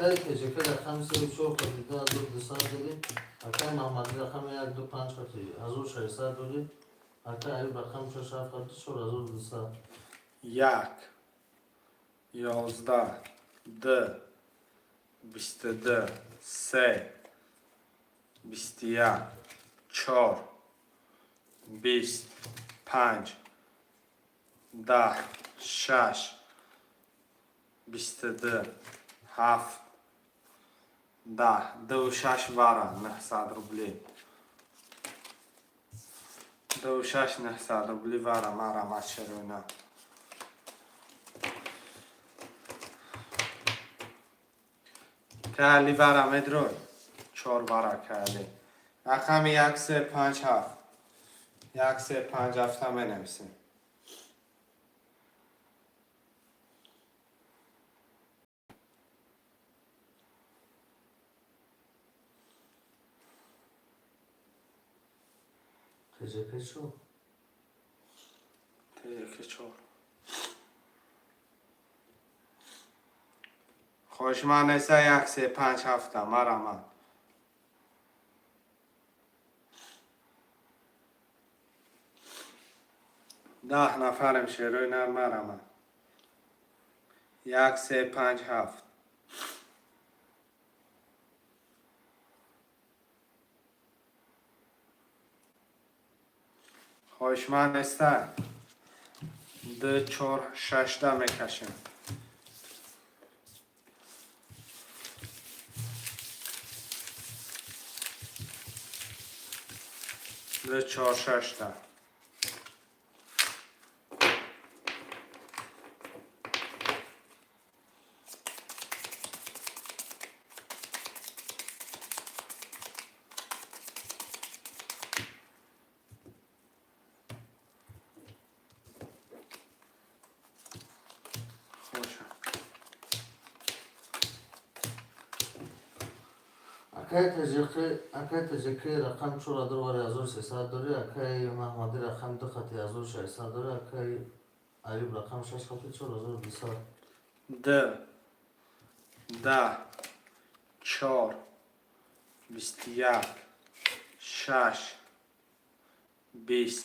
Akay teşekkür rakam sevi çok katıydı. Azur dışarı dedi. Akay Mahmadi rakam yak 2 5 katıydı. Azur şaysa dedi. Akay ayıp rakam şaşaf katı şor azur dışarı. Yak 11 2 22 3 21 4 20 5 10 6 22 7 10 26 vara 900 rubli 26 900 rubli vara mara maçeruna کالی وارا مدروی 4 وارا کالی رقم 1 3 5 7 1 3 5 7 هم بنویسیم Teşekkür çok. تیکه 4 خوشمانسه 1 3 5 7 مرا 10 نفرم شروع مرا 1 3 5 7 خوشمانسته 2 4 6 میکشم 2 4 6 Akay teşekkür rakam çok adır var yazır sesar dori. Akay Mahmadi rakam 2 katı yazır şaysa dori. Akay ayıp rakam 6 katı çok adır dışarı. 2 10 4 21 6 20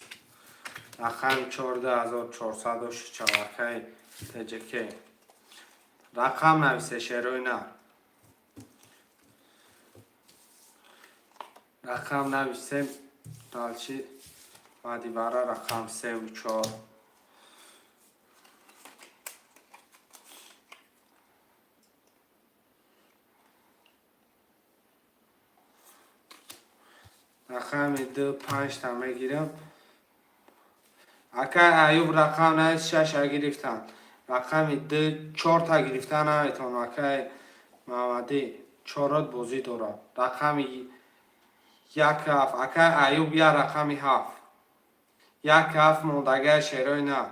رقم 14406 چواکای تجکی رقم نویسه شروع نه رقم نویسه دالچی و دیوارا رقم 3 و 4 رقم 2 5 تا میگیرم اکا ایوب رقم نه 6 گرفتن رقم 2 4 تا گرفتن نمیتون اکا محمدی 4 بازی داره رقم 1 7 اکا ایوب یا رقم 7 1 7 موندگه شروع نه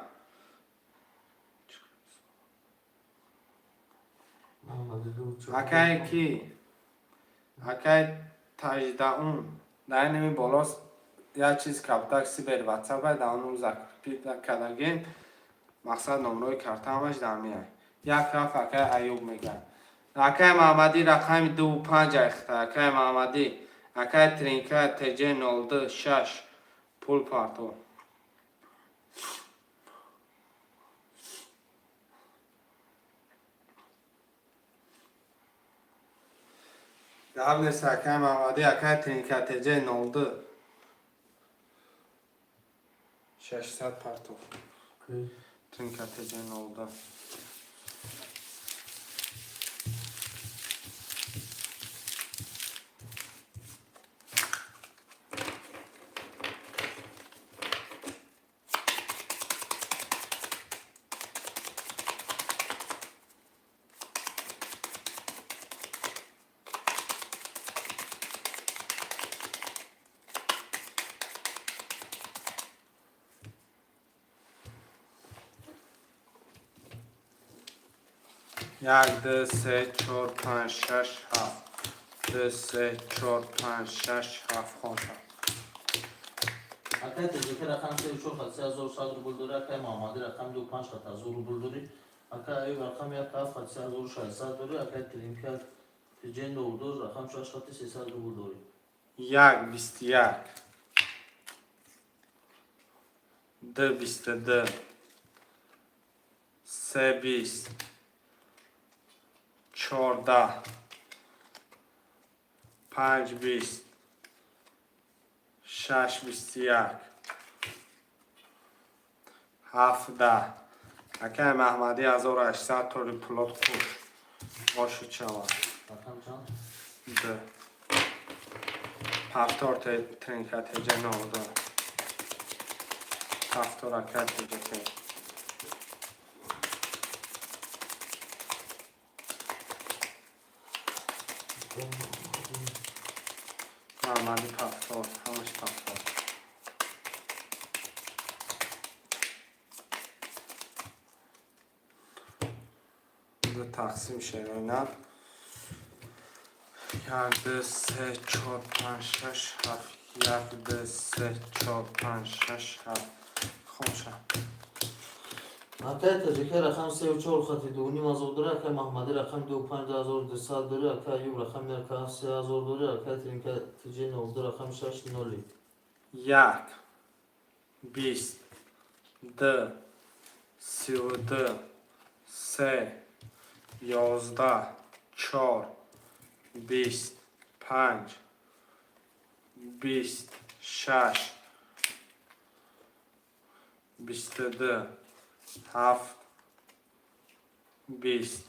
اکا کی اکا تجدعون در نمی بالاست یا چیز کابتاکسی بر واتساپ در اون زکر کردگیم مقصد نمروی کارت همش در میای یک رفت اکای ایوب میگن اکای محمدی رقم 25 اخته اکای محمدی اکای ترینکه تجه 06 پول پارتو قبل اکای محمدی اکای ترینکه تجه 02 600 پارتو ترینکه تجه 02 یک دو سه چهار پنج شش هفت دو سه چهار پنج شش هفت خونده اکای تجربه رقم 34 خط 3100 رو بول داره اکای محمدی رقم 25 خط 1000 رو بول داره اکای ایوب رقم 17 خط 3600 داره اکای ترینکه تجه 92 رقم 6 خط 300 رو بول داره یک بیست یک دو بیست دو سه بیست چهارده پنج بیست شش بیست یک هفده اکای محمدی 1800 توری پلات خوش باشو چواد رقم چند؟ دو هفتار ترینکه تجه 92 هفتار اکای تجه تجه محمدی هفتار همش هفتار دو تقسیم شیرینه یک دو سه چهار پنج شش هفت یک دو سه چهار پنج شش هفت خوشه اکای تجربه رقم 34 خط 2.5 داره اکای محمدی رقم 25,200 داره اکای ایوب رقم 3000 داره اکای ترینکه تجه 92 رقم 6 نولی یک بیست دو سی و دو سه یازده چهار بیست پنج بیست شش بیست دو هفت بیست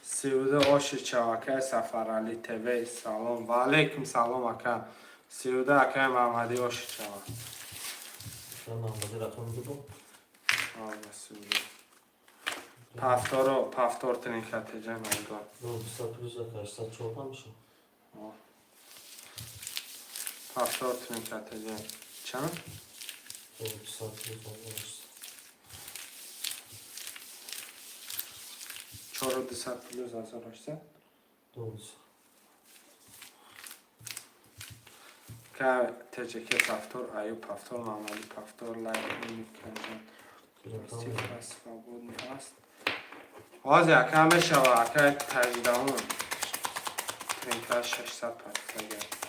سی و دو آش چواکه سفر علی تیوی سلام و علیکم سلام اکا سی و دو اکا محمدی آش چواک اکای محمدی رقم 2 سی و دو پفتار ترینکه تجه نایدان 200 پلوس اکای 845 میشه پفتار ترینکه تجه چند؟ 200 پلوس 4200 پلوس 1800 200 که تجه که پفتار ایوب پفتار محمدی پفتار لایک کنجن پس بود نیست آزی اکا میشه و اکا تجدهون ترینکه 600 پس اگر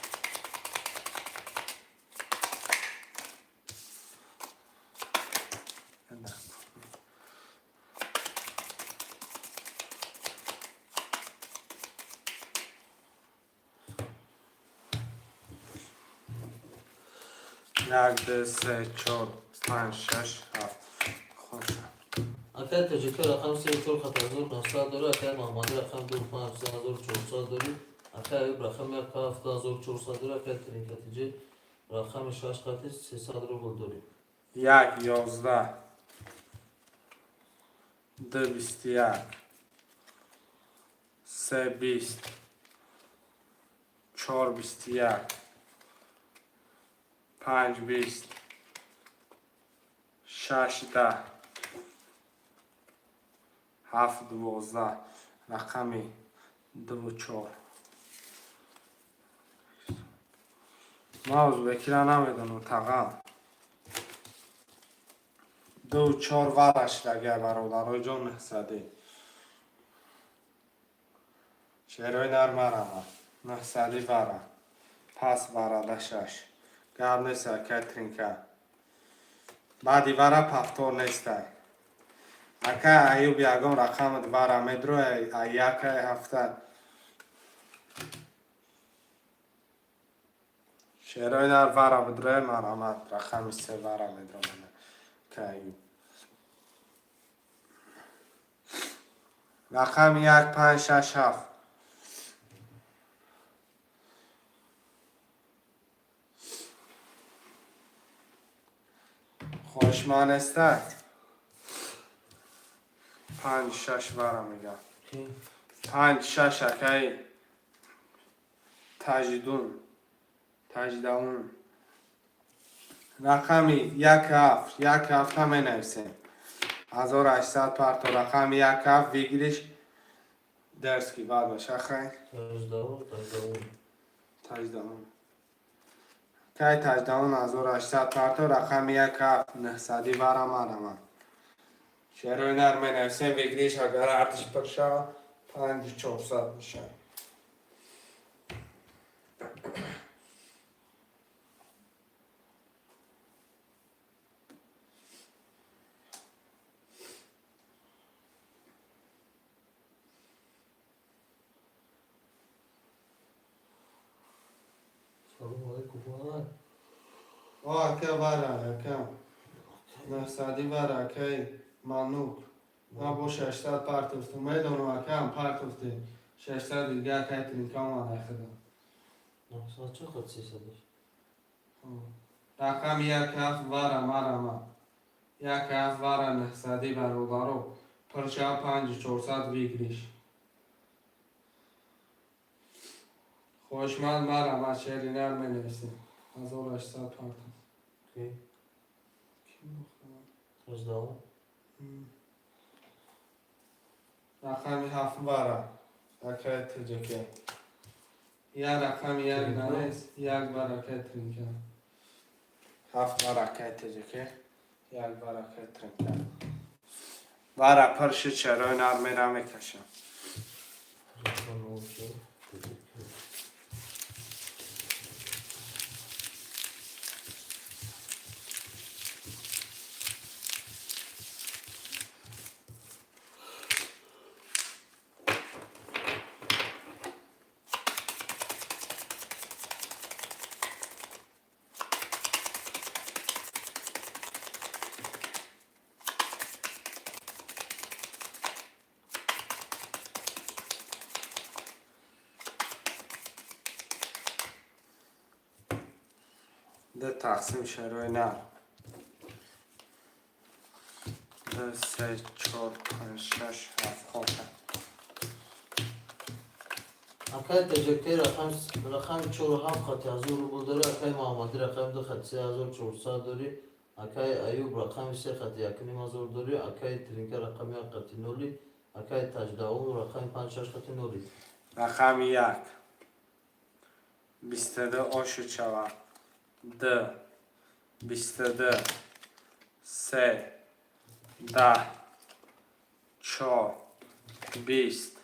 یک دو سه چهار پنج شش هفت خوشه اکای تجربه رقم 34 خط 1900 داره اکای محمدی رقم 25,400 داره اکای ایوب رقم 17,400 داره اکای ترینکه تجه رقم 6 خط 300 رو بول داره یک یازده دو بیست یک سه بیست چهار بیست یک پنج بیست شش ده هفت دوازده رقمی دو چهار ما ازبکی را نمیدونم تقام دو چهار ورش لگه برادرای جان نحسده شیروی نر مرمت 900 واره پس واره 6 گاب نیست که ترینکه بعدی واره پفتور نیسته اکه ایوب یکم رقم واره میدرو یک هفته شیروی نر واره بدروی مرمت رقم 3 واره میدرو که ایوب رقم 1 5 6 7 خوشمان استد 5 6 واره میگم 5 6 اکی تجدون رقمی 1 7 1 7 همه نویسیم 1800 پرتو رقم 1 7 بگیریش درس کی بعد باشه خیلی تجدون کی تجدون 1800 پرتو رقم 1 7 900 واره مرمت شیروی نر می نویسیم بگیریش اگر ارتش پرشه 5400 میشه سلام علیکم. که واره یکم 900 واره که ممنوع ما با 600 پرتوستم میدونم یکم پرتوستی 600 دیگه که ترینکا آمده خدا نحسا چه خود 300 رقم 1 7 واره مرمت 1 7 واره 900 برابرو پرچه 5400 بگیریش خوشمند مرمت شیری نر می نویسیم 1800 پرتوست کی؟ کی مختار؟ 18 رقم 7 واره اکه تجکه یا رقم 1 ننیست 1 واره که ترینکه 7 واره که تجکه 1 واره که ترینکه واره پرش چروی نر میره میکشم ده تقسیم شروع نر 2 3 4 5 6 7 خورده اکای تجکه رقم 47 خطی از او رو بود داره اکای محمدی رقم 2 خطی 3400 داری اکای ایوب رقم 3 خطی 1000 داری اکای ترینکه رقم 1 خطی نولی اکای تجدون رقم 5 6 خطی نولی رقم 1 22 آشو چوا 2 22 3 10 4 20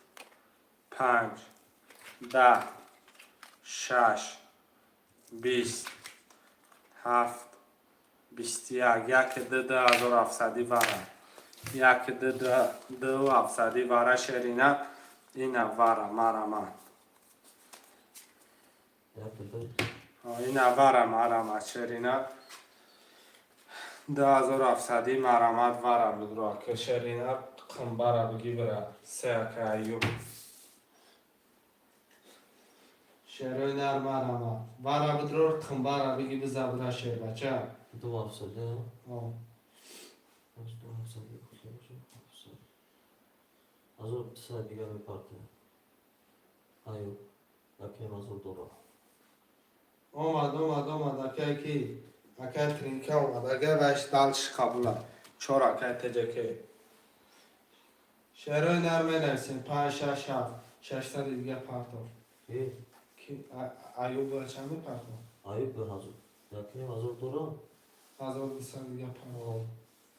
5 10 6 20 7 21 یک ده 2700 واره یک ده 2700 واره شیرینه این واره مرمت این واره مرمت شیرینه 2700 مرمت واره بدرو که شیرینه قنبره بگی بره سه که ایوب شیروی نر مرمت واره بدرو قنبره بگی بزه بره شیر بچه 2700 آه. از او سه دیگه میپرده ایوب یکی مزور داره اومد اکه کی اکه ترینکه اومد اگه بهش دلش قبوله چور اکه تجکه شیروی نر می نویسیم 5 6 7 600 دیگه پرتو کی ایوب چه می پرتو ایوب به هزار یکی مزور داره 1200 دیگه پرتو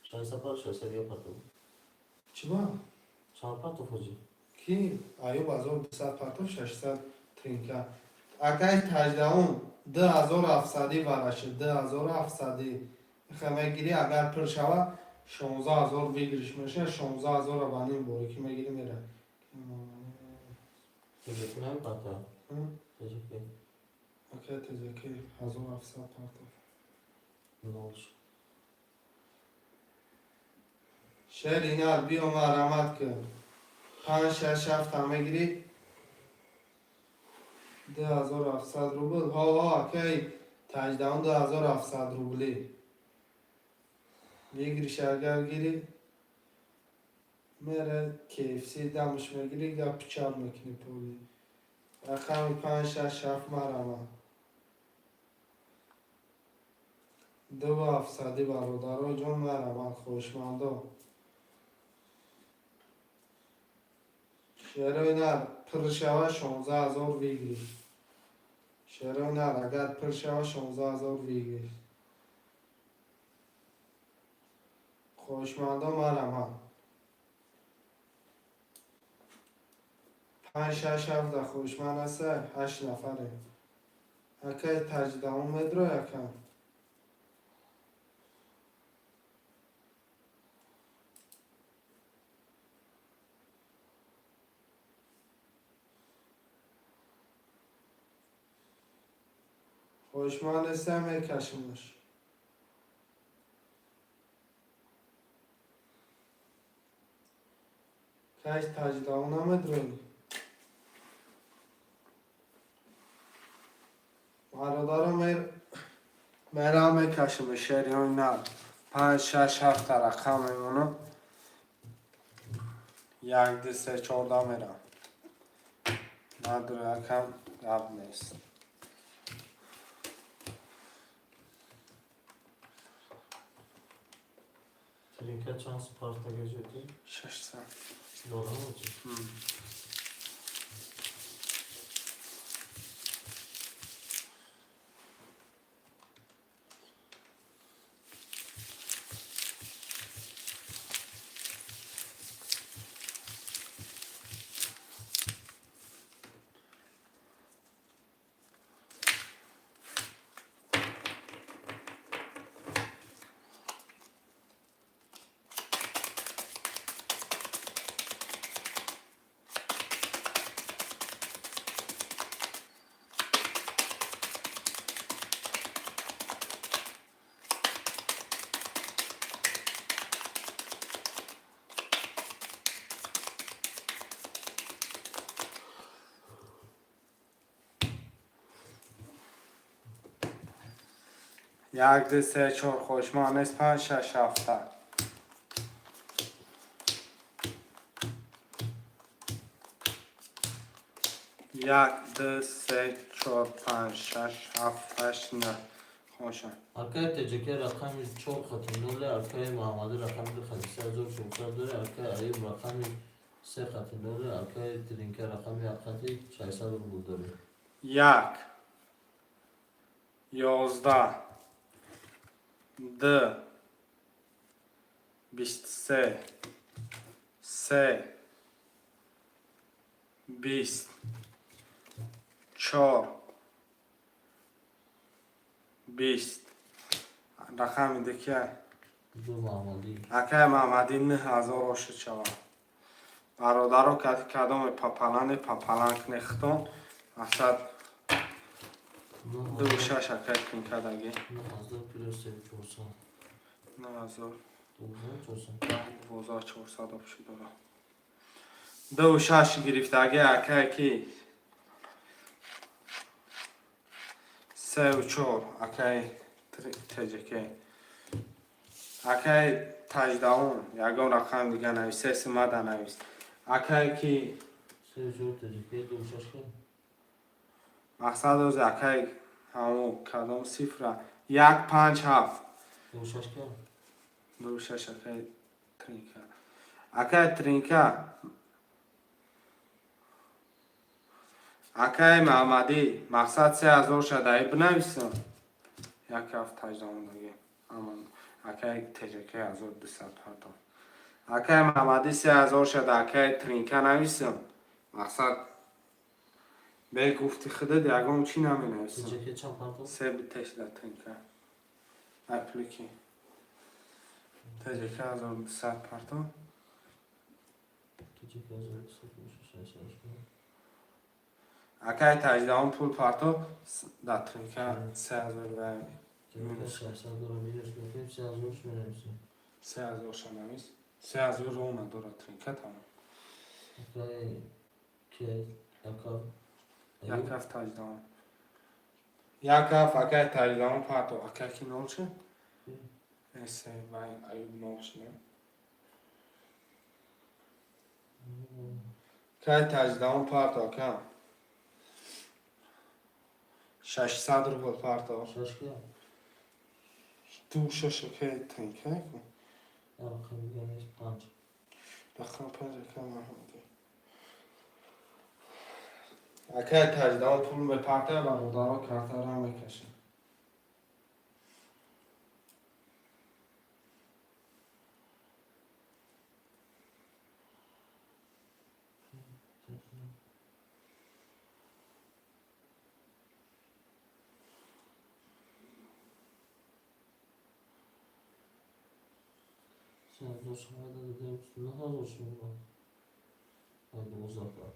600 پر 600 دیگه پرده چی با؟ چهار پرده فوجی کی ایوب 1200 پرتو 600 ترینکا اکای تاجداون 2700 براشه 2700 خمه گیری اگر پر شوه 16000 بگیرش میشه 16000 بانیم بوری که میگیری میره تجکی نمیپتا. تجکی. اکای تجکی 1700 پرتو نولش. شهر اینا بیا مرامت کن 5-6 هفته میگیری 2700 روبل ها اکای تاجداون 2700 روبلی میگیری شرگر گیری میره کیفسی دمش میگیری یا پیچار میکنی پولی رقم 5-6 هفت مرامت 2700 برادرها جون مرامت خوشمندا شهر اینا پر شوه 16000 بگیری شهر اینا اگر پر شوه 16000 بگیری خوشمندا مرامت 5-6 هفته خوشمند است 8 نفره اکای تاجداون مدرو یکم خوشمند است میکشمش کاش تاجداون مدرو برادرم میرم میکشم شهری اینا 5-6 هفته رقم میمونم 1-2-3-4 میرم نداره یکم گپ نیست ترینکا چند سپارتا گجتی؟ 600 دارم بچه. یک دو سه چهار خوشمان است 5-6 هفته یک دو سه چهار 5-6 7 8 9 خوشم اکای تجکی رقم 4 خطی نوله اکای محمدی رقم 2 خطی 3400 داره اکای ایوب رقم 3 خطی نوله اکای ترینکا رقم 1 خطی 600 روبل داره 1 11 2 23 3 20 4 20 رقم دیگه دو محمدی اکای محمدی 9000 شد شود برادرو کدام پاپلان کنختون اصلا 2-6 اکای کن کدگی 9000 پلس 3400 9000 2400 2400 دو 2-6 گرفتگی اکای کی 3-4 اکای تجکی اکای تاجداون یکم رقم دیگه نویس 3 سمده نویس اکای کی 34 تجکی 26 کن مقصد از اکای همو کدام صفره 1-5-7 26 کن 2-6 اکای ترینکا اکای ترینکا اکای محمدی مقصد 3000 شده ای بنویسم یک هفت تاجداون دیگه اما اکای تجکی 1200 پرتو اکای محمدی 3000 شده اکای ترینکا نویسم مقصد به گفتی خدا دیگه چی نمینویسم تجکه چند پارتو؟ سه بیتش در تنکه اپلیکی تجکه 1200 پارتو تجکه 1200 اکای تجدام پول پارتو در تنکه 3000 و تجکه 600 داره میرش بکنیم 3000 شو نمیسیم 3000 شنویس 3000 رو اومد داره تنکه تمام اکای که اکا یک هفت تجدام یک هفت اکای تجدام پارتو اکای کی نول چه؟ ایسه باید ایوب نول چه اکای تجدام پارتو اکا 600 رو بود پارتو شش که دو شش اکای تنکه کن رقم دیگه نیست 5 رقم 5 اکای محمدی اکای تجدام پول به پارتو و مدارا کارتا را میکشه سه شما دادیم 9000 شو بود 12 تا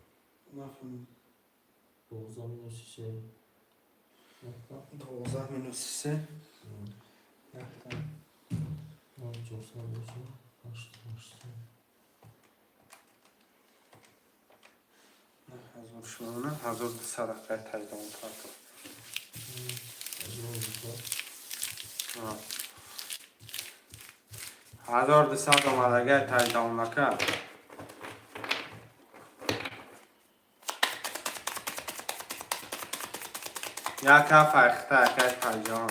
نفهم 12 minus 3 12 minus 3 هزار شونه 1200 اکای تجدام پارتو 1200 اومد اگه تجدام نکرد یک هفت اخته اکای تجدام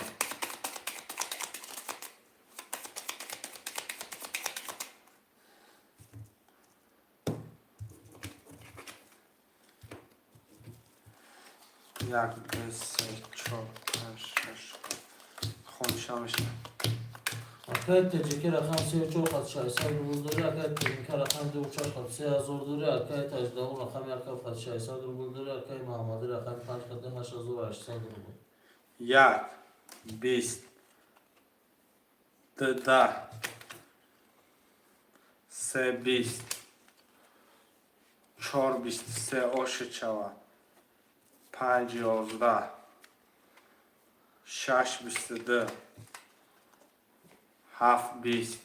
یک دو سه چهار پنج شش خونشامش اکای تجکه رقم 34 خط 600 روبل داره اکای تجکه رقم 24 خط 3000 داره اکای تجدام رقم 1 خط 600 روبل داره اکای محمدی رقم 5 خط 8800 روبل یک بیست ده سه بیست چهار بیست سه آش چوا پنج یازده شش بیست ده هفت بیست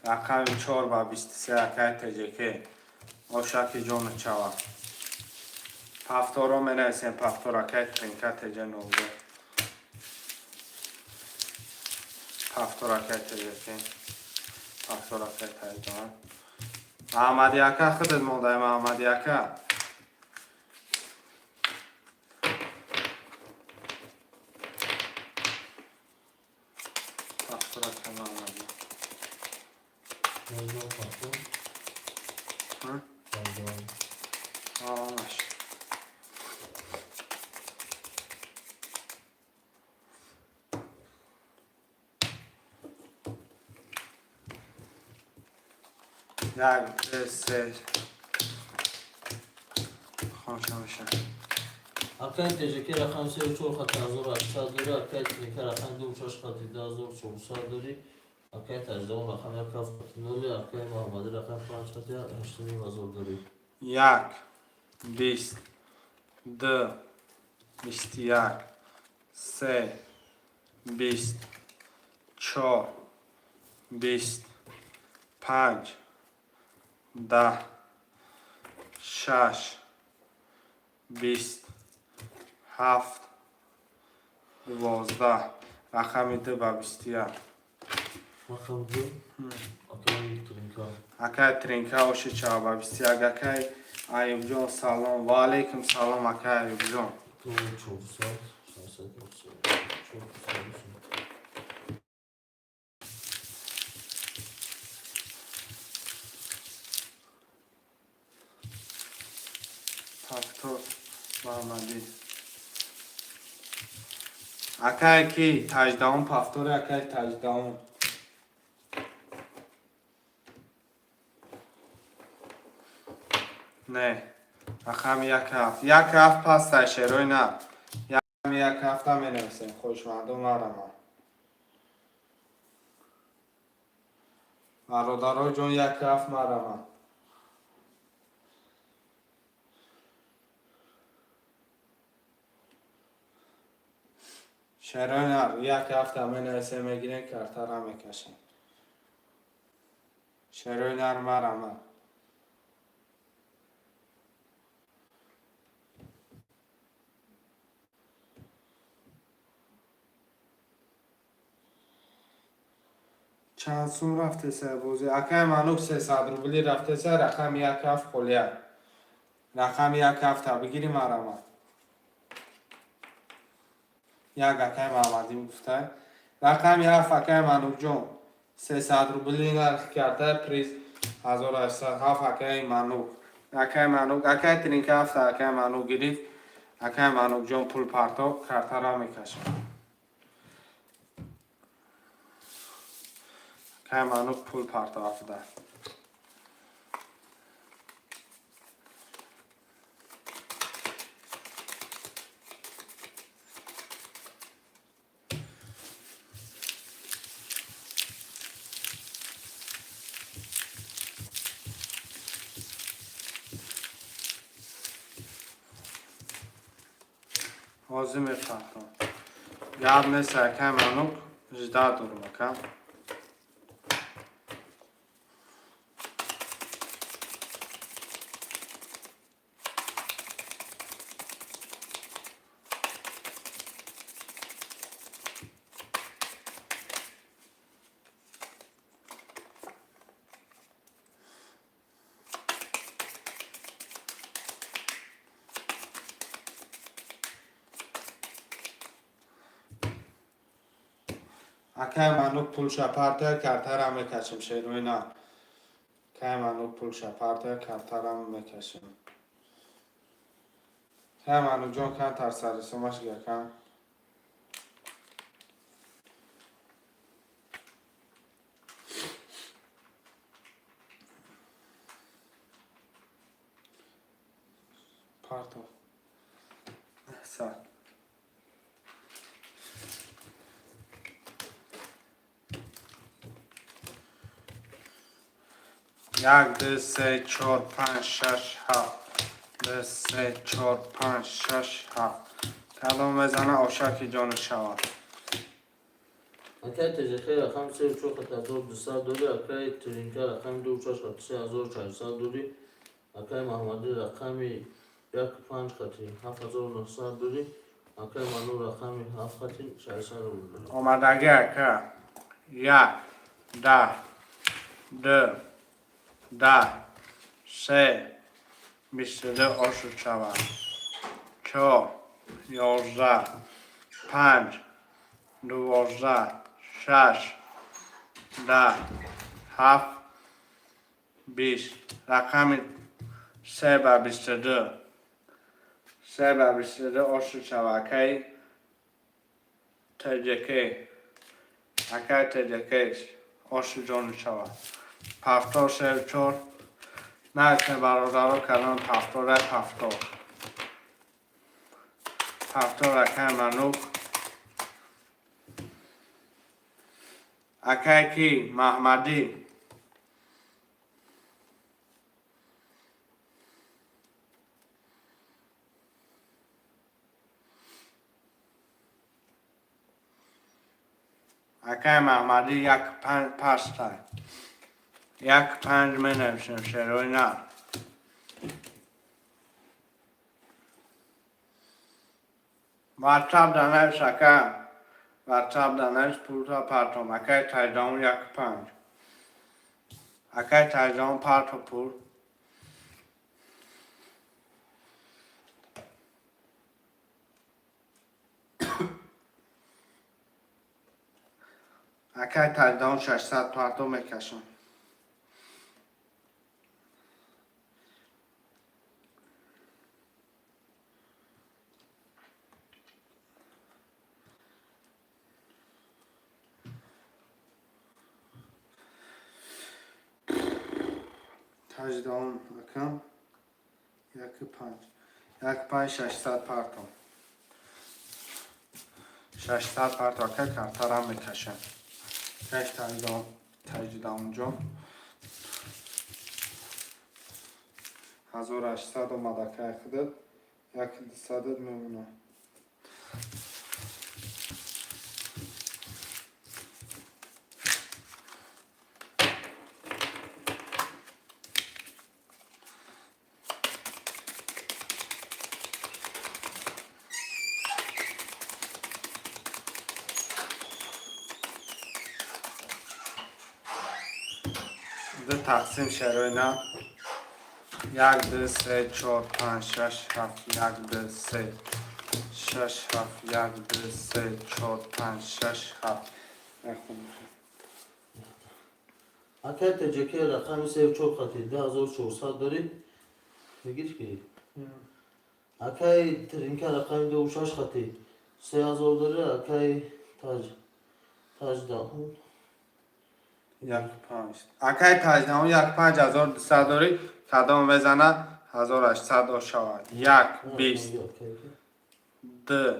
رقم چهار با بیست سه اکای تجکه آشک جان چوا پفتارا می نویسیم پفتار اکای ترینکه تجه نوزه پفتار اکای تجکه پفتار اکای تجدان محمدی اکا خودت مولده محمدی اکا پفتار اکای محمدی تجدام پاکو تجدام آمش یک دو سه خونشا میشه اکای تجکه رقم 34 خط 1800 داره اکای تجکه رقم 26 خط 10400 داری اکای تجدام رقم 1 خط 0 اکای محمدی رقم 5 خط 8000 داری یک بیست دو بیست یک سه بیست چهار بیست پنج ده شش بیست هفت دوازده رقم دو با بیست یک رقم 2 اکای ترینکا اکای ترینکه آشی چا با بیست یک اکای ایوب جان سلام و علیکم سلام اکای ایوب جان 2400 600 پفتور محمدی اکای کی تجدام پفتور اکای تجدام نه رقم 7 7 پس شروع نه 7 هم بنویسیم خوشمند و مرمه برادرای جون 7 مرمه شروع نه 7 هم بنویسیم میگیریم کرتر هم میکشیم شروع نه مرمه چند سوم رفته سه بوزی اکای منوک 300 روبلی رفته سه رقم 7 خلیه رقم 7 تا بگیریم مرمه یک اکای محمدی گفته رقم 7 اکای منوک جون 300 روبلی نرخ کرده پریز 1807 اکای منوک اکای ترینک 7 اکای منوک گرفت اکای منوک جون پول پرتو کرده را میکشه اکای منوک پول پرتو افده آزم پرتو یاد نیست اکای منوک 18 دور مکم اکای منوک پول شپرته کرده را میکشیم شیروی نه اکای منوک پول شپرته کرده را میکشیم اکای منوک جون کن تر سر سومش گکن پرتو سر یک دو سه چهار پنج شش هفت دو سه چهار پنج شش هفت کلام بزنه آشکی جان شود اکای تجربه رقم 3 و 4 1200 دوری اکای ترینکه رقم 2 و 4 3400 دوری اکای محمدی رقم 1 5 خطی 7900 دوری اکای منو رقم 7 خطی 600 دوری آمدگی اکا یک ده دو ده سه 22 آشو شود 4 11 5 12 6 10 7 20 رقم 3 و 22 3 و 22 آشو شود اکای تجکه اکای تجکه آشو جان شود پفتار 3 و 4 نه که برادرها کلان پفتار پفتار اکای منوک اکای کی محمدی اکای محمدی 1 5 پسته 1 5 می نوشیم شروع نه واتساپ دانش اکای واتساپ دانش پولتا پرتم اکای تایدان 1 5 اکای تایدان پرتو پول اکای تایدان 600 پرتو میکشم تایدان اکم یکی پنج. یک پنج 600 پرتون. 600 پرتون که کارتا را میکشن. کش تجدید اونجا. 1800 اومده که خودت. یکی 200 میمونه. دو تقسیم شروع 1 2 3 4 5 6 7 1 2 3 6 7 1 2 3 4 5 6 7 نخونم. اکای تجکی رقم 34 خطی 2400 داری بگیر که اکای ترینکه رقم 26 خطی 3000 داری اکای تاج داهون 1 5 اکای تجدهم 1 5200 داری کدام بزنه 1800 شود 1 20 2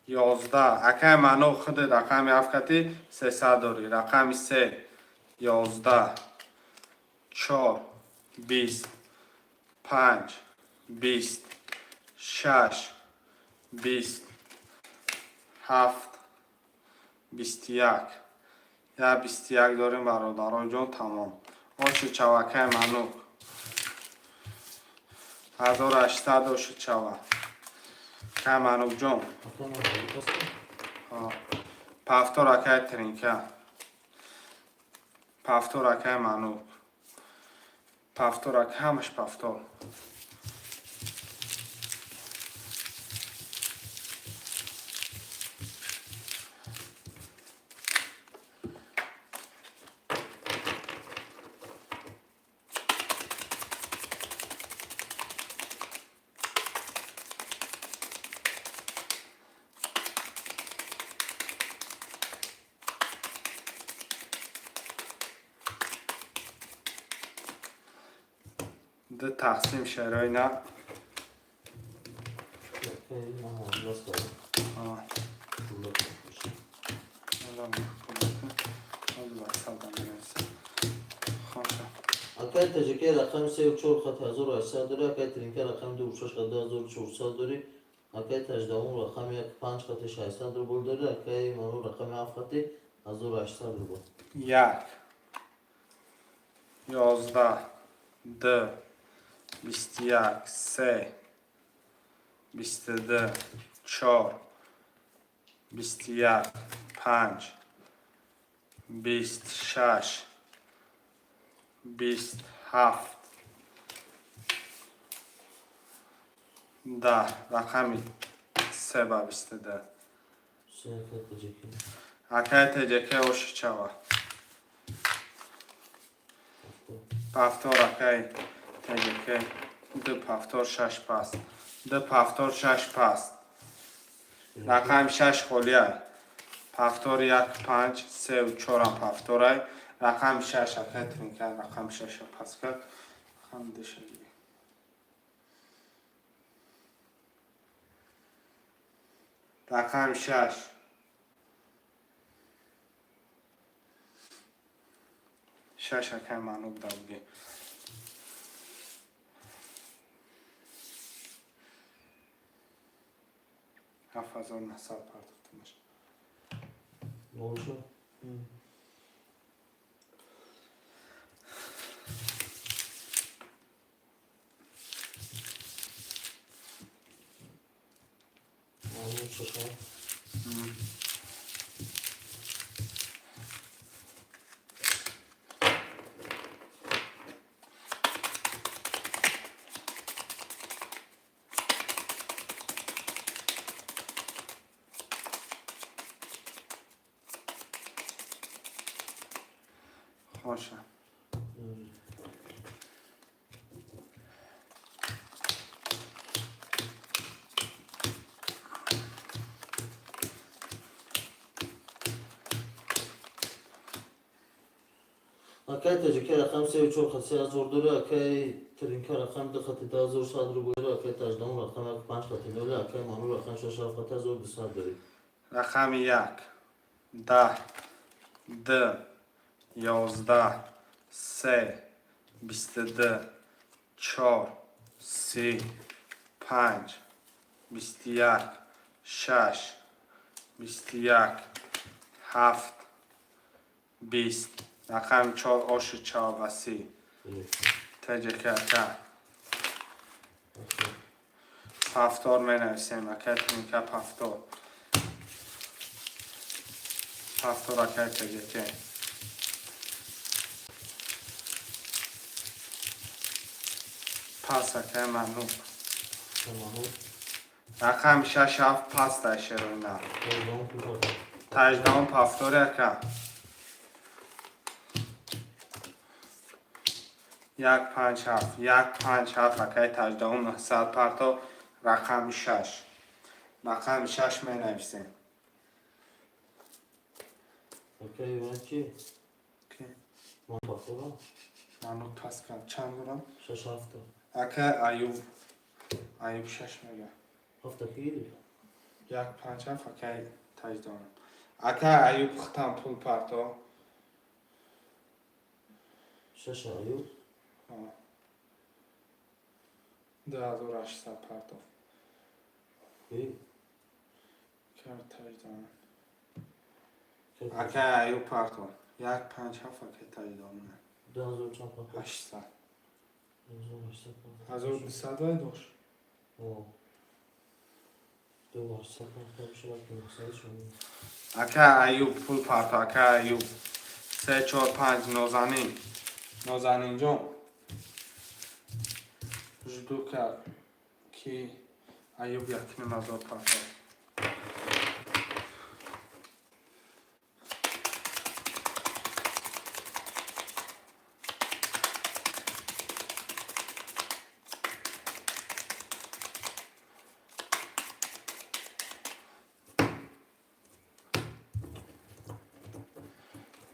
11 اکای منو خود رقم افکتی 300 داری رقم 3 11 4 20 5 20 6 20 7 21 یا 21 داریم برادران جان تمام آشو چوکه منو 1800 آشو چوه که منو جان پفتور اکه ترینکه پفتور اکه منو پفتور اکه همش پفتور دو تقسیم شرای نه اکای تجکی رقم 34 خط 1800 داری اکای ترینکه رقم 26 خط 2400 داری اکای تجدهم رقم 15 خط 600 روبل داری اکای منو رقم 7 خط 1800 روبل 1 11 2 21 3 22 4 21 5 26 27 10 رقمی 3 با 22 3 خط تجکی اکای تجکی اوشی چوا پفتور اکای تجکی دو پفتور 6 پاست دو پفتور 6 پاست رقم 6 خولیه پفتور 1 5 3 و 4 هم پفتوره رقم 6 اکای ترینکه رقم 6 پاس کرد رقم دشه رقم 6 6 اکای منو بدوگی هفت هزار نهصد پرداختمش نوشو خوشه اکای تجکی رقم 34 خط 3000 داری اکای ترینکا رقم 2 خط 10100 رو بوده اکای تجدام رقم 5 خط نوله اکای مانو رقم 6 خط 1200 داری رقم 1 10 2 11 3 22 4 30 5 21 6 21 7 20 رقم 4 آش 4 و 30 تجکه پفتار می نویسیم اکه تنکه پفتار پفتار اکه تجکه پس اکه ممنون مانو رقم 6 7 پس داشته روی نه تجدام پول خط تجدام پفتار اکه 157 157 اکه تجدام 900 پرتو رقم 6 رقم 6 می نویسیم اکای من چی؟ من پاکتورم منو پس کن چند دارم 6 هفته اکه ایوب 6 میگه هفته خیلی 157 اکه تجدام اکه ایوب ختم پول پرتو 6 ایوب 2800 پرتو ای که تجدام که اکه ایوب پرتو 157 اکه تجدام 2000 چند پاکت 800 2800 1200 داشت اوه 2800 پاکت میشه که 900 شونی اکه ایوب پول پرتو اکه ایوب 3 4 5 نازنین جان جدو کرد که ایوب یک نمازار پرتو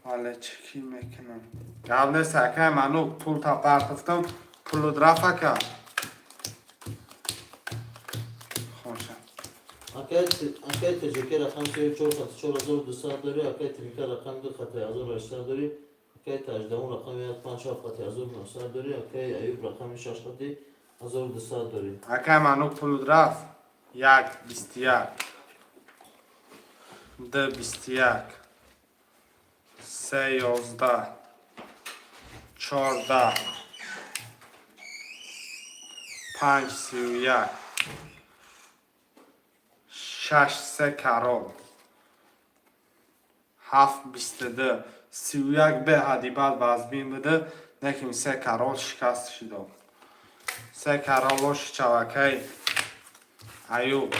حالا چکی میکنم قبل سکه منو پول تا پرتفتم پول درفه کرد خوشه اکای تجکه رقم 34 خط 4200 داری اکای ترینکا رقم 2 خط 1800 داری اکای تجدام رقم 157 خط 1900 داری اکای ایوب رقم 6 خط 1200 داری اکه منو پول درفت 1 21 2 21 3 11 14 5 31 6 3 کرال 7 22 31 به هدیبت بازبین بده نکیم 3 کرال شکست شده 3 کرالش چوکه ایوب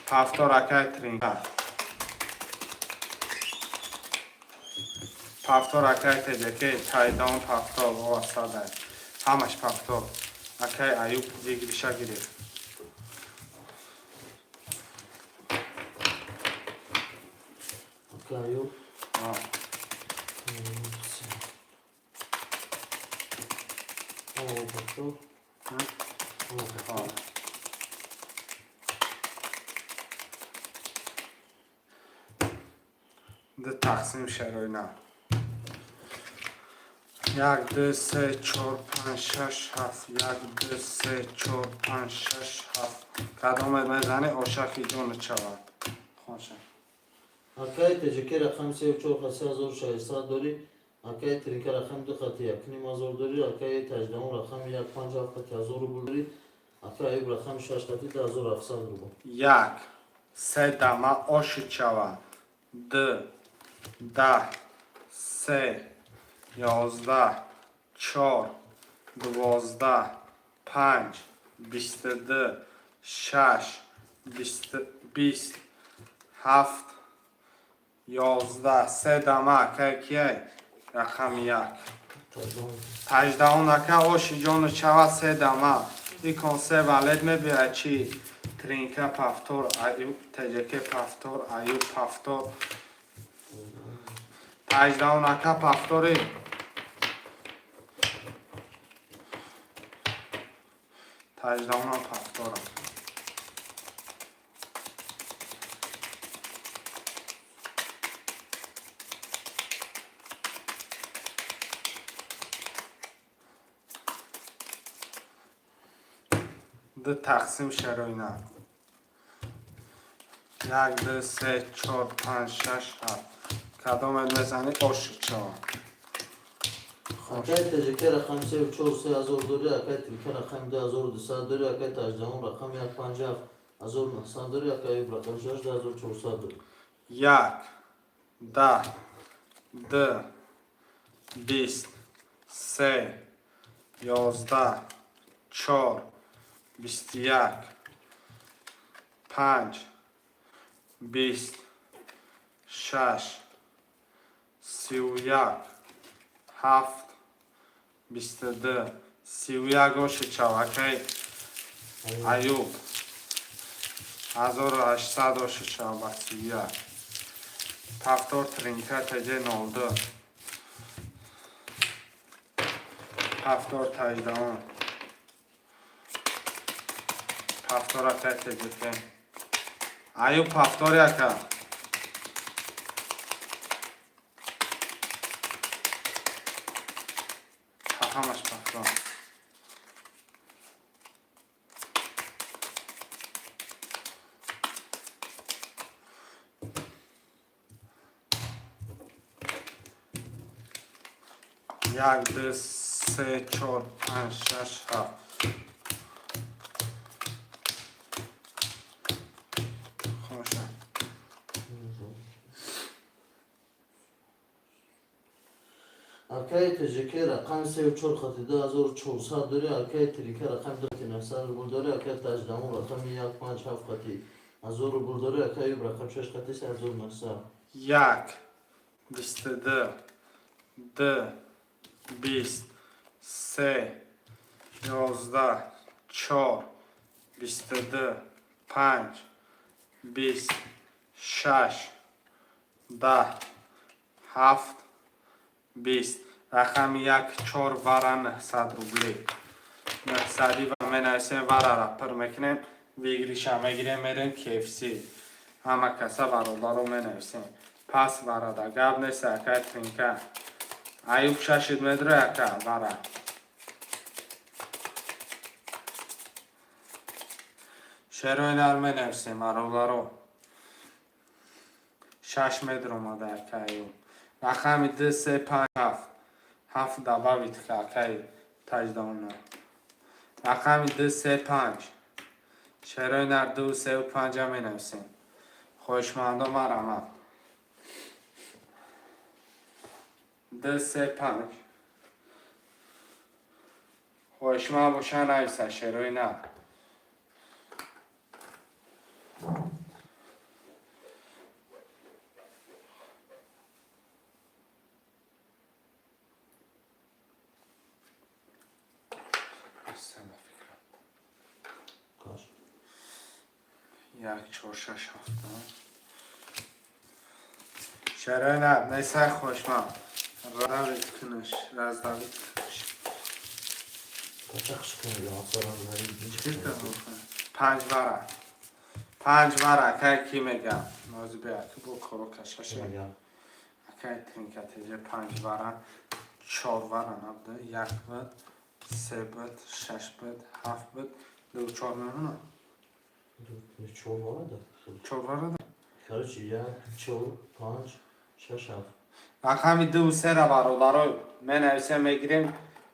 پفتار اکه ترینکه پفتار اکه تجکه تایدان پفتار واسطه همش پفتار اکه ایوب دیگریشه گیره اکای ایوب همه پاکتور همه پاکتور ده تقسیم شروع نه 1 2 3 4 5 6 7 1 2 3 4 5 6 7 کدام میزنه آشکی جون چود خوشه اکای تجکه رقم 34 خط 3600 داری اکای ترینکا رقم 2 خط 1000 داری اکای تجدام رقم 157 خط 1000 رو داری اکای ایوب رقم 6 خط 10700 رو بود 1 3 دمه آش چود 2 10 3 11 4 12 5 22 6 20 7 11 3 دمه که کیه رقم 1 تجدام 18 نکه آشی جان چود 3 دمه این کنسه ولد میبیره چی ترینکه پفتور ایوب تجکه پفتور ایوب پفتور 18 نکه پفتوری تجداون پفتارم. ده تقسیم شروینه. 1 2 3 4 5 6 7 کدام بزنی آش چهار. اکای تجکی رقم 3 و 4 3000 داری، اکای ترکی رقم 2200 داری، اکای تجدون رقم 157,900 داری، اکای رقم 6400 داری. 1 10 2 20 3 11 4 21 5 20 6 31 7 22 31 گوش چاوکی ایوب 1800 گوش چاوک 31 پفتار ترینکه تجه 02 پفتار تجدان پفتار اکه تجه که ایوب پفتار اکه همش پفتار یک دو سه چهار پنج شش هفت خوشم اکای تجکی رقم 3 و 4 خط 2400 داری، اکای ترکی رقم 2900 روبل داری، اکای تجدون رقم 157 خطی 1000 روبل داری، اکای رقم 6 خطی 3900. یک 22 دو 20 سه 11 4 22 5 20 6 10 7 20 رقم 1 4 ورا 900 روبلی 900 و مناسب ورا را پر میکنیم ویگریش هم میگیریم میریم کیفسی همه کسا برادر رو منویسیم پس ورا دا گب نیست اکای ترینکه ایوب ششید مدره اکا ورا شروع نر منویسیم برادر رو 6 متر اومده اکا ایوب رقم 2 3 5 7 7 دبا بیت که اکای تجدان رقم 2 3 5 شروع نر 2 3 و 5 هم منویسیم خوشمانده مرمم 2 3 5 خوشمند باشن نویسه شروع نر کاش 1 4 6 7 شروع نر نیسه خوشمند روید کنش رزدوید کنش کچخش کنی یا اصلا چی پنج وره پنج وره اکای کی میگم نازی بیا که بو کرو کششه اکای ترینکت ایجا پنج وره 4 وره نبده 1 بد 3 بد 6 بد 7 بد 2 4 نمونه 4 واره ده 4 وره ده خرچی 1 4 5 6 7 رقمی 2 و 3 را برادرای من نویسه میگیریم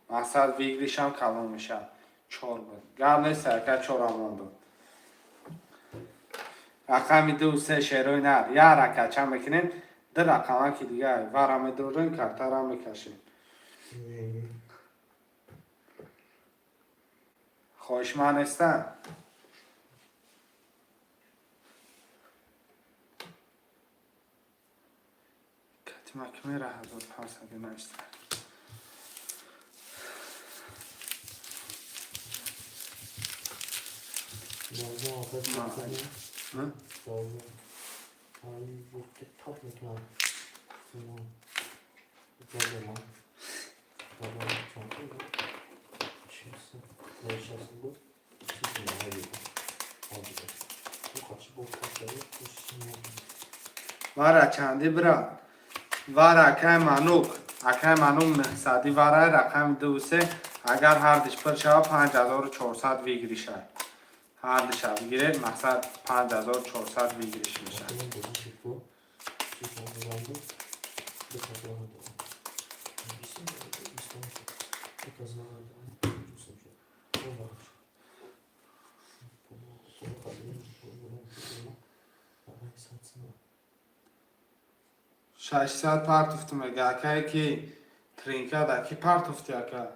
مقصد ویگریش هم کلان میشه 4 بد گرد نیست اکای 4 هم مونده رقمی 2 و 3 شیروی نر یه رکت چند بکنیم ده رقم که دیگه وره میدوریم کرتر هم میکشیم خوشمند نیستن کتی مکمه را 1500 نویستن لازم آفت میکنی؟ نه؟ لازم این بوده تاپ میکنم بگه من بابا چون کنم چیست؟ نشست بود وارا چندی برا وارا اکای مانوک مقصدی وارا رقم 2 اگر هر دش پر شود 5400 ویگری شد هر دش بگیره مقصد 5400 ویگریش میشه ششصد پرتفت مگه اکایی که ترینکه دکی پرتفتی اکا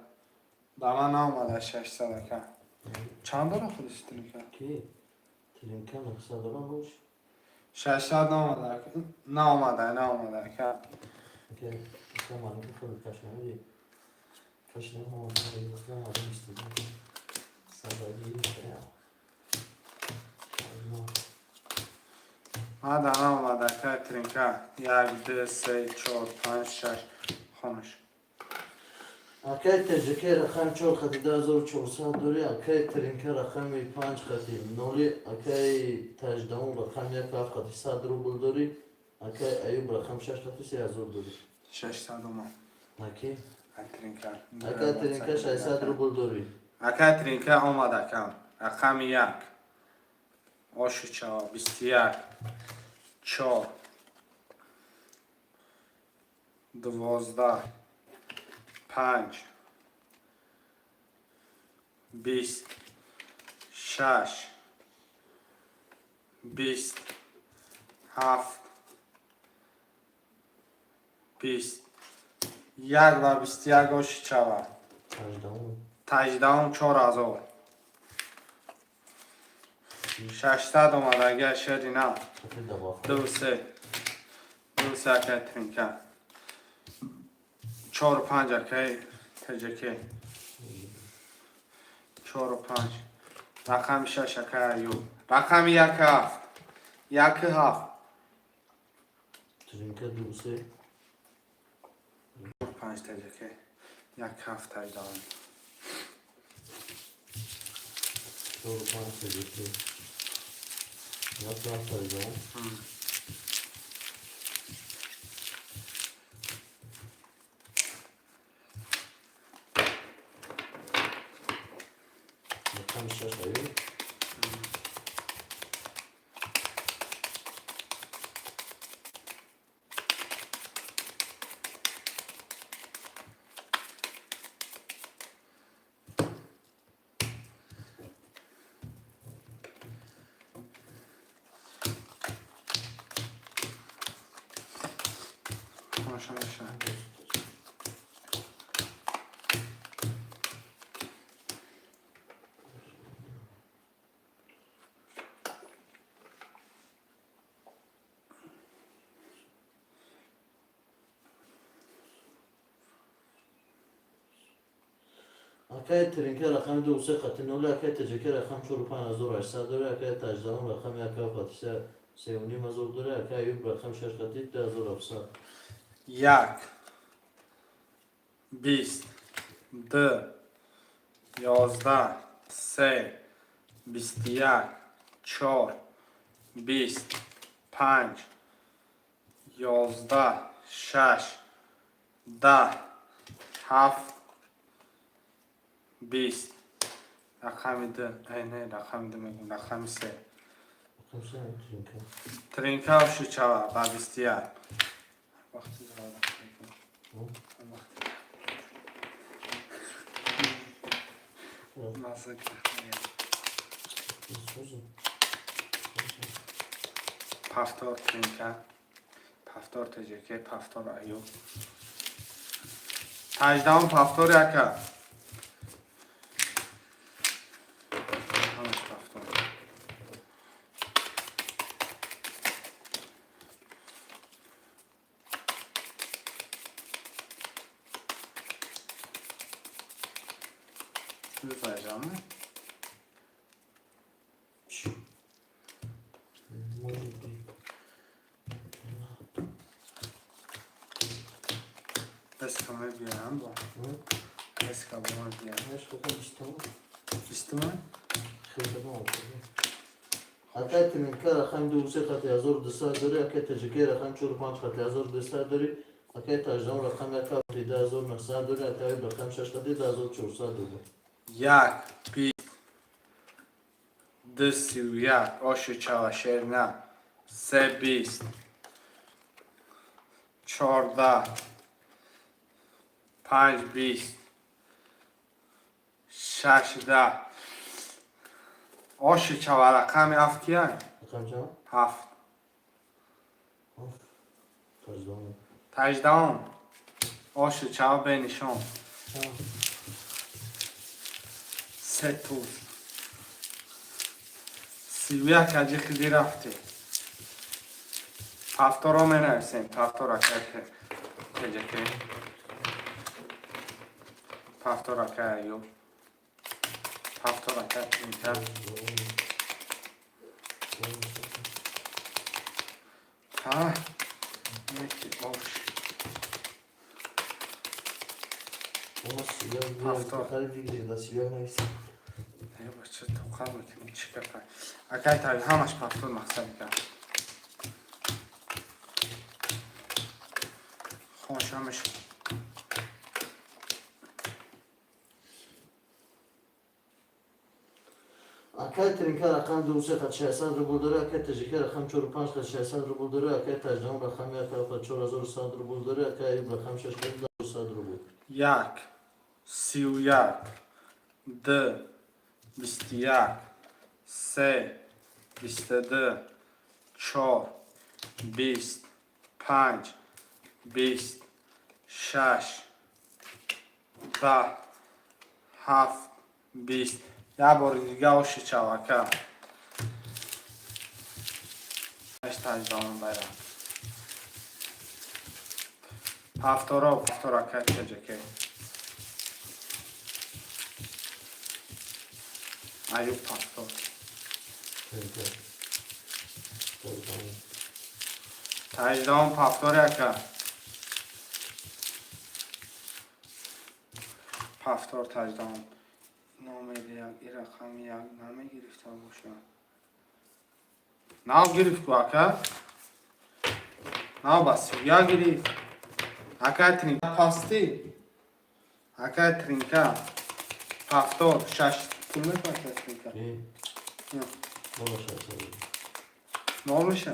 دما نامده 600 اکا چند داره خودش ترینکه؟ کی؟ ترینکه مقصد دارم روش؟ 600 نامده اکا که اصلا معلوم خود کشنامه کشنامه آمده میستدیم سبایی ما دما آمده اکا ترینکه 1 2 3 4 5 6 خونش اکای تجکی رقم 4 خطی 2400 دوری اکای ترینکه رقم 5 خطی نولی اکای تجدون رقم 1 خطی 100 روبل دوری اکای ایوب رقم 6 خطی 3000 دوری 600 اومد اکی ترینکه اکای ترینکه 600 روبل دوری اکا ترینکه آمده اکا رقم 1 آشوچا 21 4 12 5 20 6 20 7 20 1 و 21 آشوچا تجدون تجدون 4000 600 اومده اگر شدی نه خطی دواخل 2 3 اکای ترینکه 4 و 5 اکای تجکی 4 و 5 رقم 6 اکای ایوب رقم 1 7 1 7 ترینکه 2 3 5 تجکی 1 7 تجدان 4 5 تجکی 1 7 تجدون رقم 6 ایوب ماشاءالله اکای ترینکه رقم 2 3 خطی نولی اکای تجکی رقم 45800 دوری اکای تجدون رقم 1 خطی 3 و نیم هزار دوری اکای ایوب رقم 6 خطی 2700 1 20 2 11 3 21 4 20 5 11 6 10 7 20 رقم 2 نه رقم 2 میگم رقم 3 رقم 3 ترینکه ترینکه و شوچاوا با 21 وقتی زیاده پفتار ترینکه پفتار تجکی پفتار ایوب تجدون پفتار یکه همش پفتار بفرجامه اسکامه بیارم با اسکامه بیارم ايش خطي 20 بیستمان خیلی اکای ترینکا رقم 200 خط 1200 داری، اکای تجکی رقم 45 خط 1200 داری، اکای تجدام رقم 1,900 داری، اکای رقم 6 خط 1,400 داری. یک بیست دو سی و یک آش چواشر نه سه بیست چارده پنج بیست ششده آش چوا رقم هفت کیه؟ رقم چند؟ هفت تجدام تجدام آش چوا بینشان سه توز سی و یک اجی خیلی رفته هفته را می نویسیم هفته را که هفته را که ایوب هفته را که تینکر ها یکی باش اما سیاه خیلی دیگه سیاه نیست. ای بچه تو خواهد میکنی چی کفای اکای تایی همش پفتون مقصد کرد خوش همش اکای ترینکا رقم 200 خط 600 روبل داره، اکای تجکی رقم 45 خط 600 روبل داره، اکای تجدام رقم 1,4100 روبل داره، اکای ایوب رقم 6 خط 200 روبل. یک سی و یک دو بیست یک سه بیست دو چار بیست پنج بیست شش ده هفت بیست یک بار دیگه آشی چوکه تجدام بیرم هفتاره و هفتاره که تجکی ایوب هفتار ترینکا تجدام تجدام هفتاره که هفتار تجدام نامیده یک ای رقم یک نمی گرفته باشه نه گرفت تو اکه نه بس یا گرفت اکه ترینکا پاستی اکه ترینکا هفتار شش پول میکنه ترینکا ای نه بالا 600 نور میشه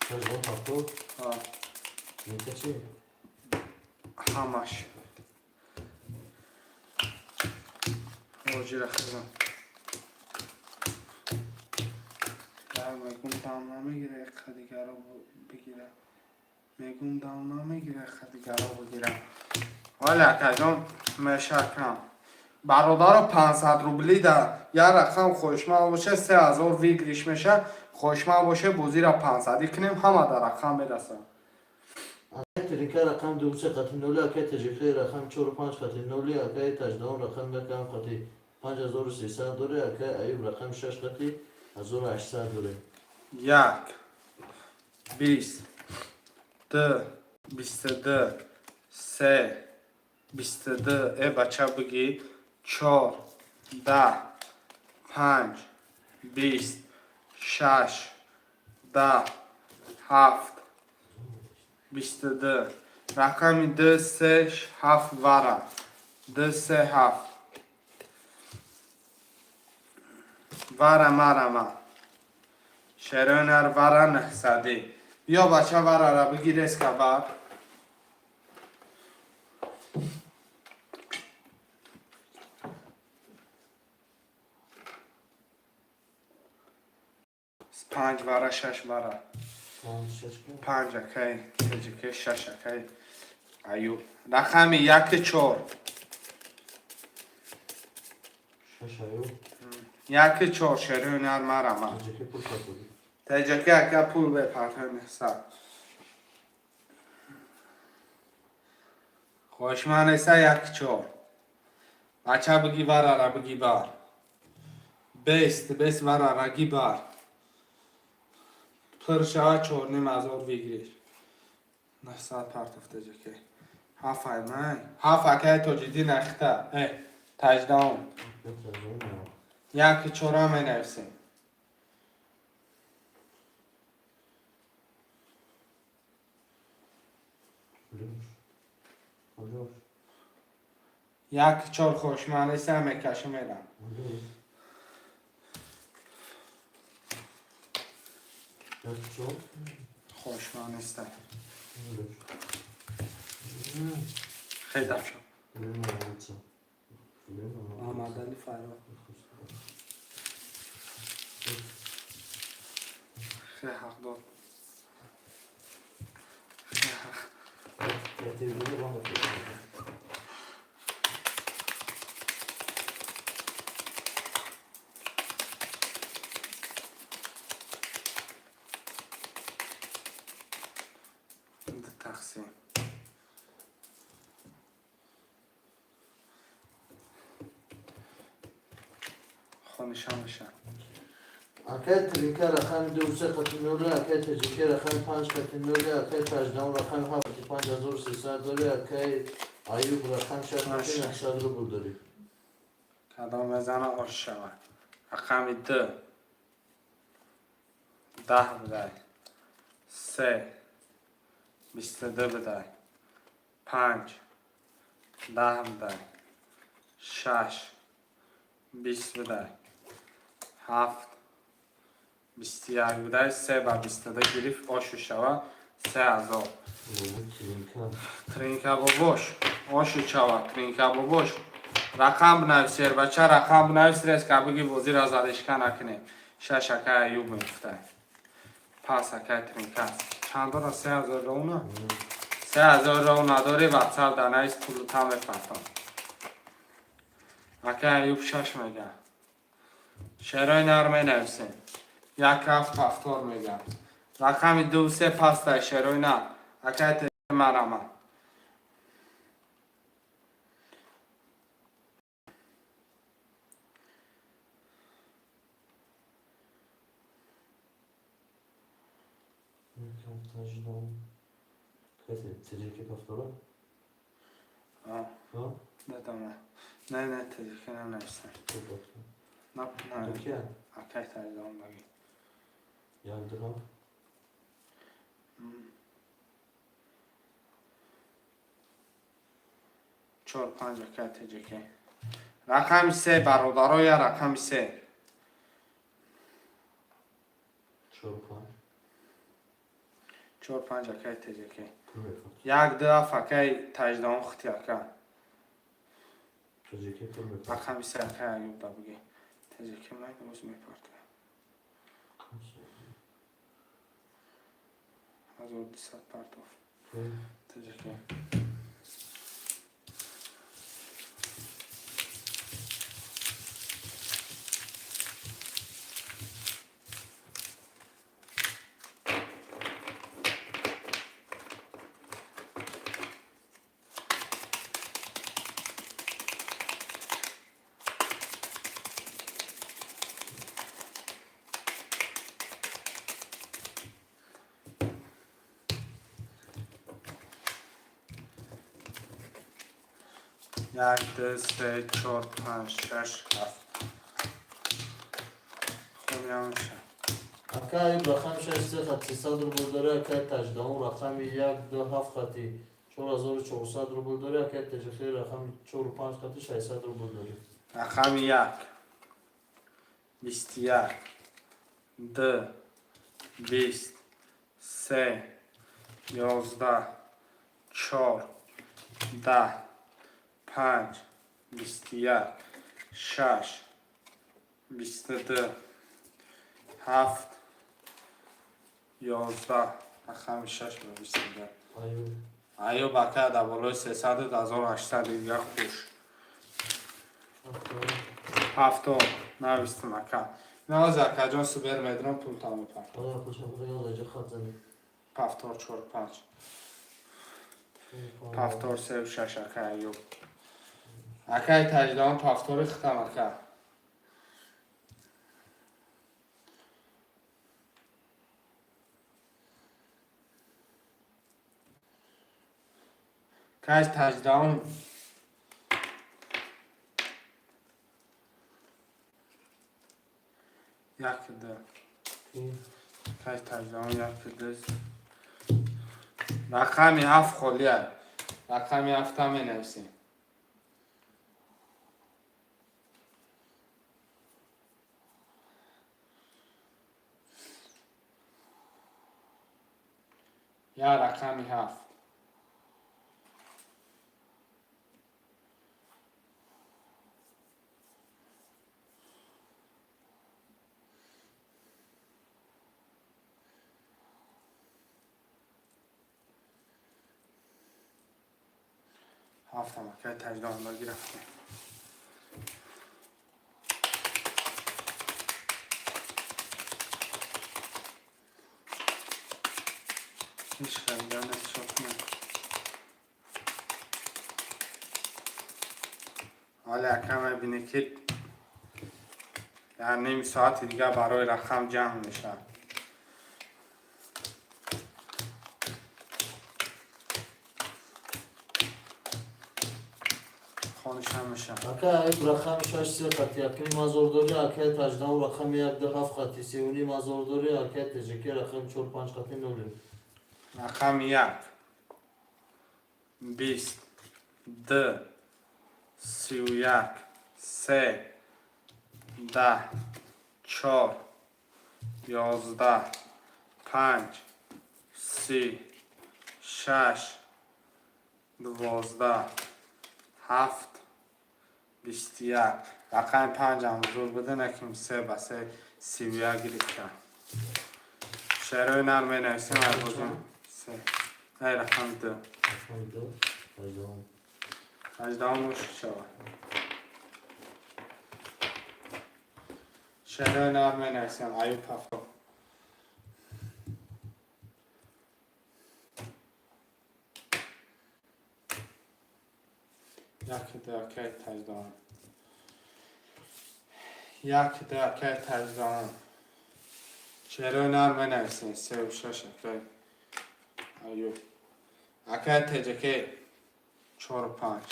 تجدام هفتاد آه. ترینکا چی؟ همش واجر خیزم در میگم دام نمیگیره یک خدیگر رو بگیره میگم دام نمیگیره یک خدیگر رو بگیره ولی اکا جان میشکم برادر 500 روبلی در یه رقم خوشما باشه 3000 ویگریش میشه خوشما باشه بوزی را 500 کنیم همه در رقم برسه اکای ترینکا رقم 200 خط 0 اکای تجکی رقم 45 خط 0 اکای تجدام رقم 1 خط 5300 داره، اکای ایوب رقم 6 خط 1800 داره. یک بیست دو بیست دو سه بیست دو ای بچه بگی چار ده پنج بیست شش ده هفت بیست دو رقم دو سه هفت وره دو سه هفت وره مرمه شرونر وره نخصدی بیا بچه وره را بگیر اسکبر پنج وره شش وره پنج اکی تجکی شش اکی ایوب رقم یک چار شش ایوب یک چار شرونر مرمه تجکی پول خط بودی. تجکی اکا پول به پرتر نحسد خوشمن ایسا یک چار بچه بگی وره را بگی بر بیست وره را گی بر پرشه چار نیم ازار ویگریش نحسد پرتف تجکی هفت ای من هفت اکای تو جدی نخته تجدام یک چورا می نویسیم. یک چور خوشمانی سه میکشم میرم. خوشمانی سه. خیلی دفشم. آمدنی فرار. خیلی حق داد. تقسیم. خونشان بشن. اکای ترینکه رقم 2 قطعه نولی، اکای تجیکه رقم 5 قطعه نولی، اکای تجدام رقم 75,300 داری، اکای ایوب رقم 6,800 روبل داری. کدام بزنه آش شود. رقم 2 10 بدهی. 3 22 بدهی. 5 10 بدهی. 6 20 بدهی. 7 21 بدهی. 3 با 22 گرفت آشو شود 3000. ترینکه باباش آشو شود. ترینکه باباش رقم بنویسیر بچه رقم بنویسیر است که بگی وزیر از ادشکه نکنیم. 6 اکای ایوب میفته. پس اکای ترینکه است. چند داره 3000 رو نه؟ 3000 رو نداری واتساپ در نیست پول تا میفتم. اکای ایوب 6 میگه. شعرهای نرمه نویسیم. 1 هفت هفتار میگم. رقم 2 3 پس در شعرهای نه. اکای ترینکه مرمه. نه ترینکه ننویسیم. نه اکای تجدام بگی. چهار پنج اکای تجیکه. رقم 3 برادرای رقم 3. 4 5 اکای تجیکه. 1 2 اکای تجدام خطی اکای. رقم 3 اکای ایوب دا بگی. تجیکه من دوست میپرده. 1200 پرتوف. تجیکه. یک دو سه چهار پنج شش هفت. خونی هم میشه. اکای ایوب رقم 6,300 روبل داری، اکای تجدام رقم 1 2 7 قطعه 4,400 روبل داری، اکای تجیکه رقم 4 5 قطعه 600 روبل داری. رقم 1 21 2 20 3 11 4 10 5 21 6 22 7 11 رقم 6 به 22 ایوب اکای در بالای 300 1800 دیگه خوش. 70 نویستم اکا. نواز اکا جان سوبر میدرم پول تا میپر. پفتار 4 5 پفتار 3 و 6 اکا ایوب. اکای تجدام پفتار ختم اکا. کاش تجدام یک دو کای تجدام یک دو رقمی 7 خالیه رقمی 7 هم نویسیم یا رقمی 7 7 هم که تجدام را گرفتیم هیچ خریدن شد نه حالا یکم بینه که در نیم ساعت دیگه برای رقم جمع میشه خونش هم میشه اکا یک رقم 6 3 خط یکی مازور داری اکا تجدام رقم 1 2 7 خطی 3 و نیم مازور داری اکا تجکی رقم 4 5 خطی نولی رقم 1 20 2 31 3 10 4 11 5 30 6 12 7 21 رقم 5 هم زور بده نکیم 3 با 3 31 گرفتم شعرهای نرم نویسیم هر بازیم 3 ای رقم 2 رقم 2 تجدام تجدام مشک شود شعرهای نرم نویسیم ایوب هفته یک دو که تجدام یک دو که تجدام شعرهای نرم نویسیم 3 و 6 که ایوب اکه تجکه 4 و 5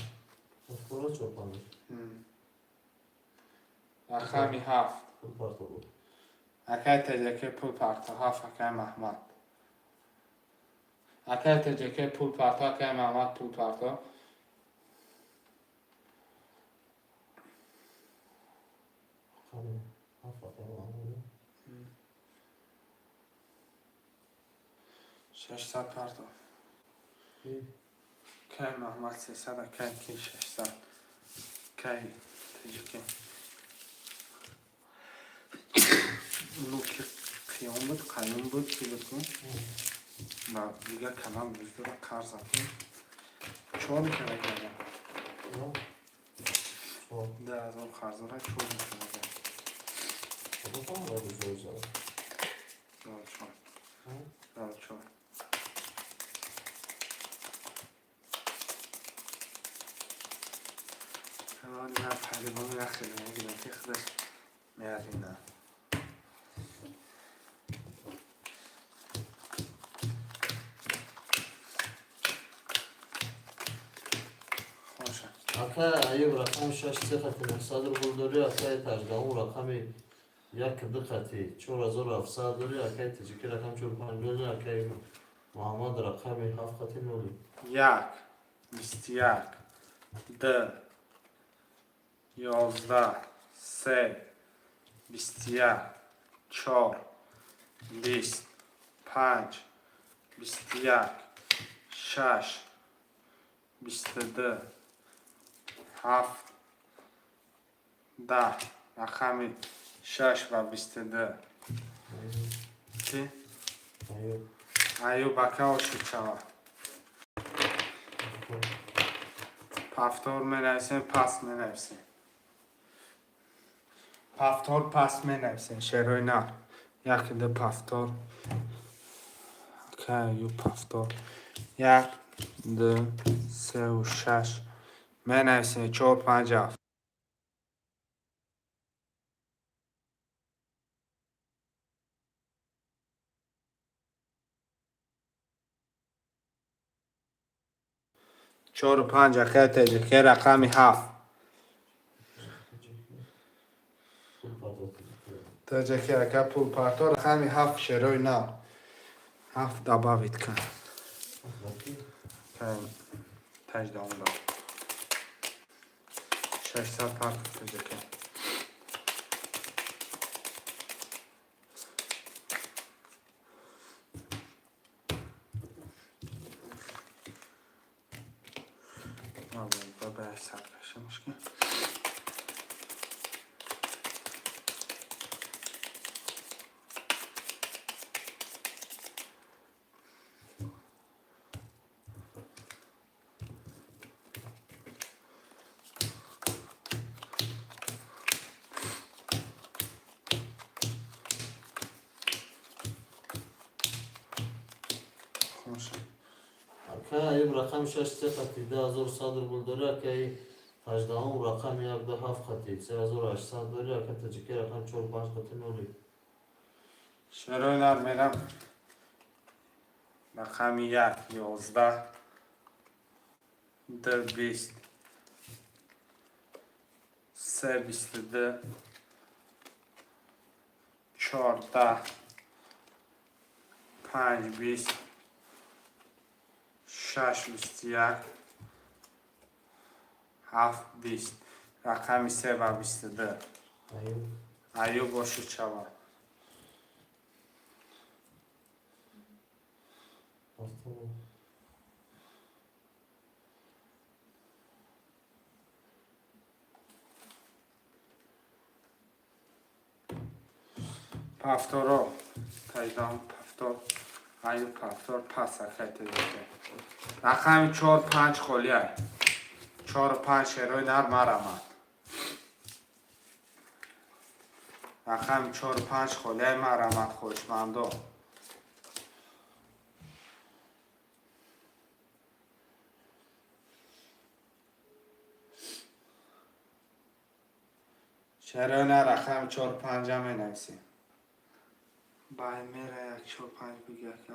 افکارا 4 5 رقمی 7 پول پارتا بود اکه تجکه پول پارتا 7 اکه محمد اکه تجکه پول پارتا اکه محمد پول پارتا رقم 7 خطی نولی 600 پارتا که محمد 300 اکه کی 600 که تجکه اونو که قیام بود قیام بود که بکن و دیگه کلام بزرگ قرض زدیم 4 میکنه گرده 10,000 قرض را 4 میکنه گرده دال 4 کنال نه پهلوان نخیلی نگیدم که خودش میارینه خوشه اکا ایوب رقم 6 3 خطی 900 رو داری اکا تجدام رقم 1 2 خطی 4700 داری اکا تجکی رقم 4 5 داری اکا محمد رقم 7 خطی نولی 1 21 2 11 3 21 4 20 5 21 6 22 7 10 رقم 6 و 22 چی؟ ایوب ایوب اکا و شد پفتار می نویسیم پس می نویسیم پفتار پس می نویسیم شعرهای نه یک دو پفتار که ایوب پفتار 1 2 3 و 6 می نویسیم 4 5 7 4 و 5 که رقمی 7 پول پاتو تجکی اکا پول پارتا رقمی 7 شروع نو 7 دباوید کن که تجدام دار 600 پارتا تجکی به حساب کشمش کن خوش اکا ایب رقم 6 3 خطی 10000 صادر بول داره اکا ای 18 رقم 1 2 7 خطی 3800 داره اکا تجکی رقم 4 5 خطی نولی شروع نر میرم رقم 1 11 2 20 3 22 4 10 5 20 6 21 7 20 رقم 3 و 22 ایوب ایوب باشه چوا پاستو پافتورو تایدام پافتور ایوب پافتور پاس اکایت دیگه رقم 4 5 خالیه 4 5 شروع نر مرمد رقم 4 5 خالیه مرمد خوشمندو شروع نر رقم 4 5 می نویسیم بای میره 1 4 5 بگیر کن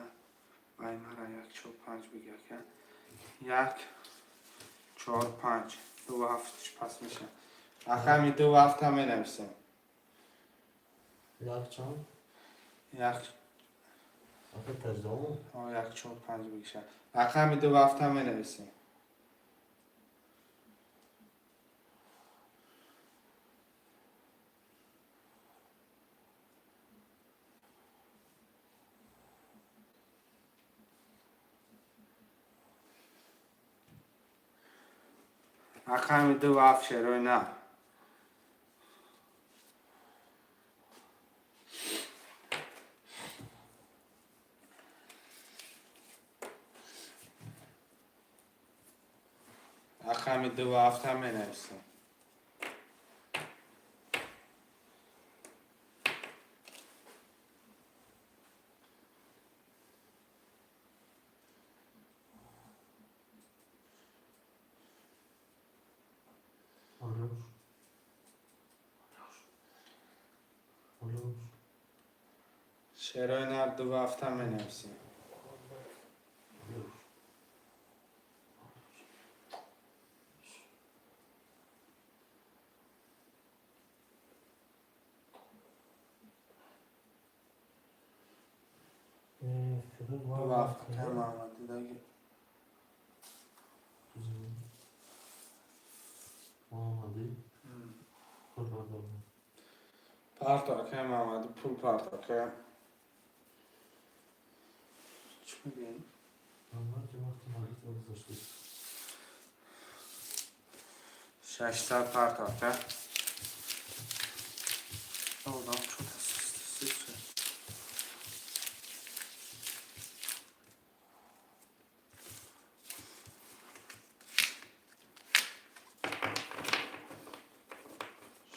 بای میره 1 4 5 بگیر کن 1 4 5 2 7 پس میشه رقم 2 7 می نویسیم یک چند 1 اکا تجدام 1 4 5 بگیر رقم 2 7 می نویسیم رقم 2 7 شروع نه رقم 2 7 می نویسیم شروع نه 2 7 می نویسیم 2 7 تمام دیگه محمدی پول پاتو پارتا که محمد پول پارتا که چی میگی؟ محمد که وقتی مالی تو گذاشتی 600 پارتا که اوه چون سیسه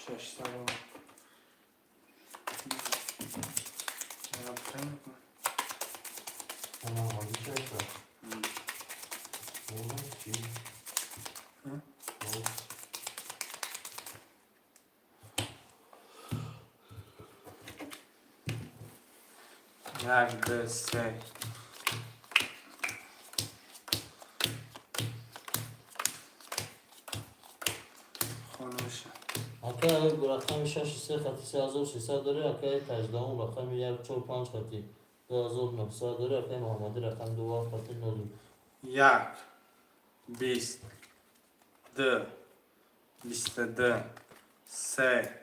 600 اما مالی چه ایسا اوه چی اوه 1 2 3 خونوشه اکا اکای رقم 6 3 خطی 3300 داره اکای 18 رقم 1 4 5 خطی 2900 داره اکای محمدی رقم 2 خطی 0 یک 20 دو 22 سه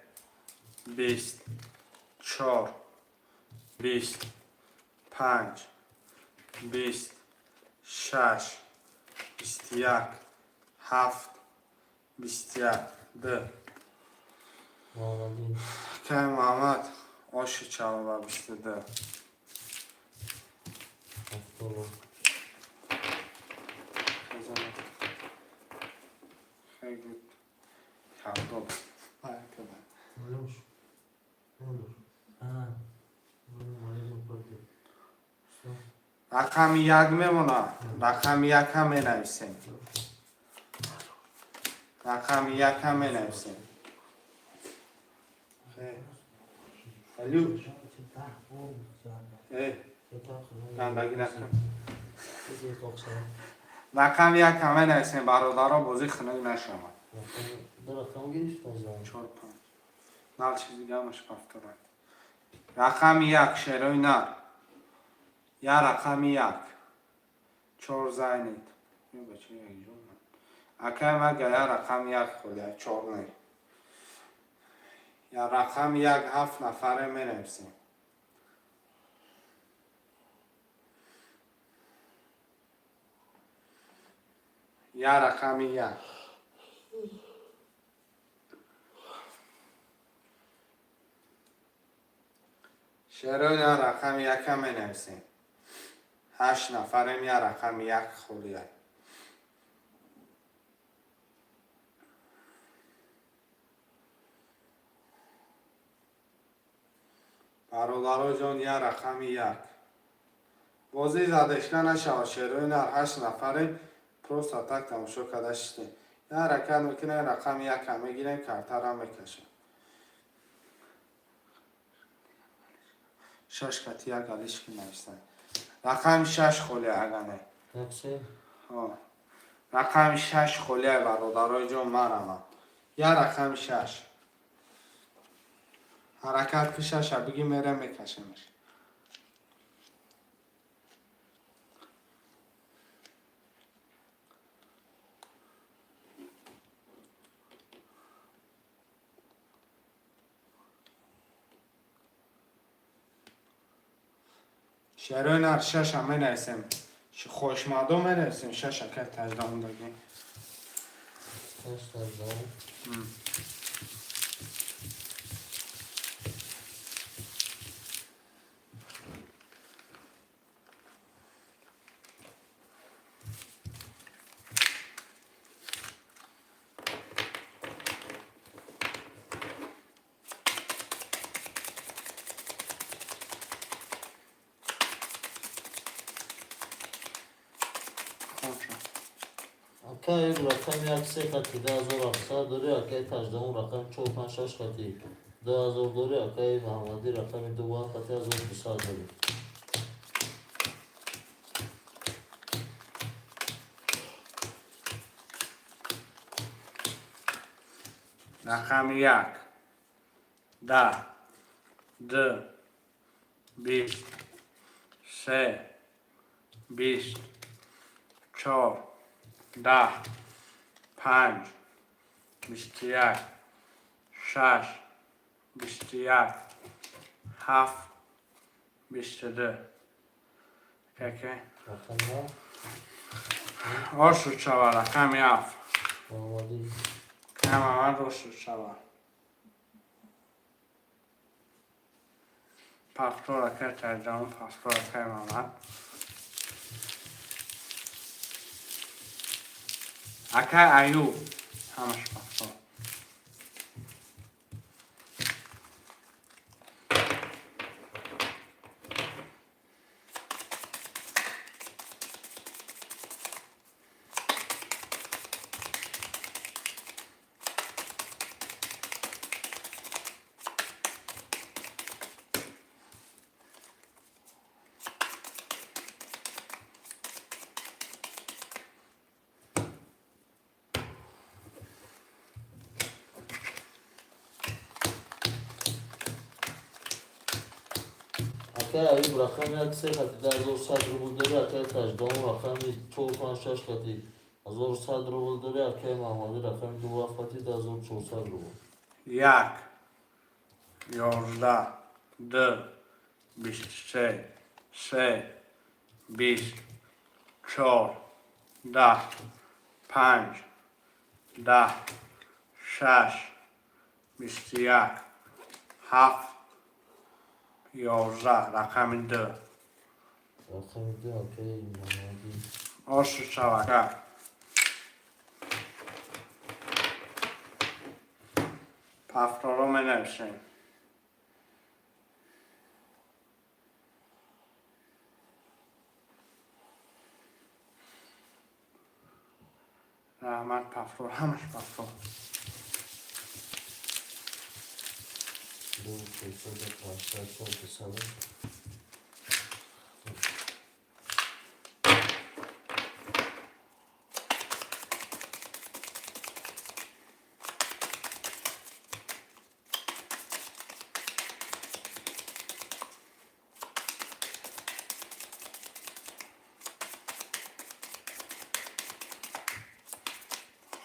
20 4 20 5 20 6 21 7 21 دو محمدی که محمد آشی چاو و 22 هفتاد خیلی بود هفتاد نمیش نمیش رقم یک میمونه رقم یک هم می نویسیم رقم یک هم می نویسیم الو گندگی نکن رقم یک هم می نویسیم برادرها بازی خنک نشوند رقم گرفت از 4 5 نال چیز دیگه همش پفتره رقم یک شروع نر یا رقم یک 4 زینید یه بچه یک جون اکه مگه یا رقم یک خوده 4 نه یا رقم یک 7 نفره می نویسیم یا رقم یک شروع نر رقم یک هم می نویسیم 8 نفره یا رقم یک خوده برادرها جان یا رقم یک بازی زدشته نشود شروع نر 8 نفره پروست تک تماشا کرده شده یا حرکت میکنه رقم یک هم میگیرن کارتر هم میکشن 6 کتی یک گلیش که نوشتن رقم 6 خوله اگنه تاکسی رقم 6 خوله برادرای جان مرمه یا رقم 6 حرکت که 6 بگی میره میکشمش شروع نر 6 هم می نویسیم خوشمادو می نویسیم 6 که تجدام داریم 8 از اکای رقم 1 3 خطی 10700 داره اکای 18 رقم 4 5 6 خطی 2000 داره اکای محمدی رقم 2 خطی 1200 داره رقم 1 10 2 20 3 20 4 10 5 21 6 21 7 22 که رقم 9 آشو چوا رقم 7 محمدی همه من روشو چوا پاسپور که ترجمه پاسپور که محمد اکه ایوب همش پاسپور Akay ayıb raqam yak se xati da 1100 rubl dori akay tajdon raqami 4-5 xati 1100 rubl dori akay Mahamadi raqami 2 xati da 1400 rubl. 1 11 2 23 3 20 4 10 5 10 6 21 7 11 رقم 2 Raqami 2 akay Mahamadi. آش شبکه پفتارا می نوشیم رحمت پفتار همش پفتار Bu 400 çok kısalı.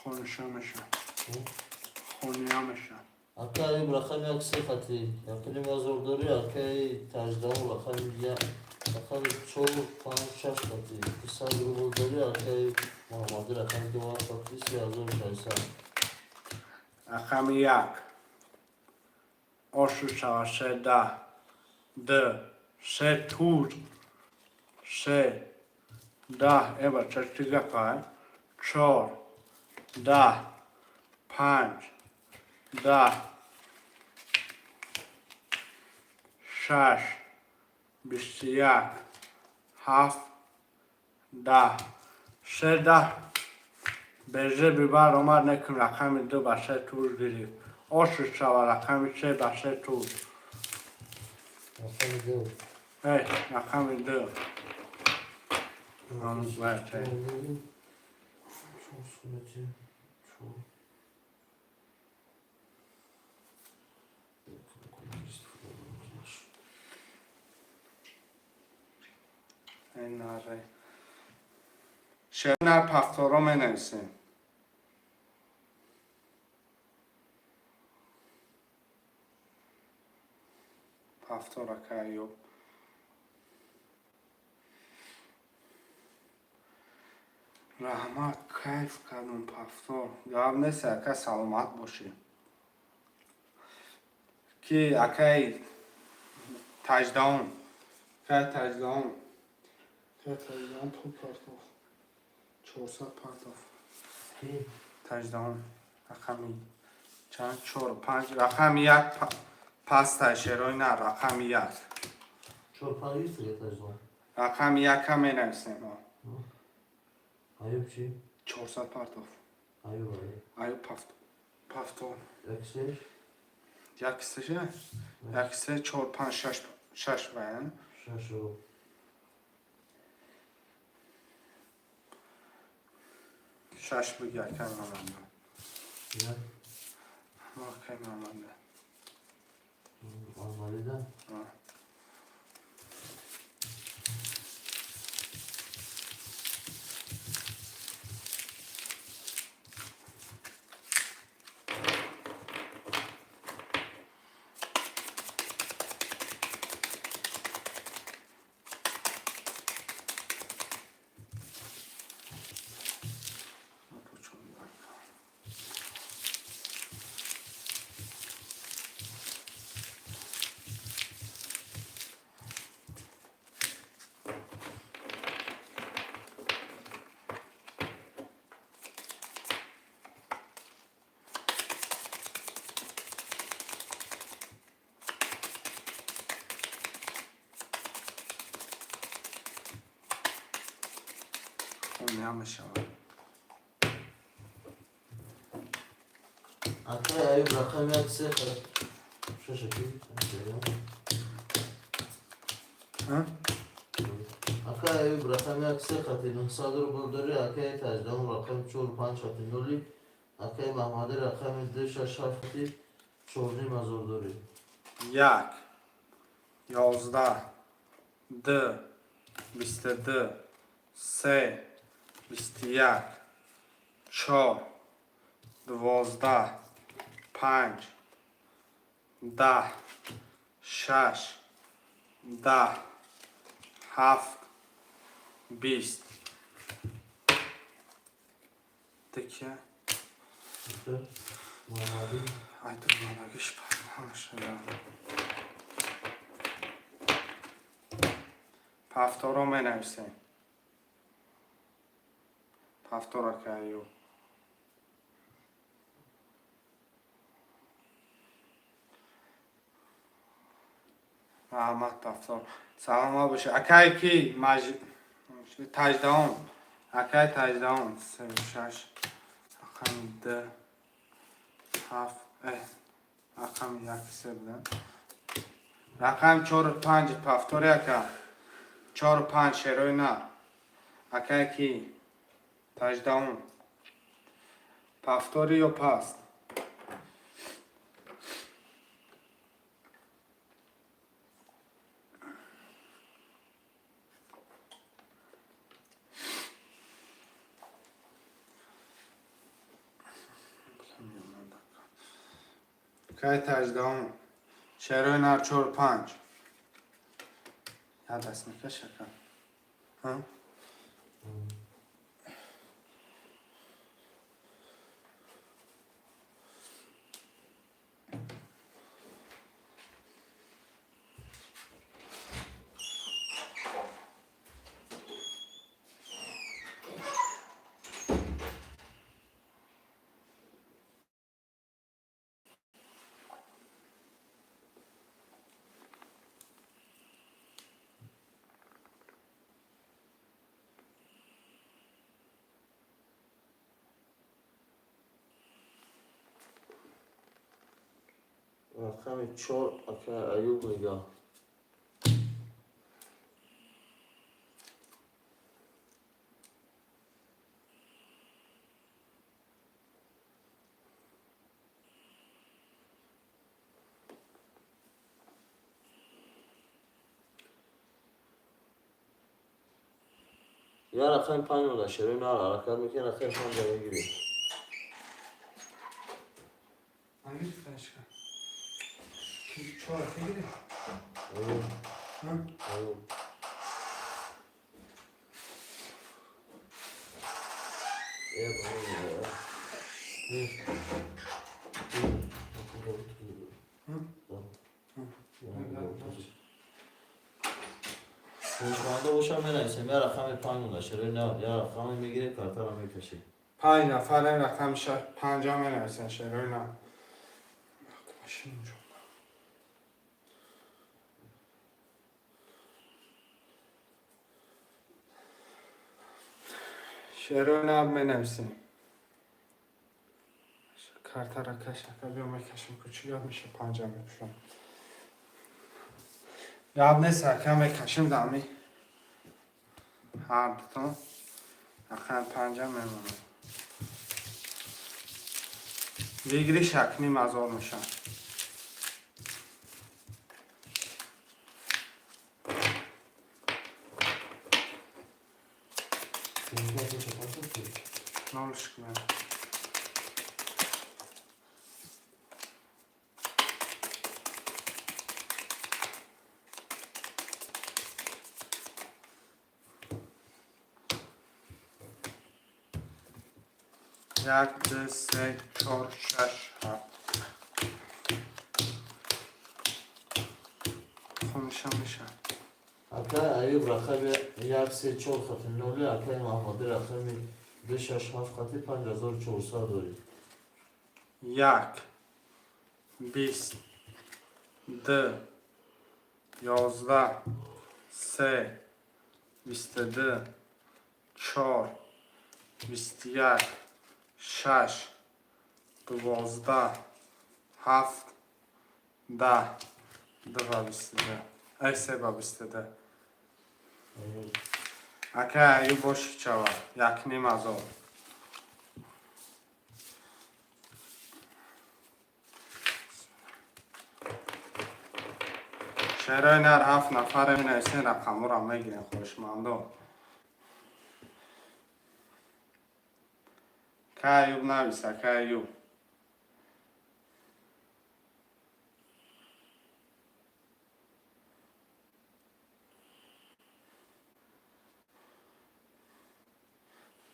خونشا میشن خونیا میشن Akay ayıb raqam yak se xati yakini mazur dori akay tajdon raqami ya raqami 4-5 xati 200 rubl dori akay Mahamadi raqami 2 xati 3600. رقم 1 آش شبکه 10 2 3 تور 3 10 ابا چشتیگه پای 4 10 5 10 6 21 7 10 3 10 برزه بیبر آمد نکن رقم 2 بسه تور گیریم آشش شود رقم 3 بسه تور Raqami 2. ای رقم 2 Yalnız var, şey. Çok süreci. Çok. این ناره شنر پفتارا می نویسیم پفتارا که ایوب رحمت کیف کردم پفتار یاد نیست اکه سلامت باشی کی اکه تجدان که تجدان پول پارتاف 400 پارتاف Ki. تجدان رقمی چند 4 5 رقم 1 پس شروع نه رقم 1 Çok parayı getireceğim. رقم 1 هم می نویسیم Ayıp şey. 400 پارتاف Ayıp ayıp. ایو پفتار Eksik. یکیشه یکیشه 4 5 6 بیان Şaşırı. شش بگی اکه مامنده Ne? اکه مامنده Almalı'da. خونی هم شود Akay ayıp rakam yaksa. Şaşırı. ها Akay ayıp rakam yaksa katı. Sadır bulduru akay tacdan rakam 4-5 katı. Noli. Akay Mahamadi rakam 2 katı. Çorni mazur dori. 1 11 2 22 3 21 4 12 5 10 6 10 7 20 تکیه محمدی ای تو مالگیش پرمانشده پفتار رو می نویسیم پفتار که ایو محمد پفتار سلام ها بشه اکای کی تجدهان اکای تجدهان 36 رقم 10 7 رقم 1 3 بودن رقم 4 5 پفتار اکا 4 5 شروع نه اکای کی تجدهان پفتاری یا پست که تجدهان شروع نه 4 5 یاد دست میکشه کن ها رقم 4 اکا ایوب میگه یا رقم 5 مونده شروع نه حرکت میکنه رقم 5 رو بگیری هنگی تشکر چهار بگیری ایوب ها ایوب فروشنده باشم بنویسیم یا رقم 5 مونده شروع نه یا رقم میگیری کارتا رو میکشی 5 نفر رقم 5 می نویسن شروع نه ماشین جو شروع نه می نویسیم کارت را کشم بیا میکشم کچی یاد میشه 5 میکشم یاد نیست کم میکشم دامی هر دوتا رقم 5 میمونه بگیری شکنی مزار میشن نالش کنم یک دو سه چهار شش هفت خونشم میشن اکا ایوب رقم 1 3 4 خط نولی اکا محمدی رقم 2 6 7 خط 5400 داری 1 20 2 11 3 22 4 21 6 12 7 10 2 22 ای سه با 22 ایوب اکا ایو باشی چوا یک نیم ازار شعرهای نر 7 نفر می نویسین رقم را میگیرین خوشمندو. که ایوب نویسه که ایوب.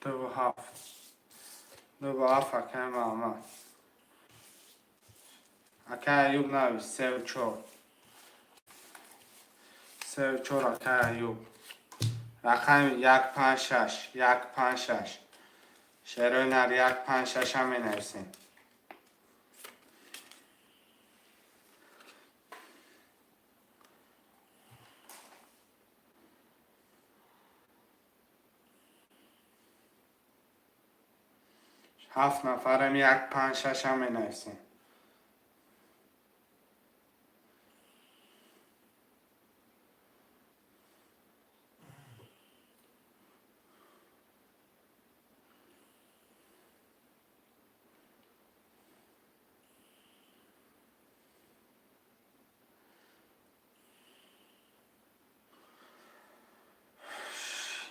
دو و 7 دو با 7 اکه محمد. اکه ایوب نویس 3 و 4 3 و 4 اکه ایوب. رقم 1 5 6 1 5 6 شعرهای نر 1 5 6 هم می نویسین. هفت نفرم 1 5 6 هم می نویسین.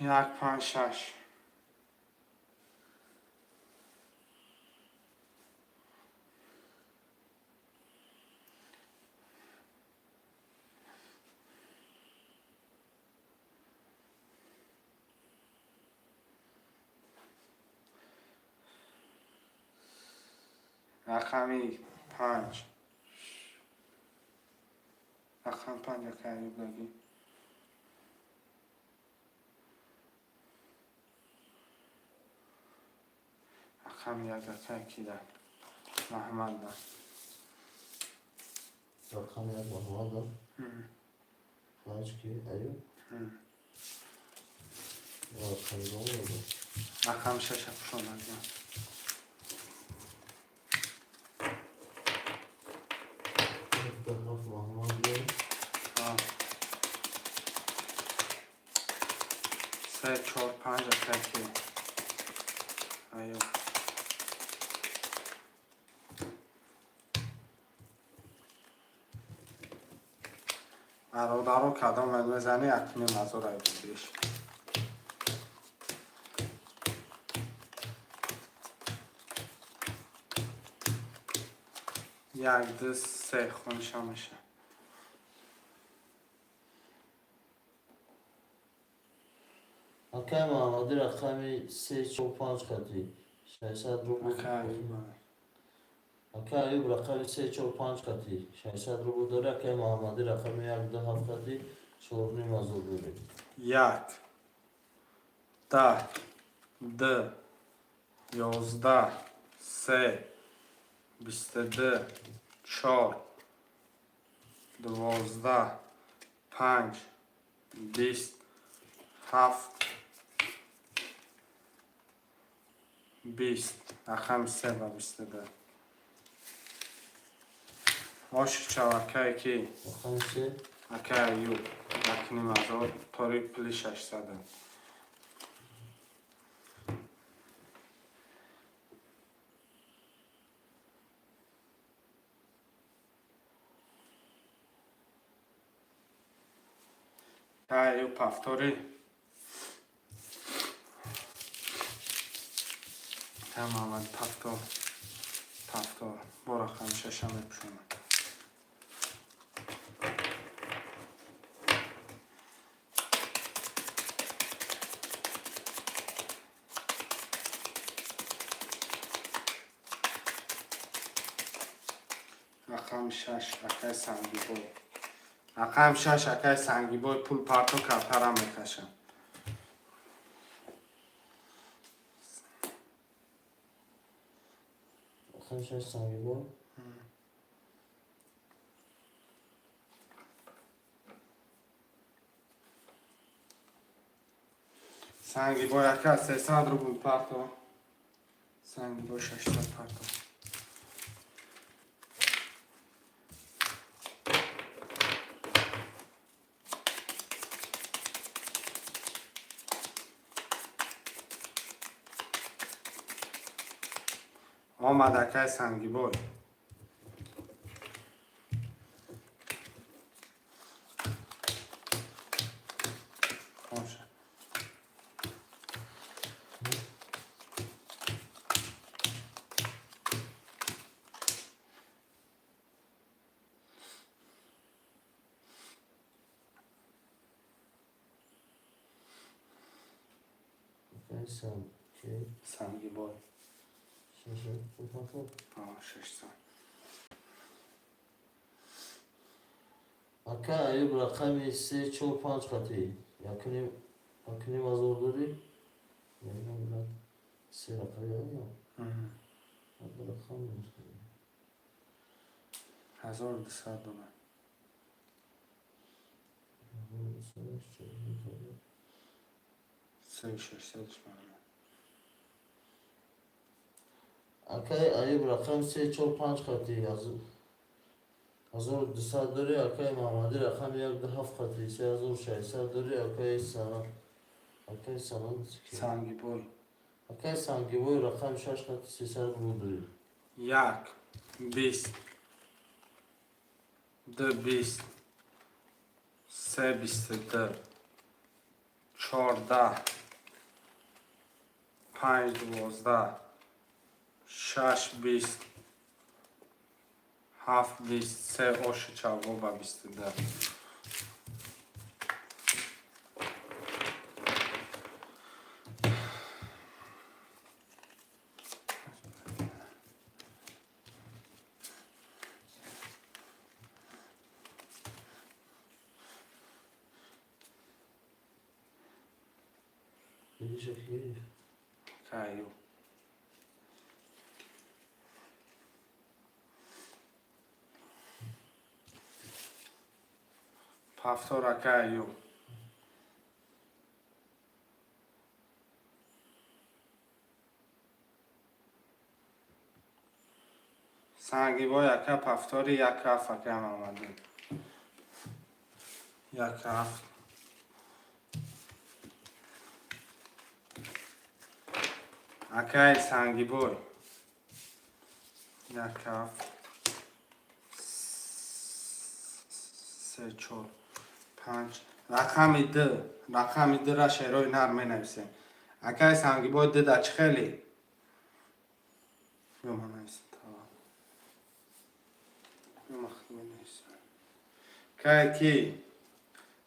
یک 5 6 رقمی 5 رقم 5 که ایوب بگی. رقم 1 که کی در محمد در. رقم 1 محمد داد. 5 کی ایوب. رقم 2 داد. رقم 6 پشون بگیم. محمد داد. 3 4 5 که کی ایوب. برادر رو کدام میزنی اکنیم از او رای بودیش. 1 2 3 خونشا میشه. اکه محمدی رقم 3 4 5 کتی 600 رو بود. اکه ایوب رقم 3 4 5 کتی 600 رو بود داره. اکه محمدی رقم 1 2 7 کتی 4 نیم از او داره. 1 10 2 11 3 22 4 12 5 20 7 20 رقم 3 و 22 آشی چوکه کی رقم 3 اکه ایوب اکنیم از آن طوری پلی 600 ایوب پفتوری تماما پفتور با رقم 6 هم بپشونم. رقم 6 اکه سنگی بای. رقم 6 اکه سنگی بای پول پرتو کفترم میکشم. رقم 6 سنگی بود. سنگی بای اکه 300 رو پول پرتو. سنگی بای 600 پرتو. آمد اکه سنگی بای. سنگی بای. 6 سنگ. اکا ایوب رقمی 3 4 5 خطی یکنیم ازور داری؟ نمیدونم 3 رقمی یا رقم 1200 دلار. 3600 اکا ایوب رقم 3 4 5 خطی 1200 داری اکای محمدی رقم 1 خطی 3600 داری اکای سنان سنگی بای. اکای سنگی بای رقم 6 خطی 300 داری 1 20 2 20 3 22 14 5 12 6 20 7 20 3 oshi çavova 22 دیگه شکلی Caiu. Pastora caiu. سنگی با یک پفتاری یک کف کم آمده. یک کف. اکای سنگی بای. یک کف. 3 4 5 رقمی ده را شیروی نرمه نویسیم. اکای سنگی بای ده دچ خیلی. یو من نویسیم یو مخدمه نویسیم. که کی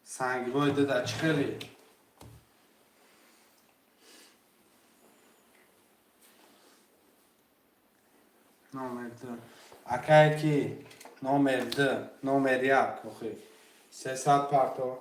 سنگی بای ده دچ خیلی. نومر ده اکای کی نومر ده نومر یک اوخی 300 پارتو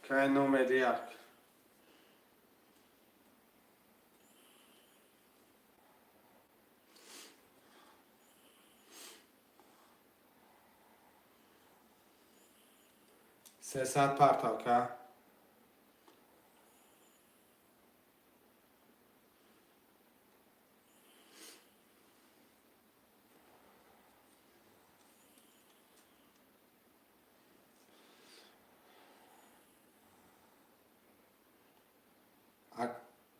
که نومر یک سیصد پارتو که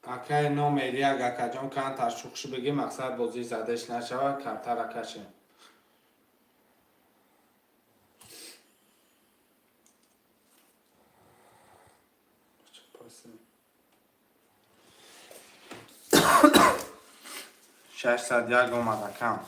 اکای نومر یک اکا جان کن تشوخش بگی مقصد بازی زدش نشود کمتر اکشه ششصد یک اومد کم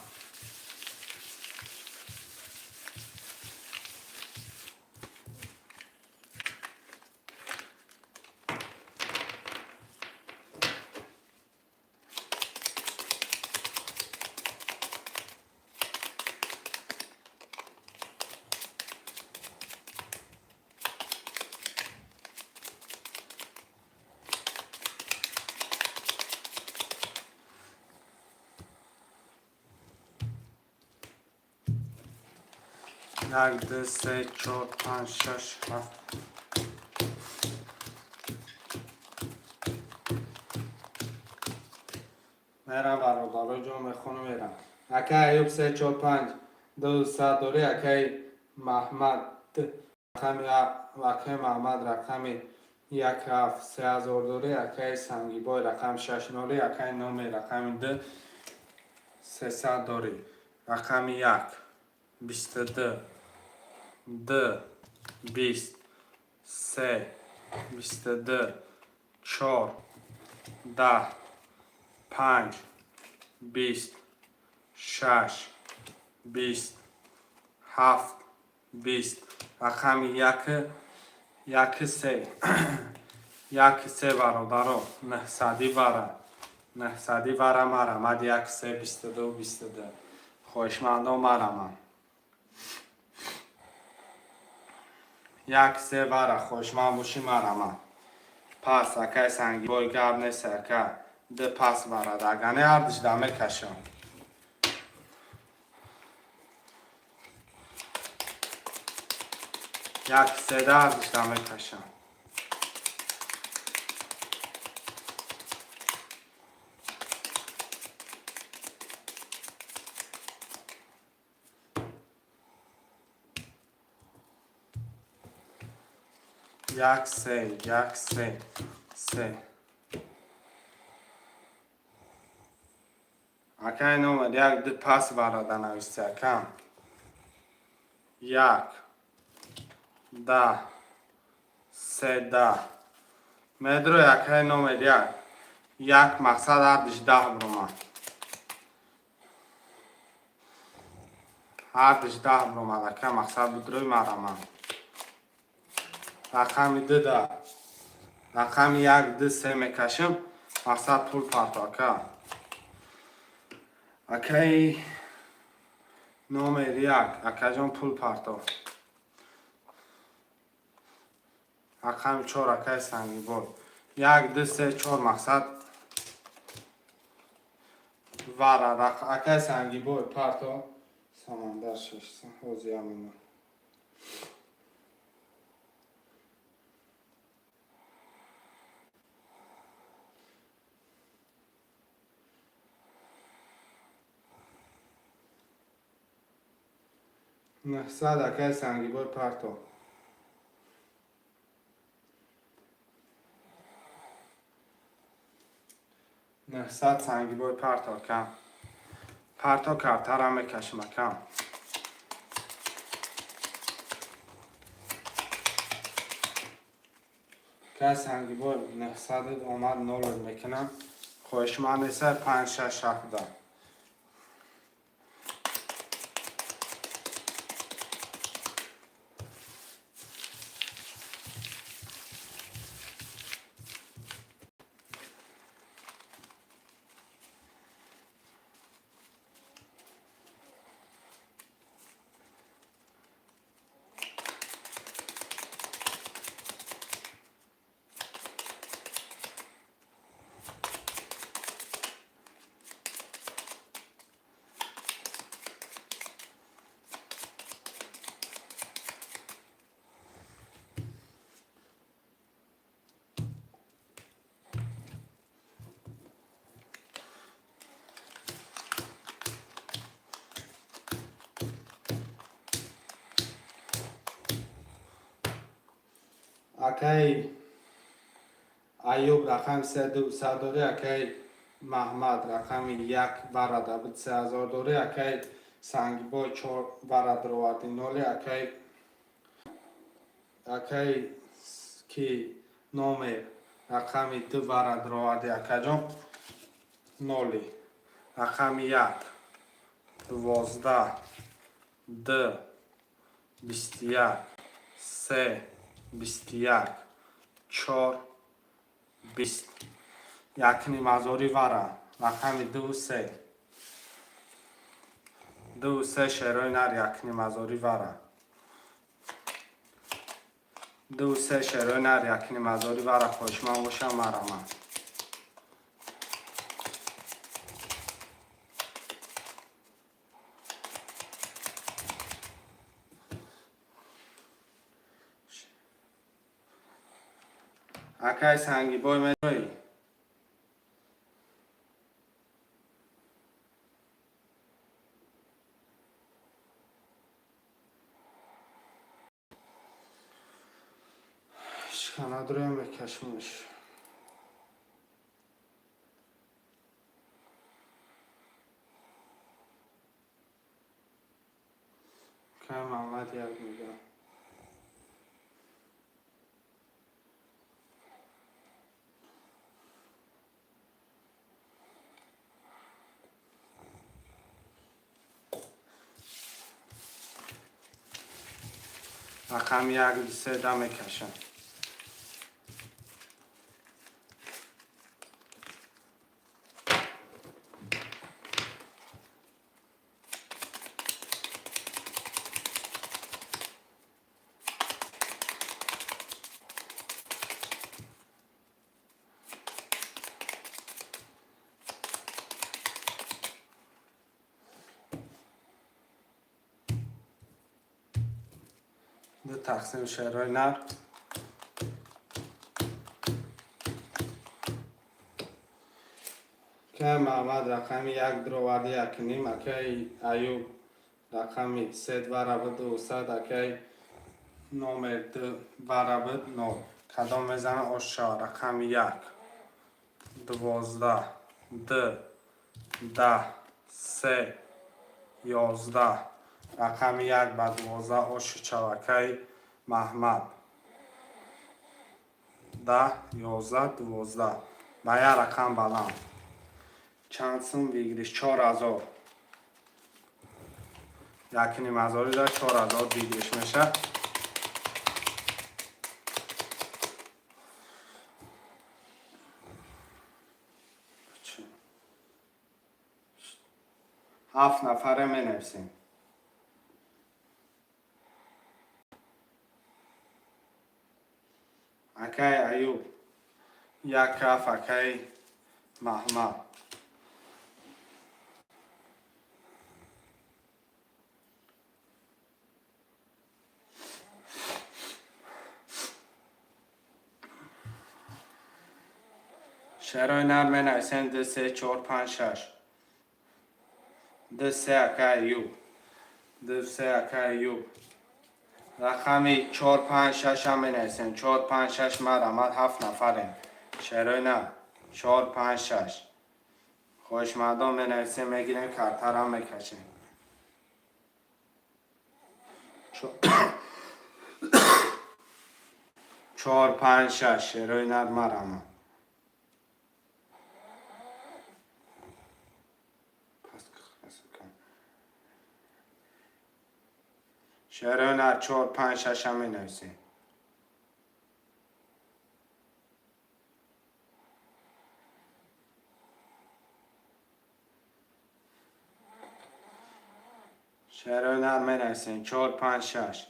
یک دو سه چهار پنج شش هفت میرم برای جا میخونم میرم اکای ایوب 3 4 5 200 دوری اکای محمد اکای محمد رقم 1 3000 دوری اکای سنگی بای رقم 6 نوری اکای نومی رقم 2 300 دوری رقم 1 22 2 20 3 22 4 10 5 20 6 20 7 20 رقم یک سه یک سه برادرو نهصدی بره مرمد یک سه 22 خوشمندو مرمد یک سه بره خوشمند باشی مرمد پس اکای سنگی بای گرد نیست اکای ده پس برد اگنه اردش دمه کشم یک سه ده اردش دمه کشم یک سه اکای نومد یک ده پس برده نویسته اکم یک ده سه ده میدرو اکای نومد یک مقصد اردش ده برومه اردش ده برومه اکای مقصد بدروی مرمه رقم ده رقم یک ده سه میکشم مقصد پول پرتاکه اکای نومر یک اکای جان پول پرتا رقم 4 اکای سنگی بود یک ده سه 4 مقصد وره اکای سنگی بود پرتا سمندر 6 حوزی همینه نهصد اکای سنگی بود پرتا نهصد سنگی بود پرتا کم پرتا کرتر هم میکشم کم که سنگی بود نهصد اومد نول میکنم خوشمند سر 5 6 7 ده اکای ایوب رقم 3200 داره اکای محمد رقم 1 برده بود 3000 داره اکای سنگی بای 4 برده رو وردی نولی اکای کی نومر رقم 2 برده رو وردی اکای جان نولی رقم 1 12 2 21 3 21 4 20 یکنی مزاری وره رقم 2 3 2 3 شیرای نر یکنی مزاری وره 2 3 شیرای نر یکنی مزاری وره خوشمند باشم مرمه اکای سنگی بای میدوی شکنه درویم بکشمش که محمد یاد میگم رقم 1 3 دا میکشم. دو تقسیم شعرهای نر که محمد رقم 1 درآورده 1.5 اکی ایوب رقم 3 برابر 200 اکی نمر 2 برابر 9 کدام میزنه آشا رقم 1 12 2 10 3 11 رقم 1 با 12 آش چوکی محمد 10 11 12 با یک رقم بلند چند سوم بگیریش 4000 یکی نیم هزاری داره 4000 بگیریش میشه هفت نفره می نویسیم اکی ایوب یک کف اکی محمد شعرهای نر می نویسیم 2 3 4 5 6 2 3 اکی ایوب 2 3 اکی ایوب رقمی 4 5 6 هم می نویسیم 4 5 6 مرمت 7 نفریم شعرهای نر 4 5 6 خوش مردم می نویسیم میگیریم کرتر هم میکشیم 4 5 6 شعرهای نر مرمت شعرهای نر 4 5 6 هم می نویسیم شعرهای نر می نویسیم 4 5 6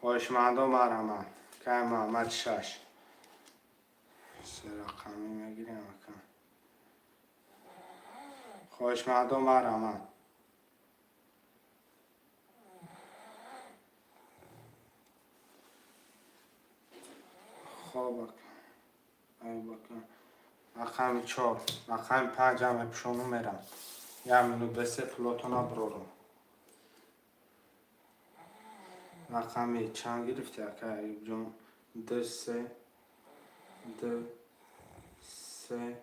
خوشمند و مرحمت که محمد 6 سه رقمی میگیریم اکن خوشمند و مرحمت خوب اکن ای بکن رقم 4 رقم 5 هم پیشونو میرم یه منو بسه پلوتونا برورو رقمی چند گرفتی اکا ایوب جون 2 3 2 3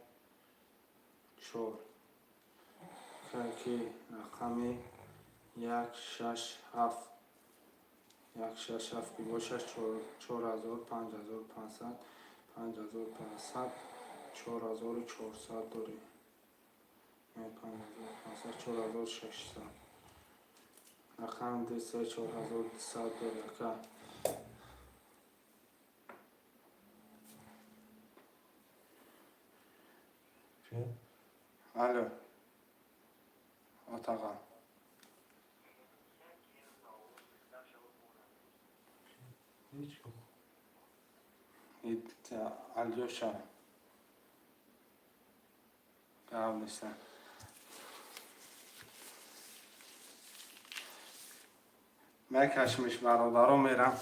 4 که رقمی 1 6 7 1 6 7 که باشه 4000 5500 5500 4400 داریم 5500 4600 رقم 2 3 4200 داریم که الو اتاقا هیچ الجوشا قبل نیستن من کشمش برادرم میرم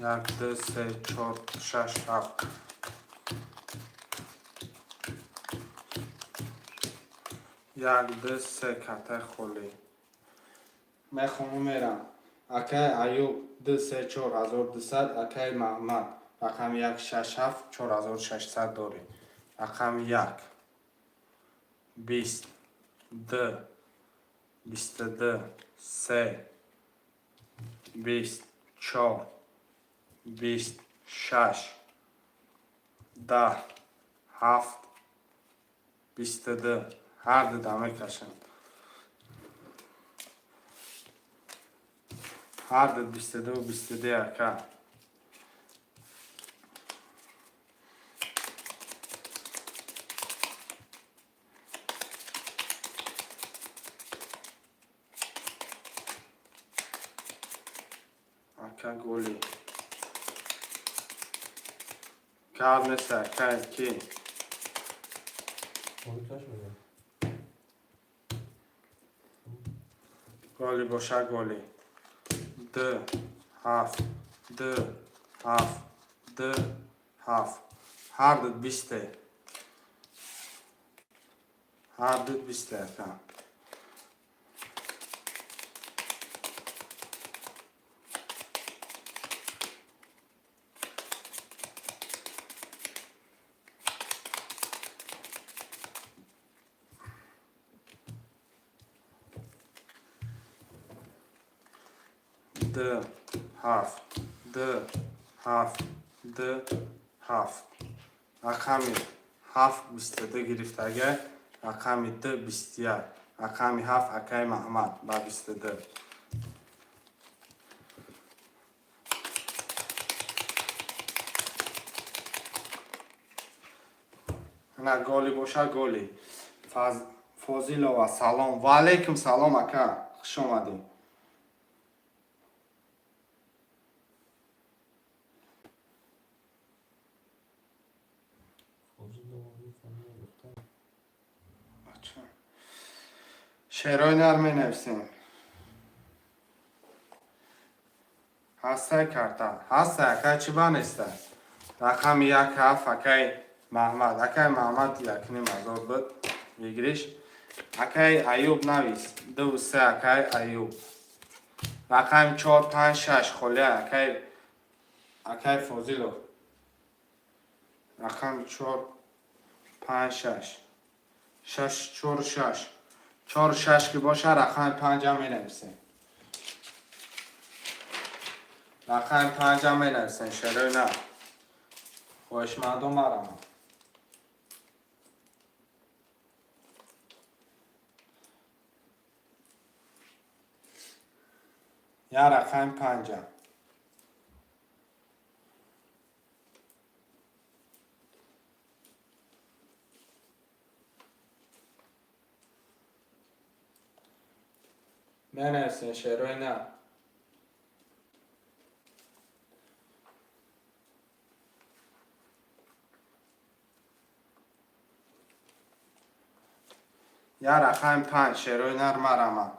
یک 2 3 4 6 7 یک 2 3 کته خولی میخونم میرم. اکای ایوب 234,200. اکای محمد رقم 167 4600 داری. رقم 1 20 2 22 3 24 26 10 7 22 هر دو دمه کشم. هر دو 22 و 22 اکا. اکا گولی کار نیست اکا کی گولی باشه گولی 2 7 2 7 2 7 هر دو 20 هر دو 20 اکا. دو هفت دو هفت دو هفت رقمی 7 22 گرفتگی. رقمی 2 21. رقمی 7 اکای محمد با 22. نه گولی باشه گولی. فاضل و سلام و علیکم سلام اکا خوش آمدیم. شعرهای نرمی نویسیم. هسته کرده هسته اکای چی بانسته. رقم 1 7 اکای محمد. اکای محمد یک نیم هزار بود بگیریش. اکای ایوب نویس 2 و 3 اکای ایوب. رقم 4 5 6 خلیه اکای فاضلو. رقم 4 5 6 6 4 6 4 6 که باشه رقم 5 هم می نویسیم. رقم 5 هم می نویسیم. شروع نه خوش مردم مرم. یا رقم 5 می نویسیم. شروع نه یا رقم 5 شروع نر مرم.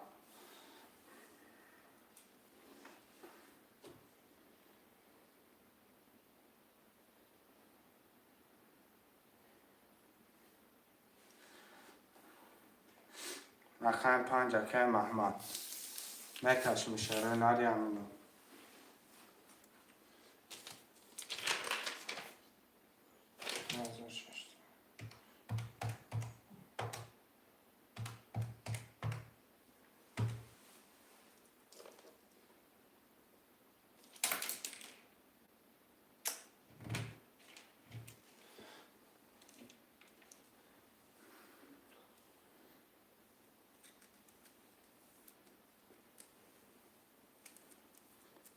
رقم 5 اکای محمد نکش میشه روی نری همینو.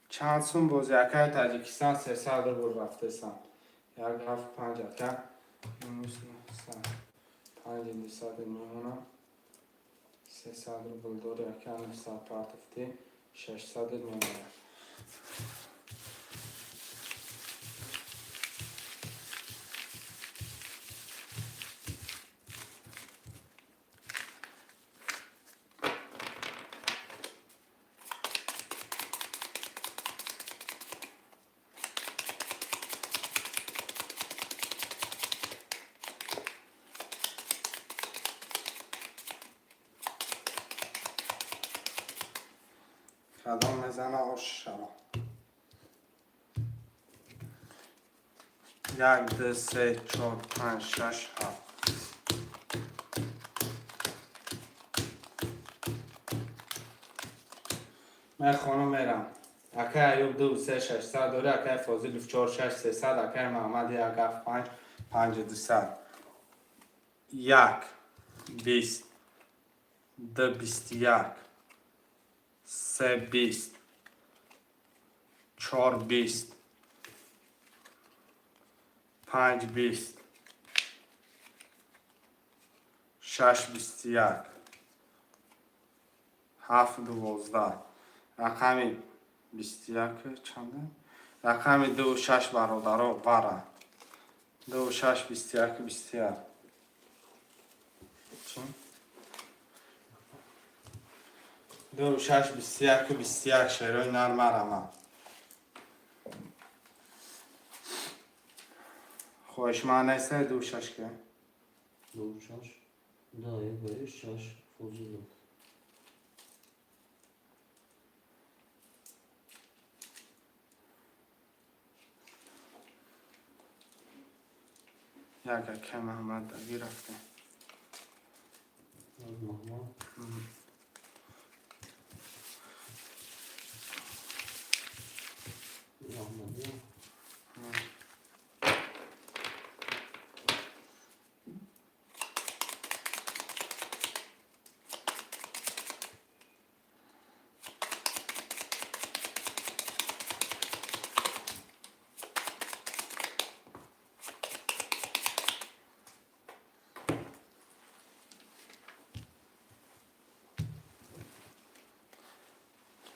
چند سون بوزی اکای تاجیکستان 300 رو رفته سن. یک هفت 5 اکای سن 5200 میمونه. 300 رو بلدوری اکای 900 پارتفتی 600 میمونه. کدام میزنه آش شما 1 2 3 4 5 6 7 من خانم میرم اکه ایوب 2 3 600 داره اکه فاضل 4 6 300 اکه محمد 1 7 5 5 200 1 20 2 21 3 20 4 20 5 20 6 21 7 12 رقم 21 چنده؟ رقم 2 6 برادرها وره 2 6 21 21 چون؟ 2 6 21 21 شیرای نرمه رمه خوش من نیسته 2 6 که 2 6 دا یک بایی 6 فوزی داد یک که محمد دگی رفته محمد محمدی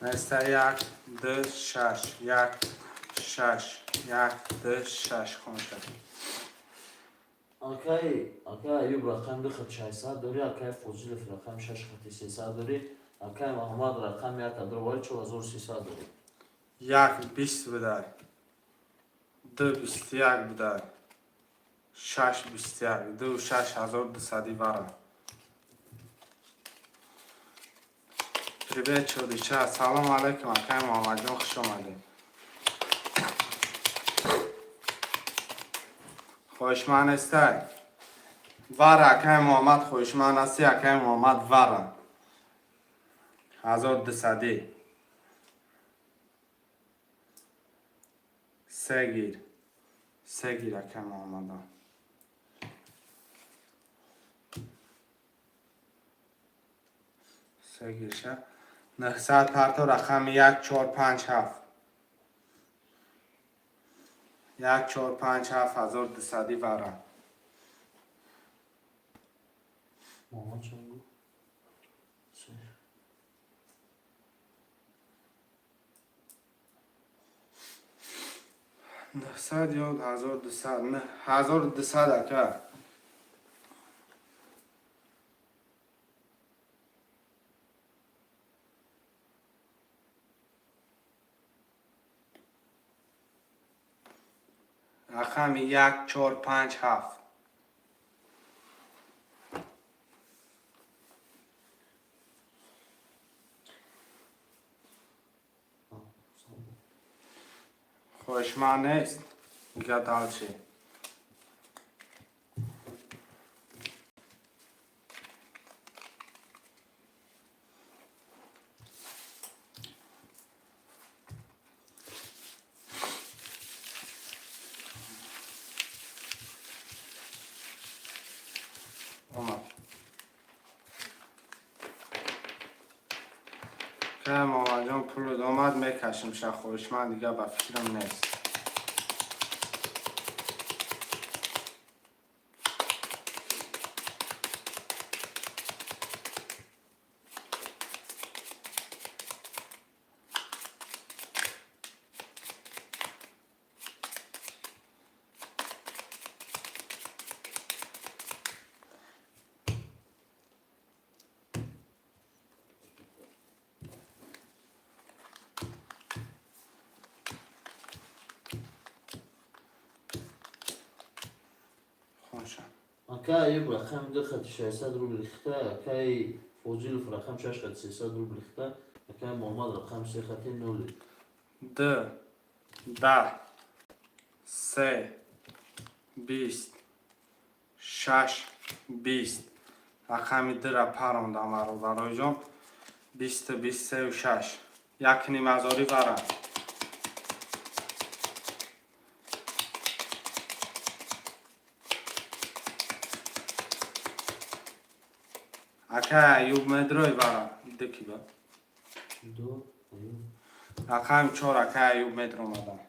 نیسته 1 2 6 1 6 1 2 6 خون شد اکای ایوب رقم 2 خط 600 داری اکای فوزیل رقم 6 خط 300 داری اکای محمد رقم 1 ادروال 4300 داری 1 20 بده 2 21 بده 6 21 2 6200 وره Привет, чудища. Салам алейкум, акай Муҳаммад ҷон, хуш омадед. Хоҳишманд ҳастед? Вара, акай Муҳаммад хоҳишманд ҳасти, акай Муҳаммад вара. 1200. Сегир. Сегир, акай Муҳаммадон. Сегир ша. 900 پرتو رقم 1 4 5 7 1 4 5 7 1200 وره محمد چند گفت؟ 900 یا 1200 نه 1200 اکر رقم 1 4 5 7 خوشمند نیست میگه دالچی اومد که محمد جان پول اومد میکشیم شه خوشمند دیگه به فکرم نیست اکای ایوب رقم 2 خط 600 روبل ریخته اکای فوزیل رقم 6 خط 300 روبل ریخته اکای محمد رقم 3 خطی نولی. د 10 3 20 6 20 رقم د را پروندم برادرای جان 20 26 یک نیم هزاری برم اکا ایوب مدروی برم دکی با 2 رقم 4 اکا ایوب مدر اومدم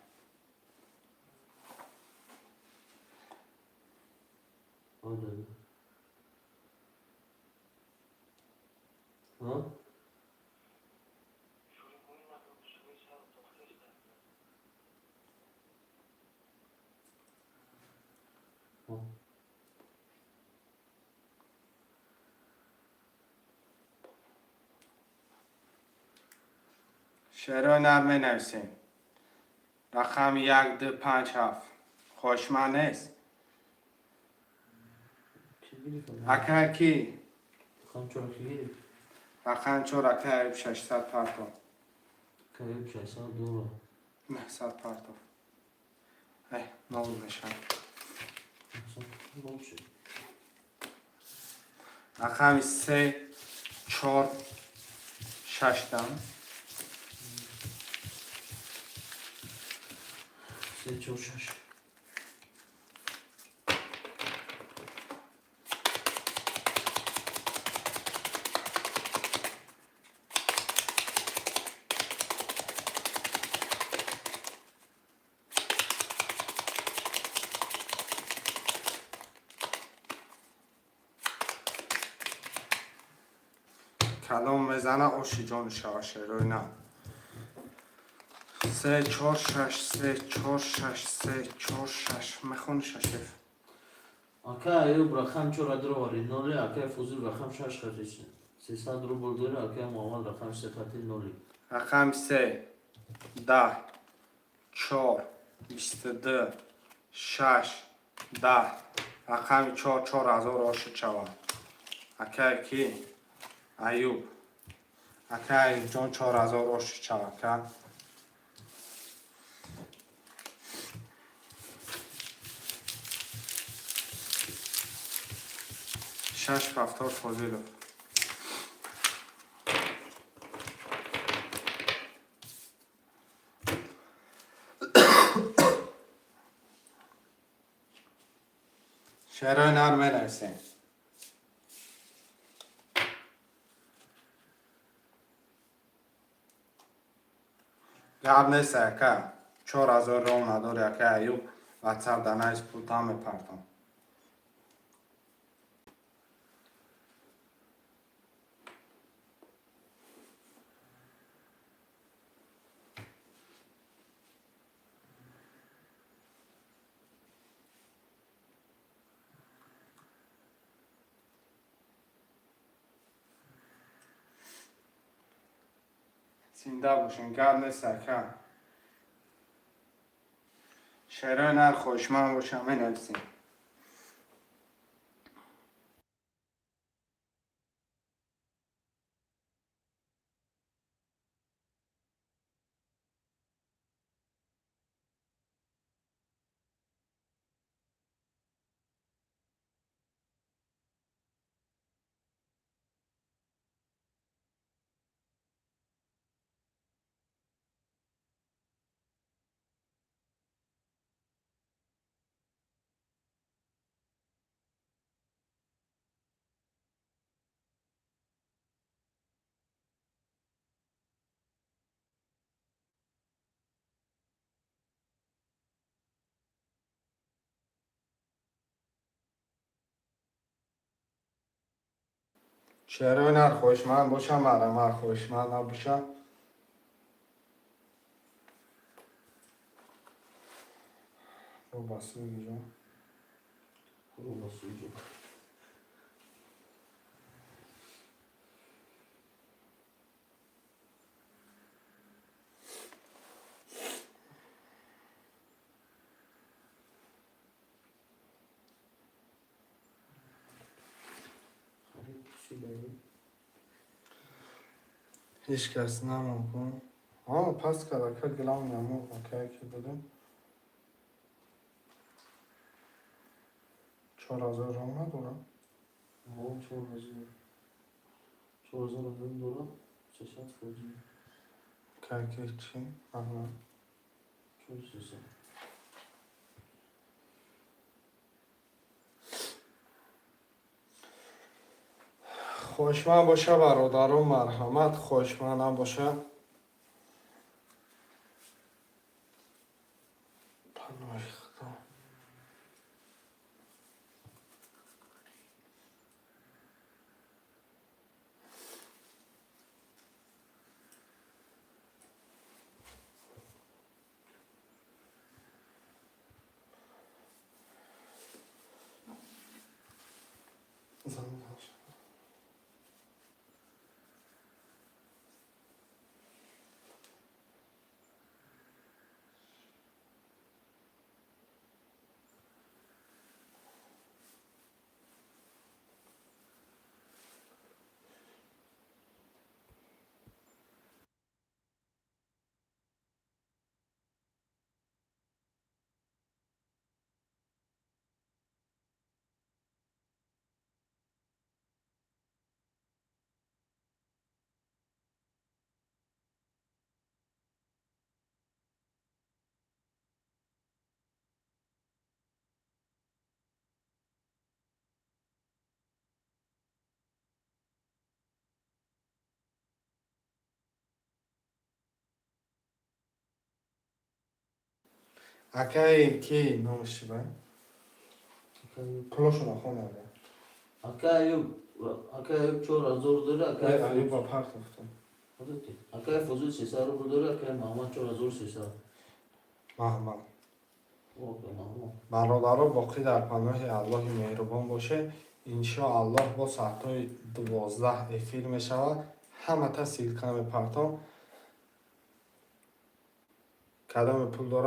آده ها شعرهای نرمه نویسیم رقم 1 2 5 7 خوشمن نیست چی گیری کنم؟ اکا کی رقم 4 کی گیری؟ رقم 4 اکا ایوب 600 پرتو اکای 602 را 900 پرتو نابود میشم گم شد رقم 3 4 6 دم 3 4 6 کلام میزنه آشی جان شواشه روی نه 3 4 6 3 4 6 3 4 6 میخون ششف اکای ایوب رقم 4 درو واری نولی اکای فوزول رقم 6 خطی 300 روبل داره اکای محمد رقم 3 خطی نولی رقم 3 10 4 22 6 10 رقم 4 4000 آشی چوان اکای کی ایوب اکای جان 4000 آشی چوان که شش رفتار فاضلو شعرهای نرمه نویسیم گرد نیست اکا 4000 رو نداری اکا ایوب واتساپ دانایش پولتا میپردم زنده باشین گرد نیست اکا شعرهای نر خوشمند باشم می نویسیم شعرهای نر خوشمند باشم مرمر خوشمند نباشم رو بسو اینجا رو بسوجو چی داری؟ هیچ کس نمون. پس که گلام نمون که بودم 4000 آمد دارم. او 4000 دلار چشات فوجی که چی؟ چه خوشمن باشه برادران، مرحمت خوشمنم باشه. پناه خدا. زن باشه. اکای کی نامشی بای؟ پلوشو نخونه بای. اکای 4000 داره ایوب با پرت افتم. اکای فوزی 300 رو داره اکای محمد 4300 محمد اوکی محمد برادران باقی در پناه الله مهربان باشه. انشاءالله با ساعتهای 12 افیر می شود. همه تا سیلکن پرتام کدام پول داره